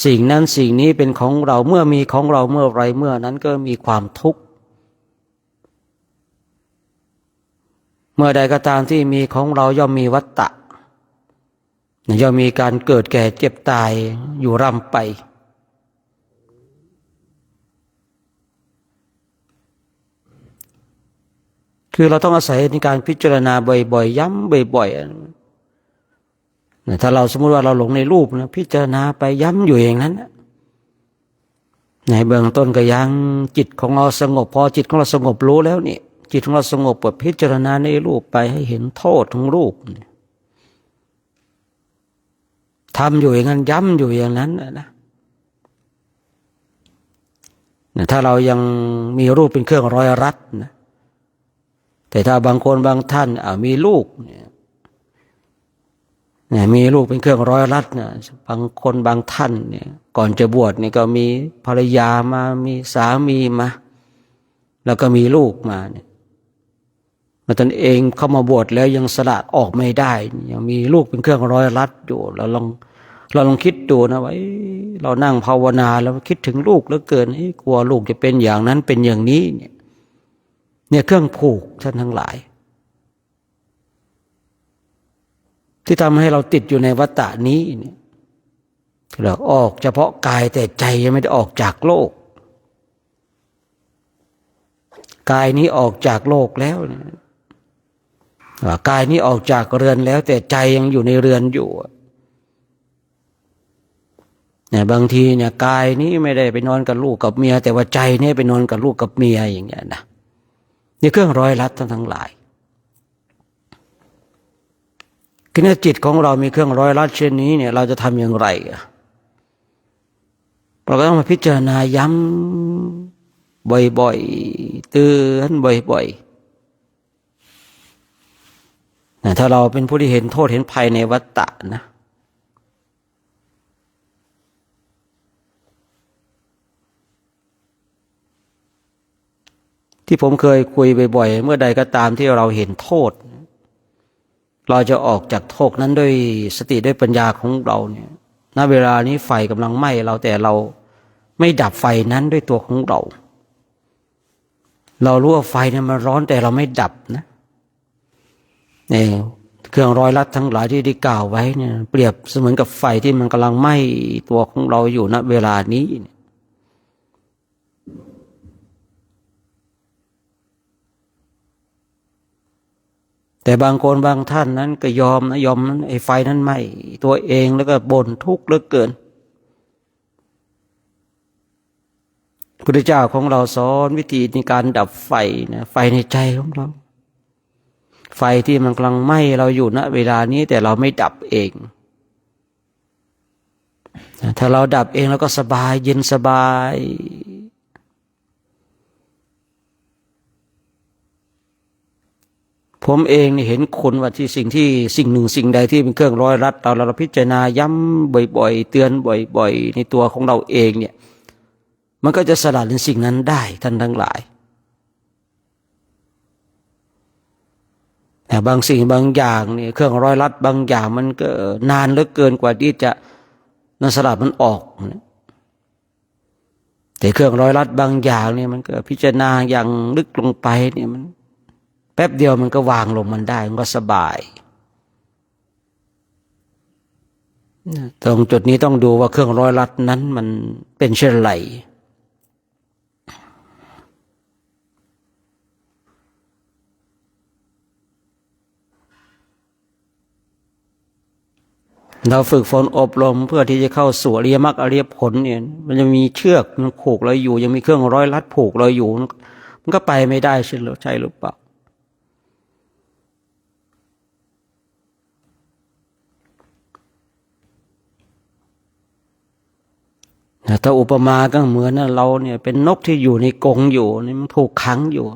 สิ่งนั้นสิ่งนี้เป็นของเราเมื่อมีของเราเมื่อไรเมื่อนั้นก็มีความทุกข์เมื่อใดก็ตามที่มีของเราย่อมมีวัฏฏะย่อมมีการเกิดแก่เจ็บตายอยู่ร่ำไปคือเราต้องอาศัยในการพิจารณาบ่อยๆย้ำบ่อยๆถ้าเราสมมติว่าเราหลงในรูปนะพิจารณาไปย้ำอยู่อย่างนั้นในเบื้องต้นก็ยังจิตของเราสงบพอจิตของเราสงบรู้แล้วนี่จิตของเราสงบก็พิจารณาในรูปไปให้เห็นโทษของรูปทำอยู่อย่างนั้นย้ำอยู่อย่างนั้นนะถ้าเรายังมีรูปเป็นเครื่องร้อยรัดนะแต่ถ้าบางคนบางท่านมีลูกเนี่ยมีลูกเป็นเครื่องร้อยรัดเนี่ยบางคนบางท่านเนี่ยก่อนจะบวชนี่ก็มีภรรยามามีสามีมาแล้วก็มีลูกมาเนี่ยมาตนเองเข้ามาบวชแล้วยังสละออกไม่ได้ยังมีลูกเป็นเครื่องร้อยรัดอยู่เราลองคิดดูนะว่าเรานั่งภาวนาแล้วคิดถึงลูกเหลือเกินกลัวลูกจะเป็นอย่างนั้นเป็นอย่างนี้เนี่ยเครื่องผูกท่านทั้งหลายที่ทำให้เราติดอยู่ในวัฏฏะนี้เนี่ยเราออกเฉพาะกายแต่ใจยังไม่ได้ออกจากโลกกายนี้ออกจากโลกแล้วเนี่ยกายนี้ออกจากเรือนแล้วแต่ใจยังอยู่ในเรือนอยู่เนี่ยบางทีเนี่ยกายนี้ไม่ได้ไปนอนกับลูกกับเมียแต่ว่าใจเนี่ยไปนอนกับลูกกับเมียอย่างเงี้ยนะนี่เครื่องร้อยรัดทั้งหลายคือในจิตของเรามีเครื่องร้อยรัดเช่นนี้เนี่ยเราจะทำอย่างไรเราก็ต้องมาพิจารณาย้ำบ่อยๆเตือนบ่อยๆถ้าเราเป็นผู้ที่เห็นโทษเห็นภัยในวัฏฏะนะที่ผมเคยคุยบ่อยๆเมื่อใดก็ตามที่เราเห็นโทษเราจะออกจากโทษนั้นด้วยสติด้วยปัญญาของเราเนี่ยณเวลานี้ไฟกำลังไหม้เราแต่เราไม่ดับไฟนั้นด้วยตัวของเรารู้ว่าไฟเนี่ยมันร้อนแต่เราไม่ดับนะเนี่ยเครื่องร้อยรัดทั้งหลายที่ได้กล่าวไว้เนี่ยเปรียบเสมือนกับไฟที่มันกำลังไหม้ตัวของเราอยู่ณเวลานี้แต่บางคนบางท่านนั้นก็ยอมนั้นไอ้ไฟนั้นไหม้ตัวเองแล้วก็บ่นทุกข์เหลือเกินพุทธเจ้าของเราสอนวิธีในการดับไฟนะไฟในใจของเราไฟที่มันกำลังไหม้เราอยู่ณเวลานี้แต่เราไม่ดับเองถ้าเราดับเองเราก็สบายเย็นสบายผมเองนี่เห็นคุณว่าที่สิ่งหนึ่งสิ่งใดที่เป็นเครื่องร้อยรัดเราพิจารณาย้ำบ่อยๆเตือนบ่อยๆในตัวของเราเองเนี่ยมันก็จะสลัดในสิ่งนั้นได้ท่านทั้งหลายแต่บางสิ่งบางอย่างเนี่ยเครื่องร้อยรัดบางอย่างมันก็นานเหลือเกินกว่าที่จะสลัดมันออกแต่เครื่องร้อยรัดบางอย่างเนี่ยมันก็พิจารณาอย่างลึกลงไปเนี่ยมันแป๊บเดียวมันก็วางลงมันได้มันก็สบายตรงจุดนี้ต้องดูว่าเครื่องร้อยรัดนั้นมันเป็นเช่นไรเราฝึกฝนอบรมเพื่อที่จะเข้าสู่อริยมรรคอริยผลเนี่ยมันจะมีเชือกมันผูกเราอยู่ยังมีเครื่องร้อยรัดผูกเราอยู่มันก็ไปไม่ได้ใช่หรือเปล่าถ้าอุปมาก็เหมือนเราเนี่ยเป็นนกที่อยู่ในกรงอยู่นี่มันถูกขังอยู่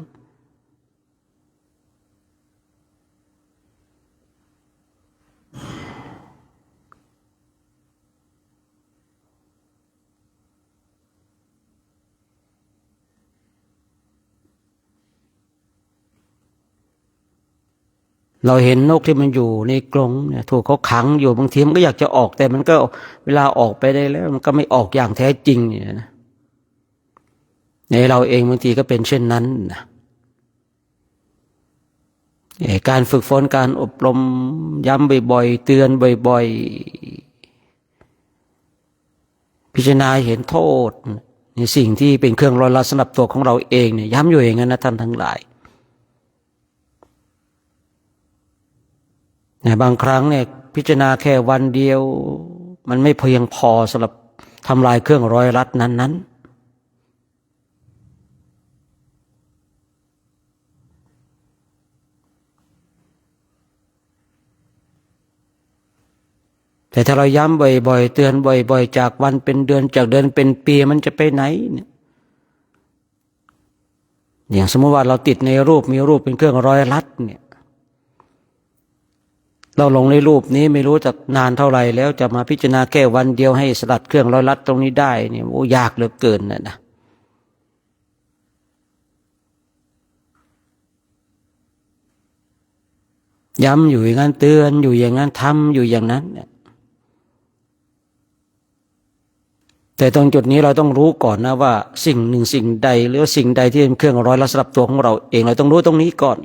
เราเห็นนกที่มันอยู่ในกรงเนี่ยถูกเขาขังอยู่บางทีมันก็อยากจะออกแต่มันก็เวลาออกไปได้แล้วมันก็ไม่ออกอย่างแท้จริงเนี่ยนะในเราเองบางทีก็เป็นเช่นนั้นนะการฝึกฝนการอบรมย้ำบ่อยๆเตือนบ่อยๆพิจารณาเห็นโทษในสิ่งที่เป็นเครื่องร้อยลัดสำหรับตัวของเราเองเนี่ยย้ำอยู่อย่างนั้นนะท่านทั้งหลายบางครั้งเนี่ยพิจารณาแค่วันเดียวมันไม่เพียงพอสำหรับทำลายเครื่องร้อยลัดนั้นแต่ถ้าเราย้ำบ่อยๆเตือนบ่อยๆจากวันเป็นเดือนจากเดือนเป็นปีมันจะไปไหนเนี่ยอย่างสมมติว่าเราติดในรูปมีรูปเป็นเครื่องร้อยลัดเนี่ยเราลงในรูปนี้ไม่รู้จะนานเท่าไหร่แล้วจะมาพิจารณาแค่วันเดียวให้สลัดเครื่องร้อยลัดตรงนี้ได้เนี่ยโอ้ยากเหลือเกินนะย้ำอยู่อย่างนั้นเตือนอยู่อย่างนั้นทำอยู่อย่างนั้นเนี่ยแต่ตรงจุดนี้เราต้องรู้ก่อนนะว่าสิ่งหนึ่งสิ่งใดหรือสิ่งใดที่เป็นเครื่องร้อยลัดสำหรับตัวของเราเองเราต้องรู้ตรงนี้ก่อน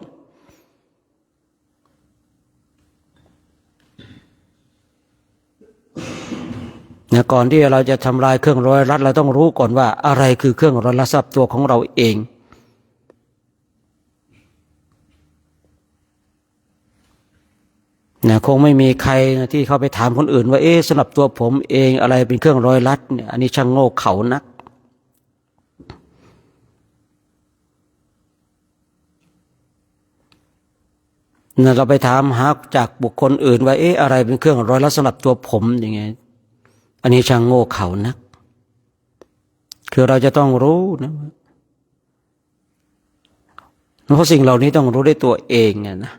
นะก่อนที่เราจะทำลายเครื่องร้อยลัดเราต้องรู้ก่อนว่าอะไรคือเครื่องร้อยลัดสำหรับตัวของเราเองนะคงไม่มีใครนะที่เข้าไปถามคนอื่นว่าสำหรับตัวผมเองอะไรเป็นเครื่องร้อยลัดเนี่ยอันนี้ช่างโง่เขลานักนะเราไปถามหาจากบุคคลอื่นว่าอะไรเป็นเครื่องร้อยลัดสำหรับตัวผมอย่างเงี้ยอันนี้ช่างโง่เขลานักคือเราจะต้องรู้นะเพราะสิ่งเหล่านี้ต้องรู้ด้วยตัวเองนะ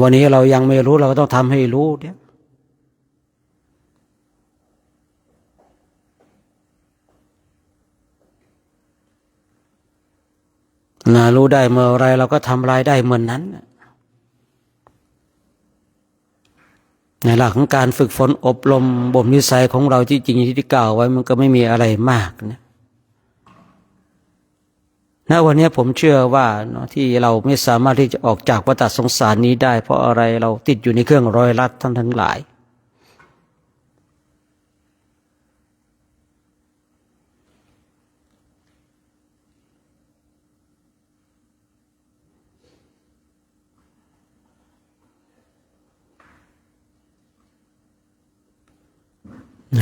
วันนี้เรายังไม่รู้เราก็ต้องทำให้รู้เนี่ยรู้ได้เมื่อไรเราก็ทำลายได้เมื่อนนั้นในหลักของการฝึกฝนอบรมบ่มนิสัยของเราที่จริงที่กล่าวไว้มันก็ไม่มีอะไรมากนะวันนี้ผมเชื่อว่าที่เราไม่สามารถที่จะออกจากวัฏสงสารนี้ได้เพราะอะไรเราติดอยู่ในเครื่องร้อยลัดท่านทั้งหลาย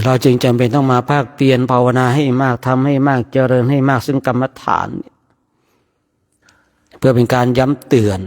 เราจึงจำเป็นต้องมาภาคเพียรภาวนาให้มากทำให้มากเจริญให้มากซึ่งกรรมฐานเพื่อเป็นการย้ำเตือน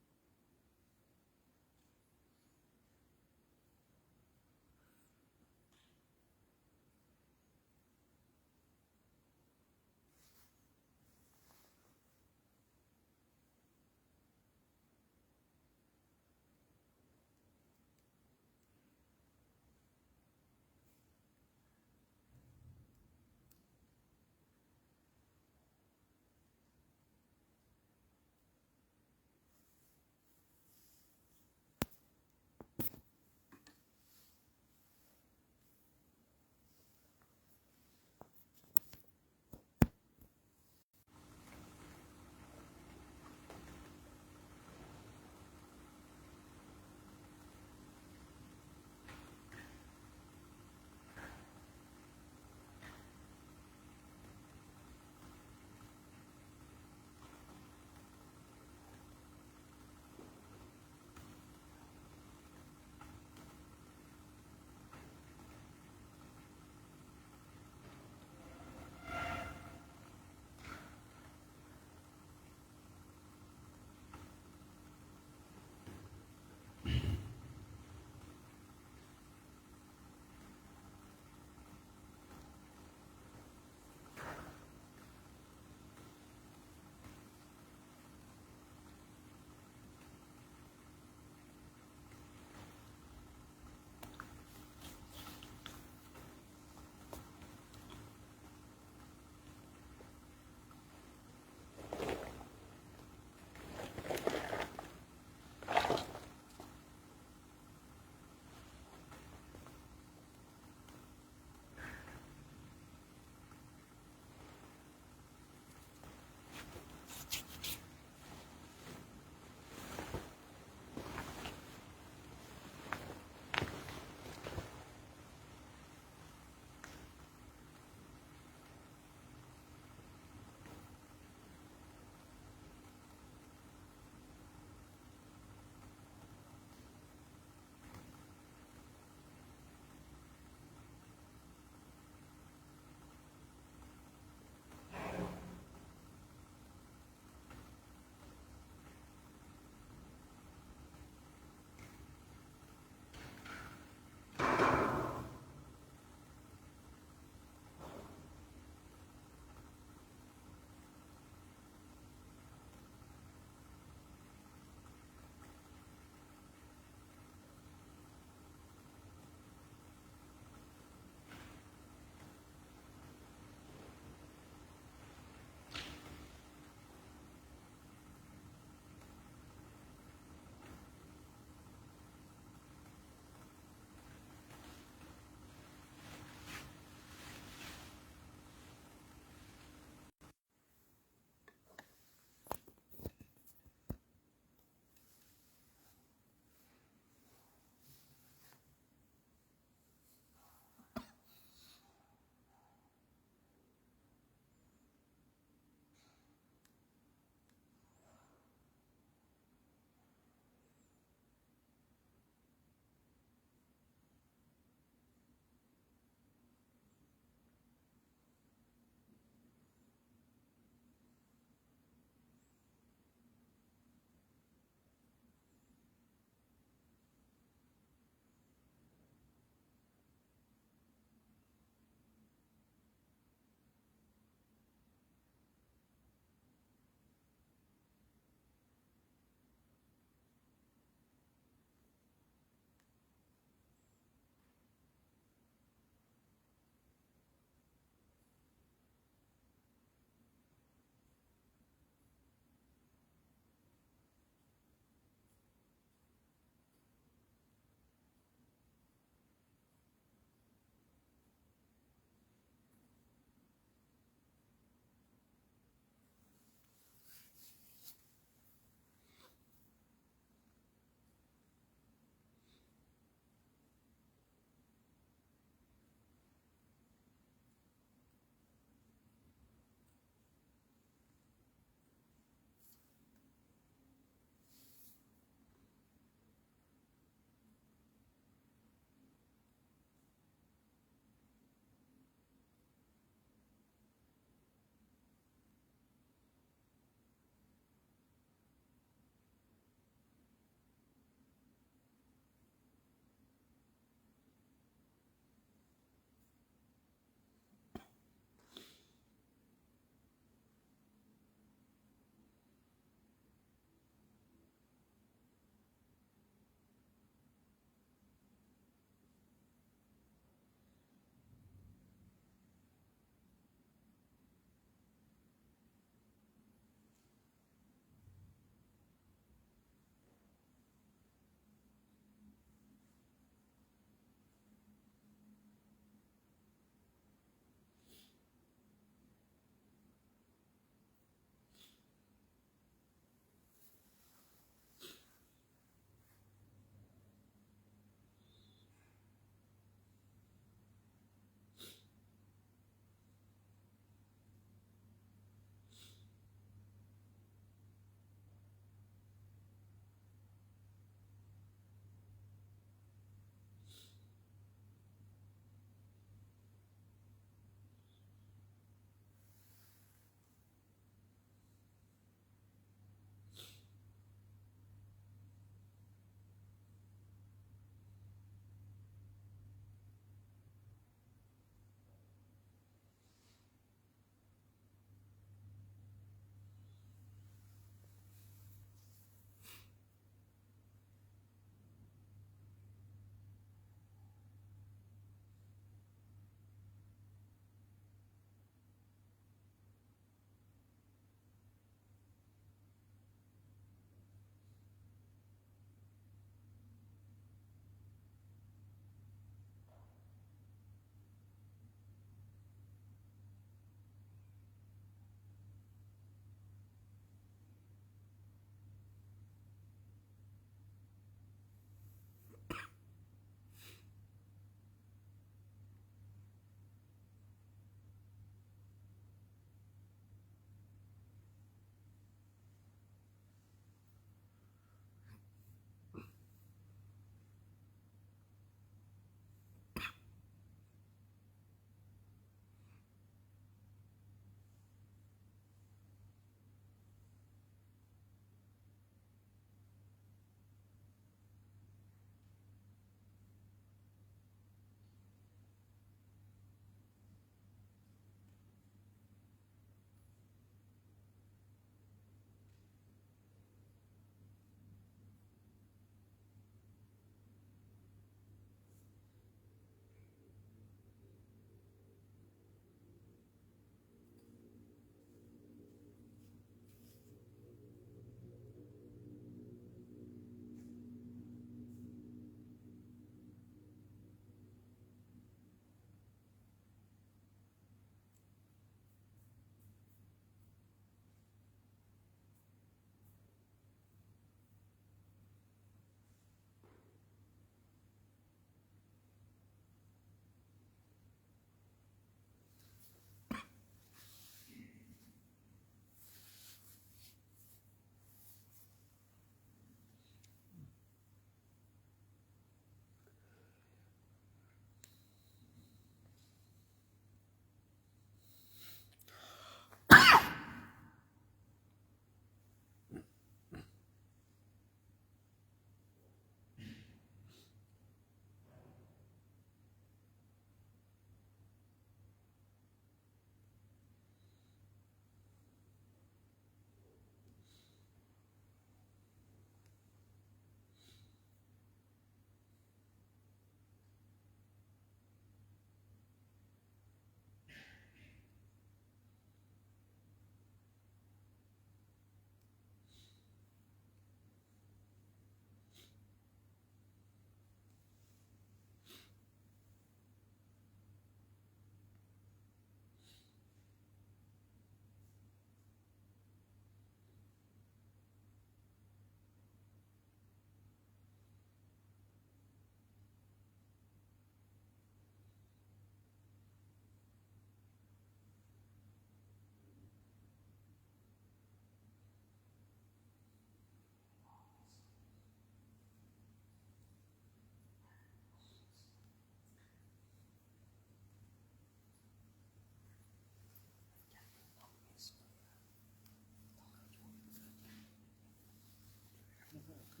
เ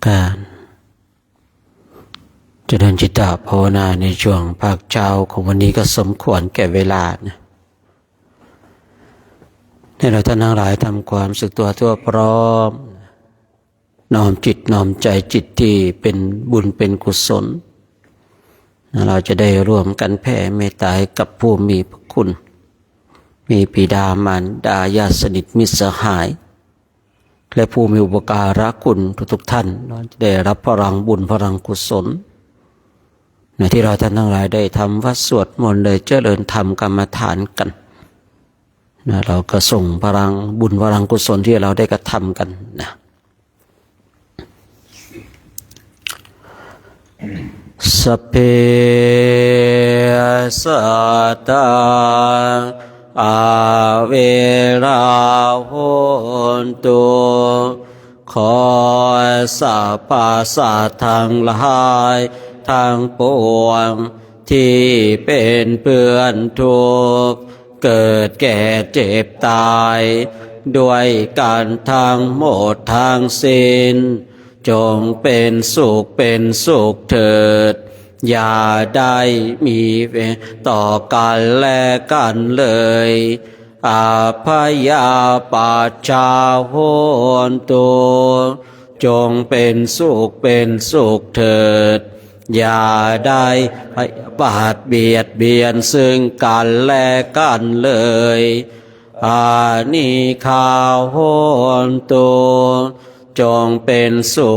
การเจริญจิตตภาวนาในช่วงภาคเช้าของวันนี้ก็สมควรแก่เวลานะให้เราท่านทั้งหลายทำความสึกตัวทั่วพร้อมน้อมจิตน้อมใจจิตที่เป็นบุญเป็นกุศลเราจะได้ร่วมกันแผ่เมตตาให้กับผู้มีพระคุณมีบิดามารดาญาติสนิทมิตรสหายและผู้มีอุปการะคุณทุกท่านเราจะได้รับพลังบุญพลังกุศลในที่เราท่านทั้งหลายได้ทำวัดสวดมนต์เลยเจริญธรรมกรรมฐานกันนะเราก็ส่งพลังบุญพลังกุศลที่เราได้กระทำกันนะสัพเพสัตตาอาเวราโหนตุขอสัพพสัตว์ทั้งหลายทั้งปวงที่เป็นเพื่อนทุกข์เกิดแก่เจ็บตายด้วยกันทั้งหมดทั้งสิ้นจงเป็นสุขเถิดอย่าได้มีเวรต่อกันและกันเลยอาภยาปัจจาโหนตุจงเป็นสุขเถิดอย่าได้พยาบาทเบียดเบียนซึ่งกันและกันเลยอานิคาโหนตุจงเป็นสุ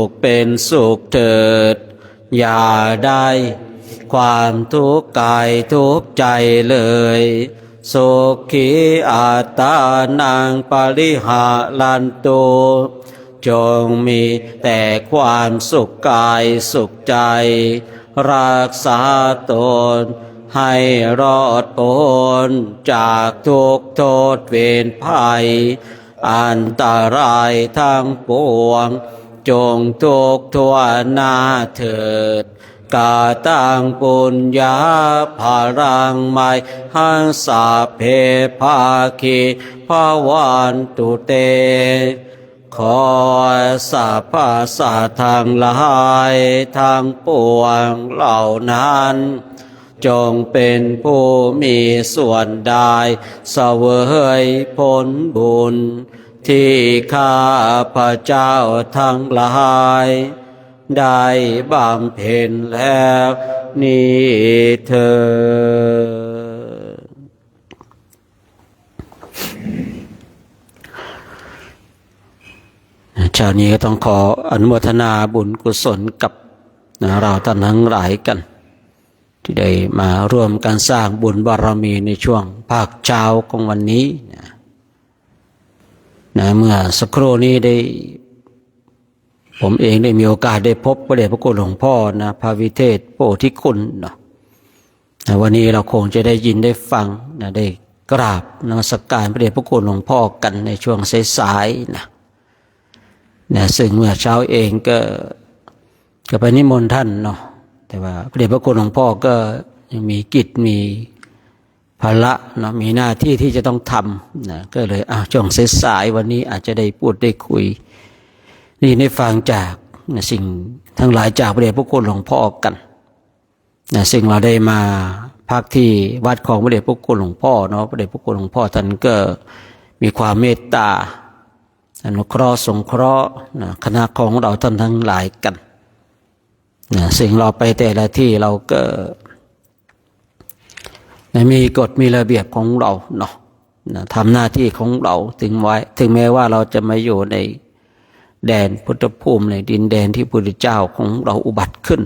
ขเถิดอย่าได้ความทุกข์กายทุกข์ใจเลยสุขีอัตตานังปริหารันตุจงมีแต่ความสุขกายสุขใจรักษาตนให้รอดพ้นจากทุกโทษเวรภัยอันตรายทั้งปวงจงทุกทั่วหน้าเถิดกาตังปุญญาภารังไมหังสาเพภาคีภาวันตุเตขอสัพพสัตว์ทั้งหลายทั้งปวงเหล่านั้นจงเป็นผู้มีส่วนได้เสวยผลบุญที่ข้าพระเจ้าทั้งหลายได้บำเพ็ญแล้วนี้เถิดเช้านี้ก็ต้องขออนุโมทนาบุญกุศลกับเราท่านทั้งหลายกันที่ได้มาร่วมกันสร้างบุญบารมีในช่วงภาคเช้าของวันนี้เมื่อสักครู่นี้ได้ผมเองได้มีโอกาสได้พบพระเดชพระคุณหลวงพ่อนะพระวิเทศโพธิคุณเนาะวันนี้เราคงจะได้ยินได้ฟังนะได้กราบนมัสการพระเดชพระคุณหลวงพ่อกันในช่วงสายๆนะซึ่งเมื่อเช้าเองก็ไปนิมนต์ท่านเนาะแต่ว่าพระเดชพระคุณหลวงพ่อก็ยังมีกิจมีภาระเนาะมีหน้าที่ที่จะต้องทำนะก็เลยช่วงสายๆวันนี้อาจจะได้พูดได้คุยนี่ได้ฟังจากสิ่งทั้งหลายจากพระเดชพระคุณหลวงพ่อกันสิ่งเราได้มาพักที่วัดของพระเดชพระคุณหลวงพ่อเนาะพระเดชพระคุณหลวงพ่อท่านก็มีความเมตตาอนุเคราะห์สงเคราะห์คณะของเราท่านทั้งหลายกันสิ่งเราไปแต่ละที่เราก็มีกฎมีระเบียบของเราเนาะทำหน้าที่ของเราถึงแม้ว่าเราจะมาอยู่ในแดนพุทธภูมิในดินแดนที่พระพุทธเจ้าของเราอุบัติขึ้น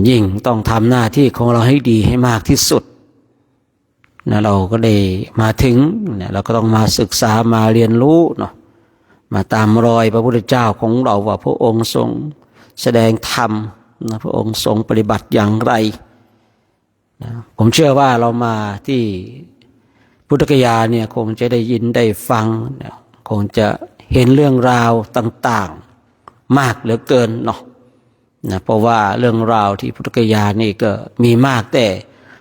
ยิ่งต้องทำหน้าที่ของเราให้ดีให้มากที่สุดเราก็ได้มาถึงเราก็ต้องมาศึกษามาเรียนรู้เนาะมาตามรอยพระพุทธเจ้าของเราว่าพระองค์ทรงแสดงธรรมพระองค์ทรงปฏิบัติอย่างไรผมเชื่อว่าเรามาที่พุทธกยาเนี่ยคงจะได้ยินได้ฟังคงจะเห็นเรื่องราวต่างๆมากเหลือเกินเนาะเพราะว่าเรื่องราวที่พุทธกยานี่ก็มีมากแต่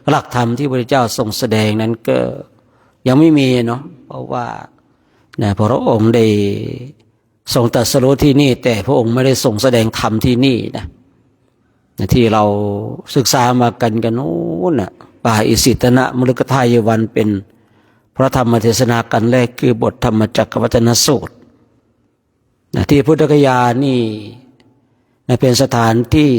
หลักธรรมที่พระพุทธเจ้าทรงแสดงนั้นก็ยังไม่มีเนาะเพราะว่าพระองค์ได้ ทรงตรัสรู้ที่นี่แต่พระองค์ไม่ได้ทรงแสดงธรรมที่นี่นะที่เราศึกษามากันนู้นน่ะป่าอิสิตนะมฤคทายวันเป็นพระธรรมเทศนากันแรกคือบทธรรมจักรวัฒนสูตรที่พุทธคยานี่เป็นสถานที่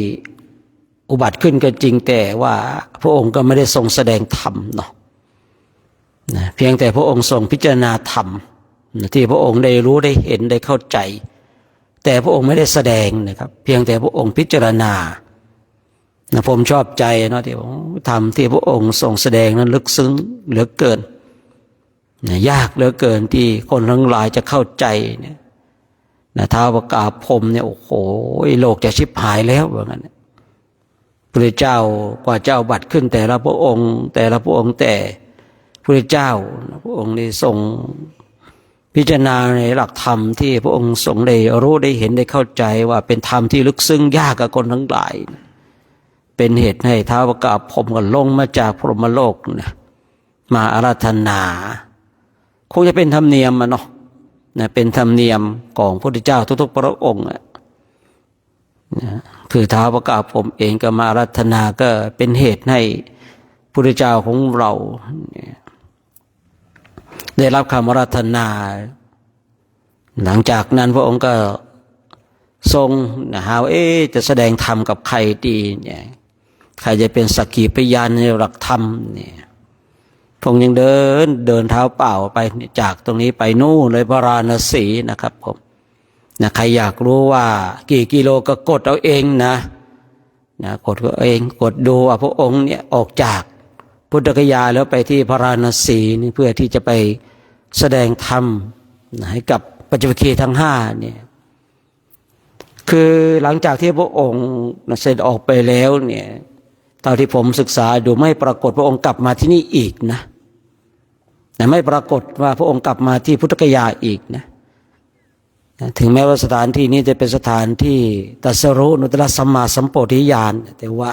อุบัติขึ้นก็จริงแต่ว่าพระองค์ก็ไม่ได้ทรงแสดงธรรมเนาะเพียงแต่พระองค์ทรงพิจารณาธรรมที่พระองค์ได้รู้ได้เห็นได้เข้าใจแต่พระองค์ไม่ได้แสดงนะครับเพียงแต่พระองค์พิจารณาผมชอบใจเนาะที่ธรรมที่พระองค์ทรงแสดงนั้นลึกซึ้งเหลือเกินยากเหลือเกินที่คนทั้งหลายจะเข้าใจเนี่ยท้าวกาพรหมเนี่ยโอ้โหโลกจะชิบหายแล้วว่างั้นพระเจ้ากว่าเจ้าบัตรขึ้นแต่ละพระองค์แต่พระเจ้าพระองค์ได้ทรงพิจารณาในหลักธรรมที่พระองค์ทรงได้รู้ได้เห็นได้เข้าใจว่าเป็นธรรมที่ลึกซึ้งยากกับคนทั้งหลายเป็นเหตุให้ท้าวกาพรหมก็ลงมาจากพรหมโลกนะมาอาราธนาคงจะเป็นธรรมเนียมเนาะเป็นธรรมเนียมของพระพุทธเจ้าทุกๆพระองค์คือท้าวกาพรหมเองก็มาอาราธนาก็เป็นเหตุให้พระพุทธเจ้าของเราได้รับคำอาราธนาหลังจากนั้นพระองค์ก็ทรงหาว่าจะแสดงธรรมกับใครดีเนี่ยใครจะเป็นสักขีพยานในหลักธรรมเนี่ยพระองค์ยังเดินเท้าเปล่าไปจากตรงนี้ไปนู่นเลยพระราณสีนะครับผมใครอยากรู้ว่ากี่กิโลก็กดเอาเองนะกดก็เองกดดูว่าพระองค์เนี่ยออกจากพุทธคยาแล้วไปที่พระราณสีนี่เพื่อที่จะไปแสดงธรรมให้กับปัจจุบันทั้งห้าเนี่ยคือหลังจากที่พระองค์เสด็จออกไปแล้วเนี่ยตอนที่ผมศึกษาดูไม่ปรากฏพระองค์กลับมาที่นี่อีกนะไม่ปรากฏว่าพระองค์กลับมาที่พุทธคยาอีกนะถึงแม้ว่าสถานที่นี้จะเป็นสถานที่ตรัสรู้นุตตรสัมมาสัมโพธิญาณแต่ว่า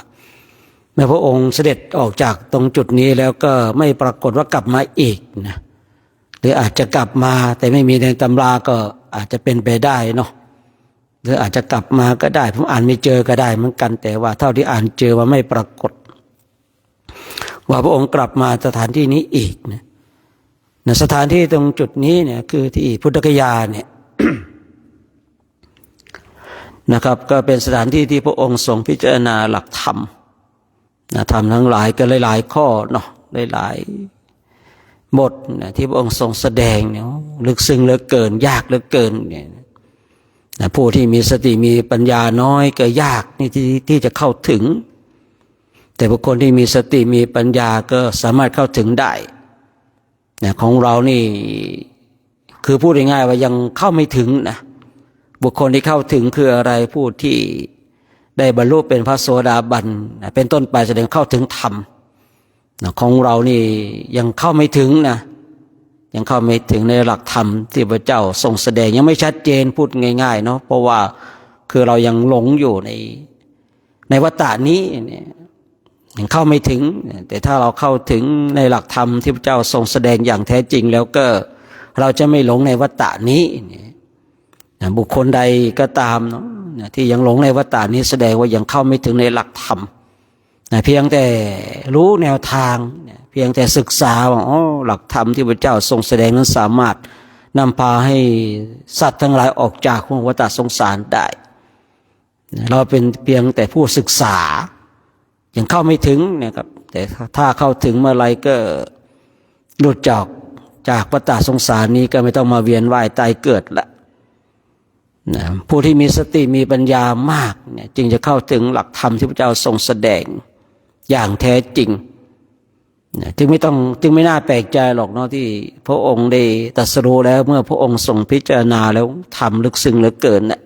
เมื่อพระองค์เสด็จออกจากตรงจุดนี้แล้วก็ไม่ปรากฏว่ากลับมาอีกนะหรืออาจจะกลับมาแต่ไม่มีในตำราก็อาจจะเป็นไปได้เนาะหรืออาจจะกลับมาก็ได้ผมอ่านไม่เจอก็ได้เหมือนกันแต่ว่าเท่าที่อ่านเจอว่าไม่ปรากฏว่าพระองค์กลับมาสถานที่นี้อีกนะสถานที่ตรงจุดนี้เนี่ยคือที่พุทธคยาเนี่ย นะครับก็เป็นสถานที่ที่พระองค์ทรงพิจารณาหลักธรรมธรรมทั้งหลายก็หลายๆข้อเนาะหลายๆบทที่พระองค์ทรงแสดงเนี่ยลึกซึ้งเหลือเกินยากเหลือเกินเนี่ยผู้ที่มีสติมีปัญญาน้อยก็ยากนี่ที่จะเข้าถึงแต่บุคคลที่มีสติมีปัญญาก็สามารถเข้าถึงได้ของเรานี่คือพูดง่ายๆว่ายังเข้าไม่ถึงนะบุคคลที่เข้าถึงคืออะไรผู้ที่ได้บรรลุเป็นพระโสดาบันเป็นต้นไปแสดงเข้าถึงธรรมของเรานี่ยังเข้าไม่ถึงนะยังเข้าไม่ถึงในหลักธรรมที่พระเจ้าทรงแสดงยังไม่ชัดเจนพูดง่ายๆเนาะเพราะว่าคือเรายังหลงอยู่ในวัฏฏะนี้เนี่ยยังเข้าไม่ถึงแต่ถ้าเราเข้าถึงในหลักธรรมที่พระเจ้าทรงแสดงอย่างแท้จริงแล้วก็เราจะไม่หลงในวัฏฏะนี้บุคคลใดก็ตามเนาะที่ยังหลงในวัฏฏะนี้แสดงว่ายังเข้าไม่ถึงในหลักธรรมเพียงแต่รู้แนวทางเพียงแต่ศึกษาว่าหลักธรรมที่พระเจ้าทรงแสดงนั้นสามารถนำพาให้สัตว์ทั้งหลายออกจากวัฏฏะสงสารได้เราเป็นเพียงแต่ผู้ศึกษายังเข้าไม่ถึงนะครับแต่ถ้าเข้าถึงเมื่อไรก็หลุดจากวัฏฏะสงสารนี้ก็ไม่ต้องมาเวียนว่ายตายเกิดละผู้ที่มีสติมีปัญญามากเนี่ยจึงจะเข้าถึงหลักธรรมที่พระเจ้าทรงแสดงอย่างแท้จริงจึงไม่น่าแปลกใจหรอกเนาะที่พระองค์ได้ตรัสรู้แล้วเมื่อพระองค์ทรงพิจารณาแล้วทำลึกซึ้งเหลือเกินน่ะ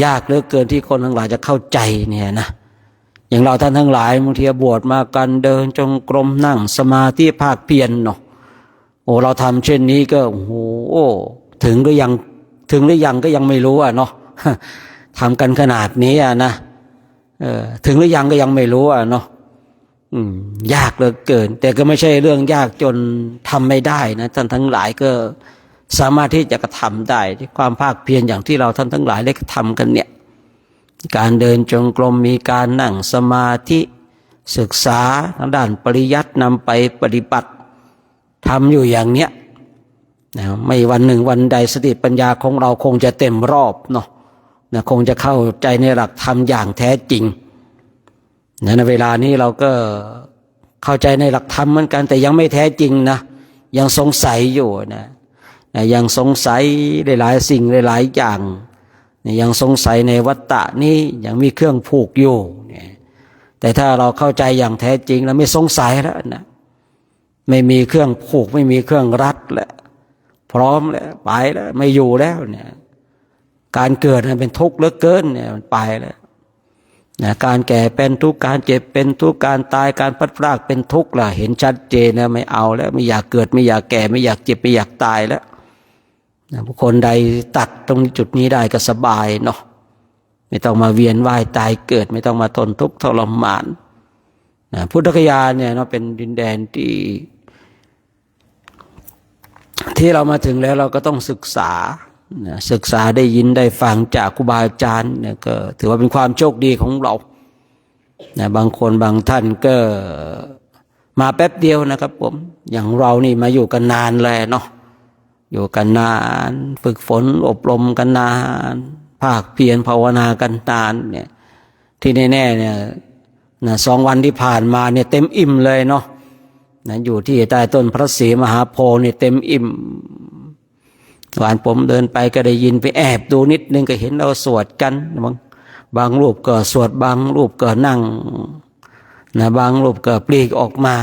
ยากเหลือเกินที่คนทั้งหลายจะเข้าใจเนี่ยนะอย่างเราท่านทั้งหลายบางทีบวชมากันเดินจงกรมนั่งสมาธิภาคเพียรเนาะเราทำเช่นนี้ก็โอ้โหถึงหรือยังก็ยังไม่รู้อ่ะเนาะทำกันขนาดนี้อ่ะนะถึงหรือยังก็ยังไม่รู้อ่ะเนาะยากเหลือเกินแต่ก็ไม่ใช่เรื่องยากจนทำไม่ได้นะท่านทั้งหลายก็ สามารถที่จะกระทำได้ที่ความภาคเพียรอย่างที่เราท่านทั้งหลายได้กระทำกันเนี่ยการเดินจงกรมมีการนั่งสมาธิศึกษาทางด้านปริยัตินำไปปฏิบัติทำอยู่อย่างเนี้ยนะไม่วันหนึ่งวันใดสติปัญญาของเราคงจะเต็มรอบเนาะนะคงจะเข้าใจในหลักธรรมอย่างแท้จริงนะในเวลานี้เราก็เข้าใจในหลักธรรมเหมือนกันแต่ยังไม่แท้จริงนะยังสงสัยอยู่นะยังสงสัยหลายๆสิ่งหลายๆอย่างยังสงสัยในวัฏฏะนี้ยังมีเครื่องผูกอยู่แต่ถ้าเราเข้าใจอย่างแท้จริงแล้วไม่สงสัยแล้วนะไม่มีเครื่องผูกไม่มีเครื่องรัดแล้วพร้อมแล้วไปแล้วไม่อยู่แล้วเนี่ยการเกิดเป็นทุกข์เหลือเกินเนี่ยมันไปแล้วนะการแก่เป็นทุกข์การเจ็บเป็นทุกข์การตายการพลัดพรากเป็นทุกข์ล่ะเห็นชัดเจนนะไม่เอาแล้วไม่อยากเกิดไม่อยากแก่ไม่อยากเจ็บไม่อยากตายแล้วนะบุคคลใดตัดตรงจุดนี้ได้ก็สบายเนาะไม่ต้องมาเวียนว่ายตายเกิดไม่ต้องมาทนทุกข์ทรมานนะพุทธคยาเนี่ยเนาะเป็นดินแดนที่เรามาถึงแล้วเราก็ต้องศึกษาศึกษาได้ยินได้ฟังจากครูบาอาจารย์เนี่ยก็ถือว่าเป็นความโชคดีของเราบางคนบางท่านก็มาแป๊บเดียวนะครับผมอย่างเรานี่มาอยู่กันนานเลยเนาะอยู่กันนานฝึกฝนอบรมกันนานภาคเพียรภาวนากันนานเนี่ยที่แน่ๆเนี่ย2 วันที่ผ่านมาเนี่ยเต็มอิ่มเลยเนาะอยู่ที่ใต้ต้นพระศรีมหาโพธิ์เนี่ยเต็มอิ่มวันผมเดินไปก็ได้ยินไปแอบดูนิดนึงก็เห็นเราสวดกันบางรูปก็สวดบางรูปก็นั่งบางรูปก็ปลีกออกมา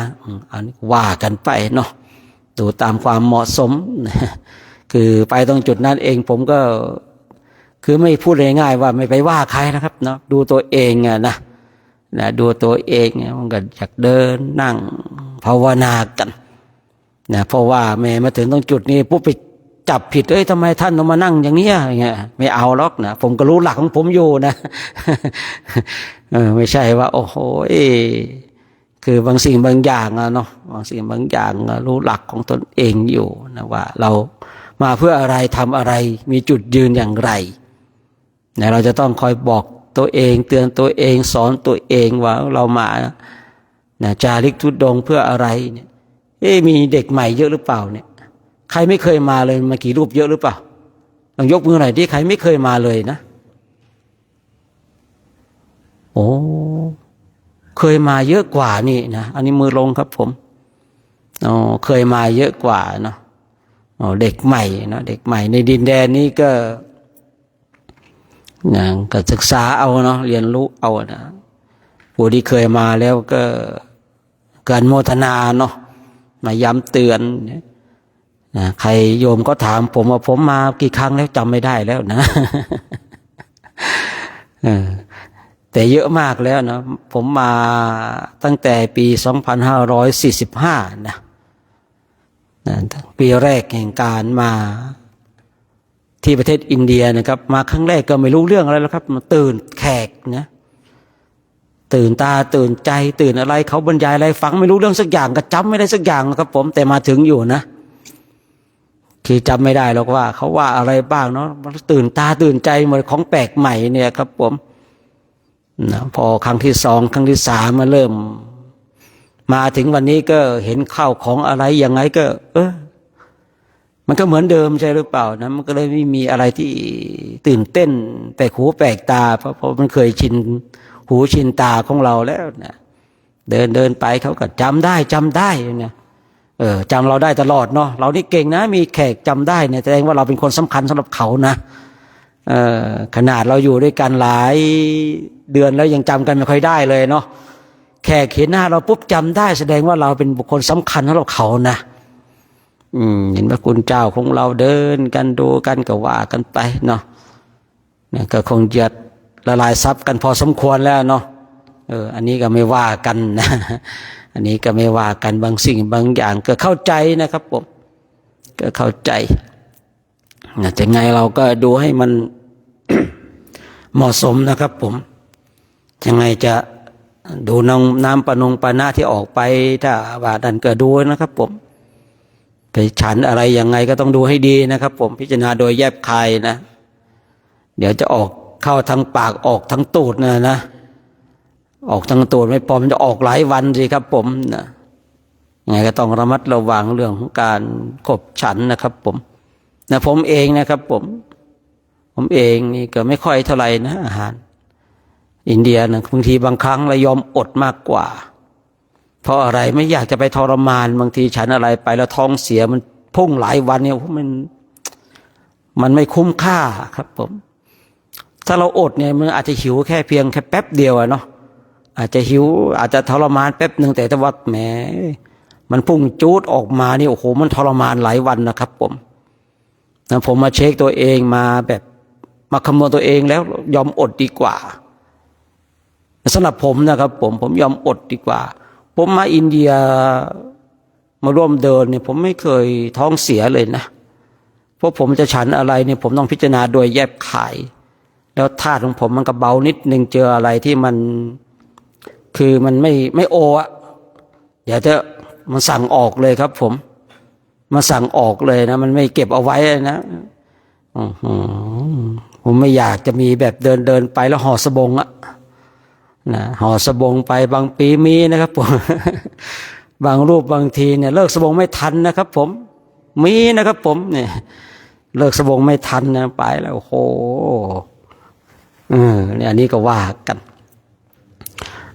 อันนี้ว่ากันไปเนาะดูตามความเหมาะสมคือไปตรงจุดนั้นเองผมก็คือไม่พูดง่ายๆว่าไม่ไปว่าใครนะครับเนาะดูตัวเองนะดูตัวเองมันก็อยากเดินนั่งภาวนากันเพราะว่าแม่มาถึงตรงจุดนี้ปุ๊บไปจับผิดทำไมท่านต้องมานั่งอย่างนี้อย่างเงี้ยไม่เอาหรอกนะผมก็รู้หลักของผมอยู่นะ ไม่ใช่ว่าโอ้โหคือบางสิ่งบางอย่างเนาะบางสิ่งบางอย่างรู้หลักของตนเองอยู่นะว่าเรามาเพื่ออะไรทำอะไรมีจุดยืนอย่างไรเราจะต้องคอยบอกตัวเองเตือนตัวเองสอนตัวเองว่าเรามาจาริกธุดงค์เพื่ออะไรเนี่ยมีเด็กใหม่เยอะหรือเปล่าเนี่ยใครไม่เคยมาเลยมากี่รูปเยอะหรือเปล่าลองยกมือหน่อยดิใครไม่เคยมาเลยนะโอ้เคยมาเยอะกว่านี่นะอันนี้มือลงครับผมเคยมาเยอะกว่าเนาะเด็กใหม่เนาะเด็กใหม่ในดินแดนนี้ก็ศึกษาเอาเนาะเรียนรู้เอานะผู้ที่เคยมาแล้วก็การโมทนาเนาะมาย้ำเตือนใครโยมก็ถามผมว่าผมมากี่ครั้งแล้วจำไม่ได้แล้วนะ แต่เยอะมากแล้วนะผมมาตั้งแต่ปี2545นะปีแรกแห่งการมาที่ประเทศอินเดียนะครับมาครั้งแรกก็ไม่รู้เรื่องอะไรแล้วครับมาตื่นแขกนะตื่นตาตื่นใจตื่นอะไรเขาบรรยายอะไรฟังไม่รู้เรื่องสักอย่างก็จำไม่ได้สักอย่างนะครับผมแต่มาถึงอยู่นะคือจำไม่ได้หรอกว่าเขาว่าอะไรบ้างเนาะตื่นตาตื่นใจเหมือนของแปลกใหม่เนี่ยครับผมนะพอครั้งที่2ครั้งที่3มาเริ่มมาถึงวันนี้ก็เห็นข้าวของอะไรยังไงก็มันก็เหมือนเดิมใช่หรือเปล่านะมันก็เลยไม่มีอะไรที่ตื่นเต้นแปลกหูแปลกตาเพราะมันเคยชินหูชินตาของเราแล้วนะเดินไปเขาก็จำได้เนี่ยจำเราได้ตลอดเนาะเรานี่เก่งนะมีแขกจำได้เนี่ยแสดงว่าเราเป็นคนสำคัญสำหรับเขานะขนาดเราอยู่ด้วยกันหลายเดือนแล้วยังจำกันไม่ค่อยได้เลยเนาะแขกเห็นหน้าเราปุ๊บจำได้แสดงว่าเราเป็นบุคคลสำคัญสำหรับเขานะเห็นพระคุณเจ้าของเราเดินกันดูกันก็ว่ากันไปเนาะก็คงจะละลายทรัพย์กันพอสมควรแล้วเนาะอันนี้ก็ไม่ว่ากันนะอันนี้ก็ไม่ว่ากันบางสิ่งบางอย่างก็เข้าใจนะครับผมก็เข้าใจแต่ไงเราก็ดูให้มัน เหมาะสมนะครับผมยังไงจะดูน้ำปะนะที่ออกไปถ้าว่าดันก็ดูนะครับผม ไปฉันอะไรยังไงก็ต้องดูให้ดีนะครับผมพิจารณาโดยแยบคายนะเดี๋ยวจะออกเข้าทางปากออกทางตูดนะออกทางตูดไม่พอมันจะออกหลายวันสิครับผมนะยังไงก็ต้องระมัดระวังเรื่องของการขบฉันนะครับผมนะผมเองนะครับผมเองนี่ก็ไม่ค่อยเท่าไหร่นะอาหารอินเดียนะบางทีบางครั้งเรายอมอดมากกว่าเพราะอะไรไม่อยากจะไปทรมานบางทีฉันอะไรไปแล้วท้องเสียมันพุ่งหลายวันเนี่ยมันไม่คุ้มค่าครับผมถ้าเราอดเนี่ยมันอาจจะหิวแค่เพียงแค่แป๊บเดียวเนาะอาจจะหิวอาจจะทรมานแป๊บหนึ่งแต่ถ้าว่าแหมมันพุ่งจูดออกมานี่โอ้โหมันทรมานหลายวันนะครับผมมาเช็คตัวเองมาแบบมาคำนวณตัวเองแล้วยอมอดดีกว่าสำหรับผมนะครับผมยอมอดดีกว่าผมมาอินเดียมาร่วมเดินเนี่ยผมไม่เคยท้องเสียเลยนะเพราะผมจะฉันอะไรเนี่ยผมต้องพิจารณาโดยแยบคายแล้วธาตุของผมมันก็เบานิดนึงเจออะไรที่มันคือมันไม่โออะเดี๋ยวจะมันสั่งออกเลยครับผมมาสั่งออกเลยนะมันไม่เก็บเอาไว้นะผมไม่อยากจะมีแบบเดินไปแล้วห่อสบงอะนะห่อสบงไปบางปีมีนะครับผม บางรูปบางทีเนี่ยเลิกสบงไม่ทันนะครับผมมีนะครับผมเนี่ยเลิกสบงไม่ทันนะไปแล้วโอ้โหเนี่ยอันนี้ก็ว่ากัน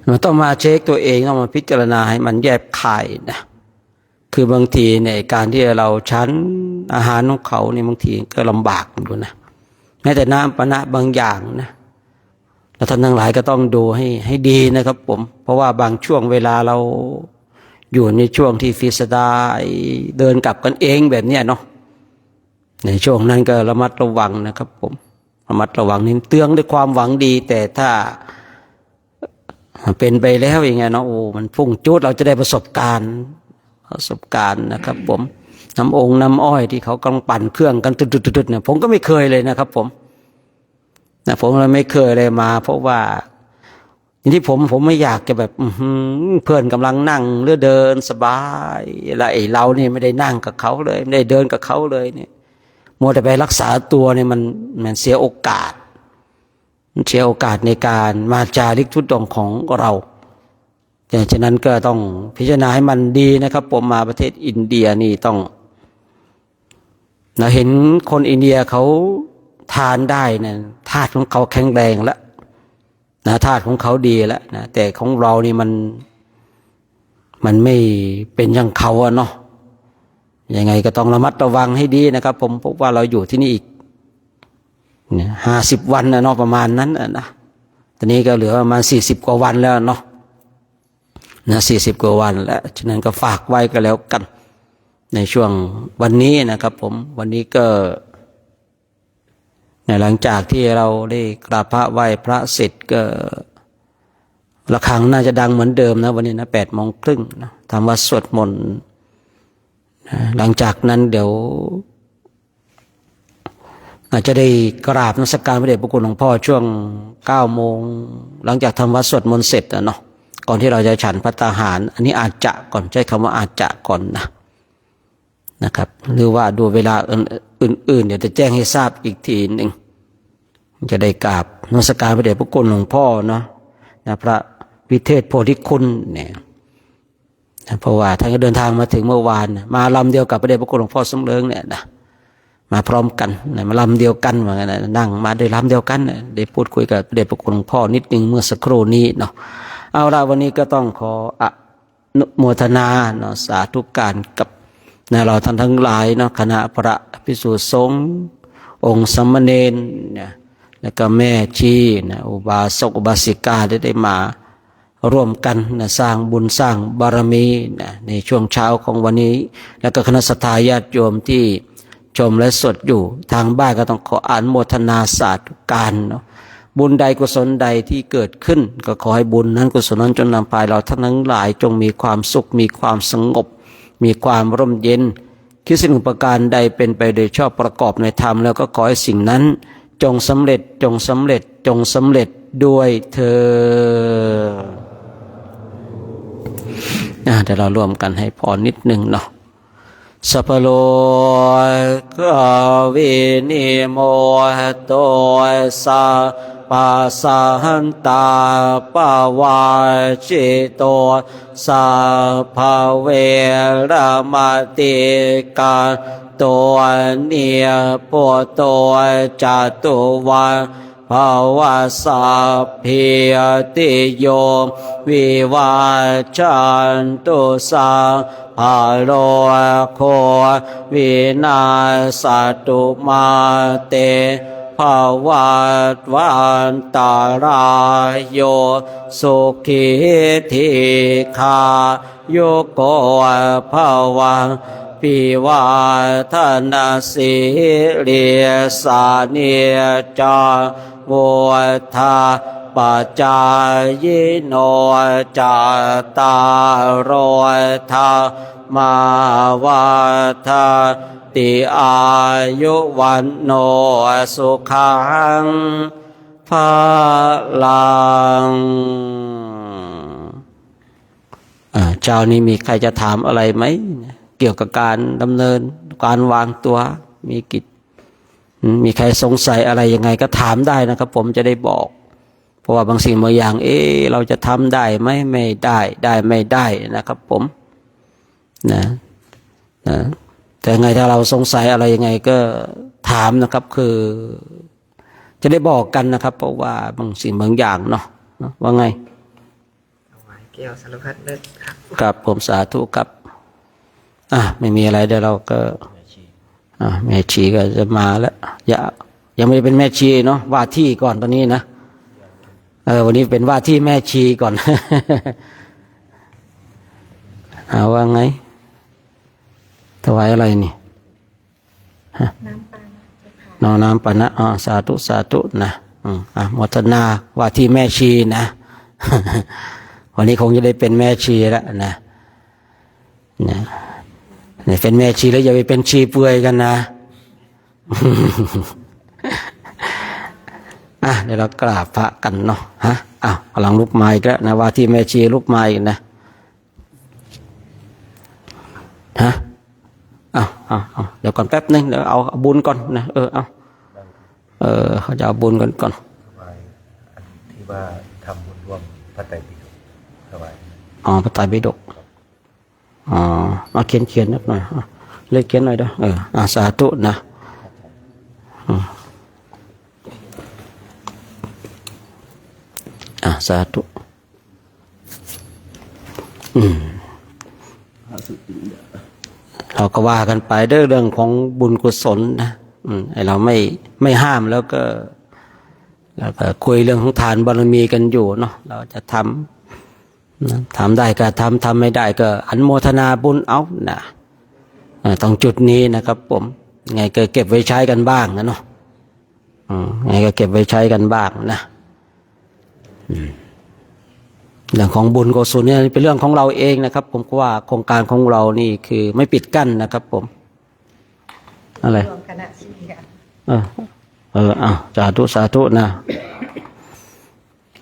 เราต้องมาเช็คตัวเองต้องมาพิจารณาให้มันแยบคายนะคือบางทีในการที่เราชั้นอาหารของเขาเนี่ยบางทีก็ลำบากอยู่นะแม้แต่น้ำปานะบางอย่างนะแล้วท่านทั้งหลายก็ต้องดูให้ดีนะครับผมเพราะว่าบางช่วงเวลาเราอยู่ในช่วงที่ฟิสดาเดินกลับกันเองแบบเนี้ยเนาะในช่วงนั้นก็ระมัดระวังนะครับผมระมัดระวังนี่เตือนด้วยความหวังดีแต่ถ้าเป็นไปแล้วอย่างไงเนาะโอ้มันพุ่งจุดเราจะได้ประสบการณ์นะครับผมน้ำอ้อยที่เขากำลังปั่นเครื่องกันตุดๆเนี่ยผมก็ไม่เคยเลยนะครับผมนะผมเลยไม่เคยเลยมาเพราะว่าอย่างที่ผมไม่อยากจะแบบเพื่อนกำลังนั่งหรือเดินสบายแล้วไอ้เราเนี่ยไม่ได้นั่งกับเขาเลยไม่ได้เดินกับเขาเลยเนี่ยมัวแต่ไปรักษาตัวเนี่ยมันเสียโอกาสในการมาจาริกทุดงของเราอย่างฉะนั้นก็ต้องพิจารณาให้มันดีนะครับผมมาประเทศอินเดียนี่ต้องเห็นคนอินเดียเขาทานได้นะธาตุของเขาแข็งแรงแล้วนะธาตุของเขาดีแล้วนะแต่ของเรานี่มันไม่เป็นอย่างเขาอะเนาะยังไงก็ต้องระมัดระวังให้ดีนะครับผมพบว่าเราอยู่ที่นี่อีก50 วันนะเนาะประมาณนั้นนะตอนนี้ก็เหลือประมาณ40 กว่าวันแล้วเนาะ40 กว่าวันแล้วฉะนั้นก็ฝากไว้ก็แล้วกันในช่วงวันนี้นะครับผมวันนี้ก็หลังจากที่เราได้กราบพระไหว้พระเสร็จก็ระฆังน่าจะดังเหมือนเดิมนะวันนี้นะ8:30นะทำวัดสวดมนต์หลังจากนั้นเดี๋ยวอาจจะได้กราบนมัสการพระเดชพระคุณหลวงพ่อช่วง9 โมงหลังจากทำวัดสวดมนต์เสร็จเนาะก่อนที่เราจะฉันภัตตาหารอันนี้อาจจะก่อนใช้คำว่าอาจจะก่อนนะครับหรือว่าดูเวลาอื่นๆเดี๋ยวจะแจ้งให้ทราบอีกทีหนึ่งจะได้กราบนมัสการพระเดชพระคุณหลวงพ่อเนาะพระวิเทศโพธิคุณเนี่ยเพราะว่าท่านก็เดินทางมาถึงเมื่อวานมาลำเดียวกับพระเดชพระคุณหลวงพ่อสำเริงเนี่ยนะมาพร้อมกันมาลำเดียวกันเหมือนกันนั่งมาได้ลำเดียวกันได้พูดคุยกับพระเดชพระคุณหลวงพ่อนิดนึงเมื่อสักครู่นี้เนาะเอาละวันนี้ก็ต้องขออนุโมทนาเนาะสาธุการกับเราท่านทั้งหลายเนาะคณะพระภิกษุสงฆ์องค์สามเณรเนี่ยแล้วก็แม่ชีนะอุบาสกอุบาสิกาได้มาร่วมกันนะสร้างบุญสร้างบารมีนะในช่วงเช้าของวันนี้แล้วก็คณะสัตยาญาติโยมที่ชมและสดอยู่ทางบ้านก็ต้องขออนุโมทนาสาธุการเนาะบุญใดกุศลใดที่เกิดขึ้นก็ขอให้บุญนั้นกุศลนั้นจงนำพาเราท่านทั้งหลายจงมีความสุขมีความสงบมีความร่มเย็นคิดสิ่งประการใดเป็นไปโดยชอบประกอบในธรรมแล้วก็ขอให้สิ่งนั้นจงสำเร็จด้วยเธอเดี๋ยวเราร่วมกันให้พรนิดนึงเนาะ สัพพโลกวินิโมโตสัพพสันตาปวาจิโตสัพพเวรมติกาตัวเนียปตัวจตุวันภาวะสัพพิติโยวิวาจันตุสัพพะโลโควินาศตุมาเตภวัตวันตารายโยสุขิธิคาโยโกภวังปิวาทนาสิริสานิจาโวทาปัจจายโนจตารโรธามาวาทาติอายุวันโนสุขังภาลังเจ้านี้มีใครจะถามอะไรไหมเกี่ยวกับการดำเนินการวางตัวมีกิจมีใครสงสัยอะไรยังไงก็ถามได้นะครับผมจะได้บอกเพราะว่าบางสิ่งบางอย่างเราจะทำได้ไหมไม่ได้ไม่ได้นะครับผมนะแต่ไงถ้าเราสงสัยอะไรยังไงก็ถามนะครับคือจะได้บอกกันนะครับเพราะว่าบางสิ่งบางอย่างเนาะว่าไงเกี่ยวสารพัดนึกครับครับผมสาธุครับไม่มีอะไรเดี๋ยวเราก็แม่ชีก็จะมาแล้วยังไม่เป็นแม่ชีเนาะว่าที่ก่อนตอนนี้นะวันนี้เป็นว่าที่แม่ชีก่อน ว่าไงถวายอะไรนี่น้ำปานะน้ำปานะสาธุสาธุนะโมทนาว่าที่แม่ชีนะ วันนี้คงจะได้เป็นแม่ชีแล้วนะเนี่ยเป็นแม่ชีแล้วอย่าไปเป็นชีเปลือยกันนะ เดี๋ยวเรากราบพระกันเนาะกำลังลุกมาอีกแล้วนะว่าที่แม่ชีลุกมาอีกนะเดี๋ยวก่อนแป๊บนึงเดี๋ยวเอาบุญก่อนนะเขาจะเอาบุญก่อนที่ว่าทำบุญร่วมพระไตรปิฎกถวายพระไตรปิฎกเขียนนิดหน่อยเลขเขียนหน่อยเด้อสาธุนะสาธุเราก็ว่ากันไปเรื่องของบุญกุศลนะเราไม่ห้ามแล้วก็คุยเรื่องของทานบารมีกันอยู่เนาะเราจะทำได้ก็ทำไม่ได้ก็อนุโมทนาบุญเอานะตรงจุดนี้นะครับผมไงก็เก็บไว้ใช้กันบ้างนะเนาะไงก็เก็บไว้ใช้กันบ้างนะเรื่องของบุญกุศลเนี่ยเป็นเรื่องของเราเองนะครับผมว่าโครงการของเรานี่คือไม่ปิดกั้นนะครับผมอะไรรวมคณะชีกันสาธุนะ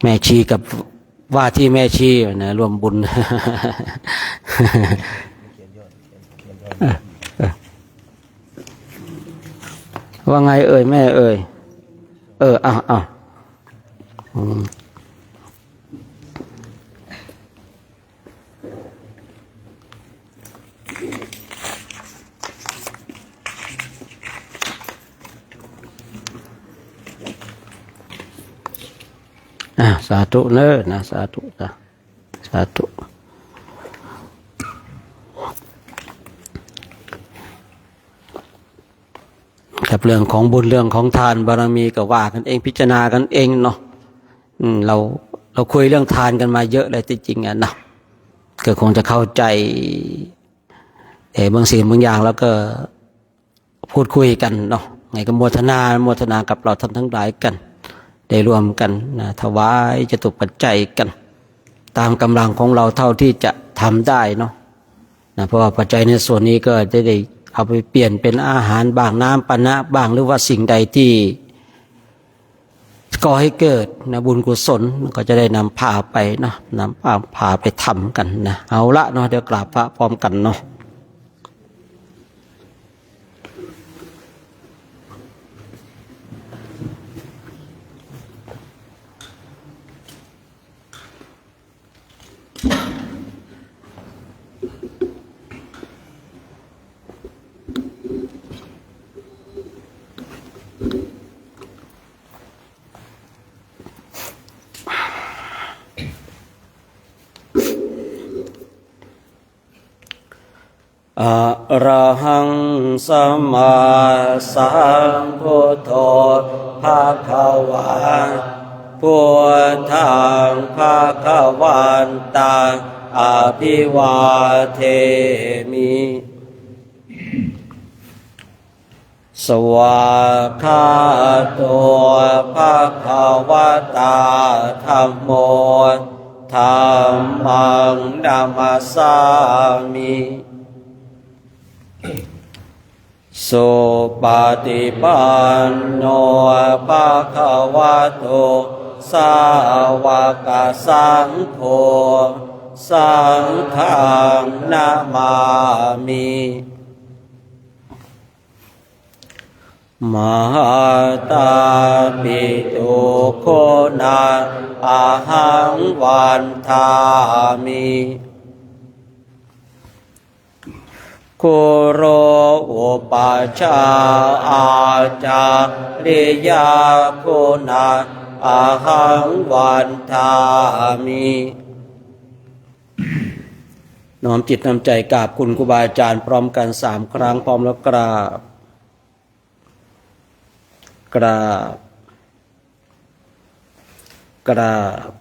แม่ชีกับว่าที่แม่ชีนะรวมบุญ ว่าไงแม่สาธุเนอะนะสาธุสาธุครับเรื่องของบุญเรื่องของทานบารมีก็ว่ากันเองพิจารณากันเองเนาะเราคุยเรื่องทานกันมาเยอะเลยที่จริงอ่ะนะก็คงจะเข้าใจบางสิ่งบางอย่างแล้วก็พูดคุยกันเนาะไงก็โมทนากับเราท่านทั้งหลายกันได้รวมกันนะถวายจตุปัจจัยกันตามกำลังของเราเท่าที่จะทำได้เนาะเพราะว่าปัจจัยในส่วนนี้ก็จะได้เอาไปเปลี่ยนเป็นอาหารบ้างน้ำปานะบ้างหรือว่าสิ่งใดที่ก่อให้เกิดนะบุญกุศลก็จะได้นำพาไปเนาะนำพาไปทำกันนะเอาละเนาะเดี๋ยวกราบพระพร้อมกันเนาะ ระหังสัมมาสัมพุทโธภะคะวะพุทธังภะคะวันตังอภิวาเทมิ สวากขาโตภะคะวะตาธัมโมธัมมังนัมมัสสามิสุปฏิปันโนภะคะวะโตสาวกสังโฆสังฆังนะมามิมหาตาปิตุโคนาอาหังวันทามิคุโรอุปชาอาจาริยาคุณาอาหังวันทามิน้อมจิตน้อมใจกราบคุณครูบาอาจารย์พร้อมกัน3 ครั้งพร้อมแล้วกราบกราบกราบ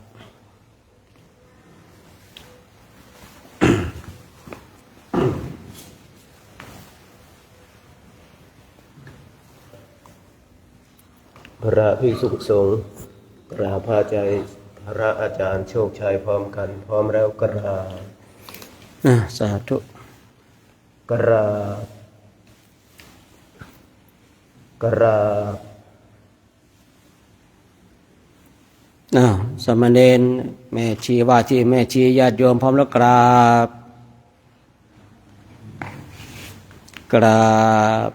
พระภิกษุสงฆ์กราบพระใจพระอาจารย์โชคชัยพร้อมกันพร้อมแล้วกราบ สาธุ กราบกราบ สามเณรแม่ชีว่าที่แม่ชีญาติโยมพร้อมแล้วกราบกราบ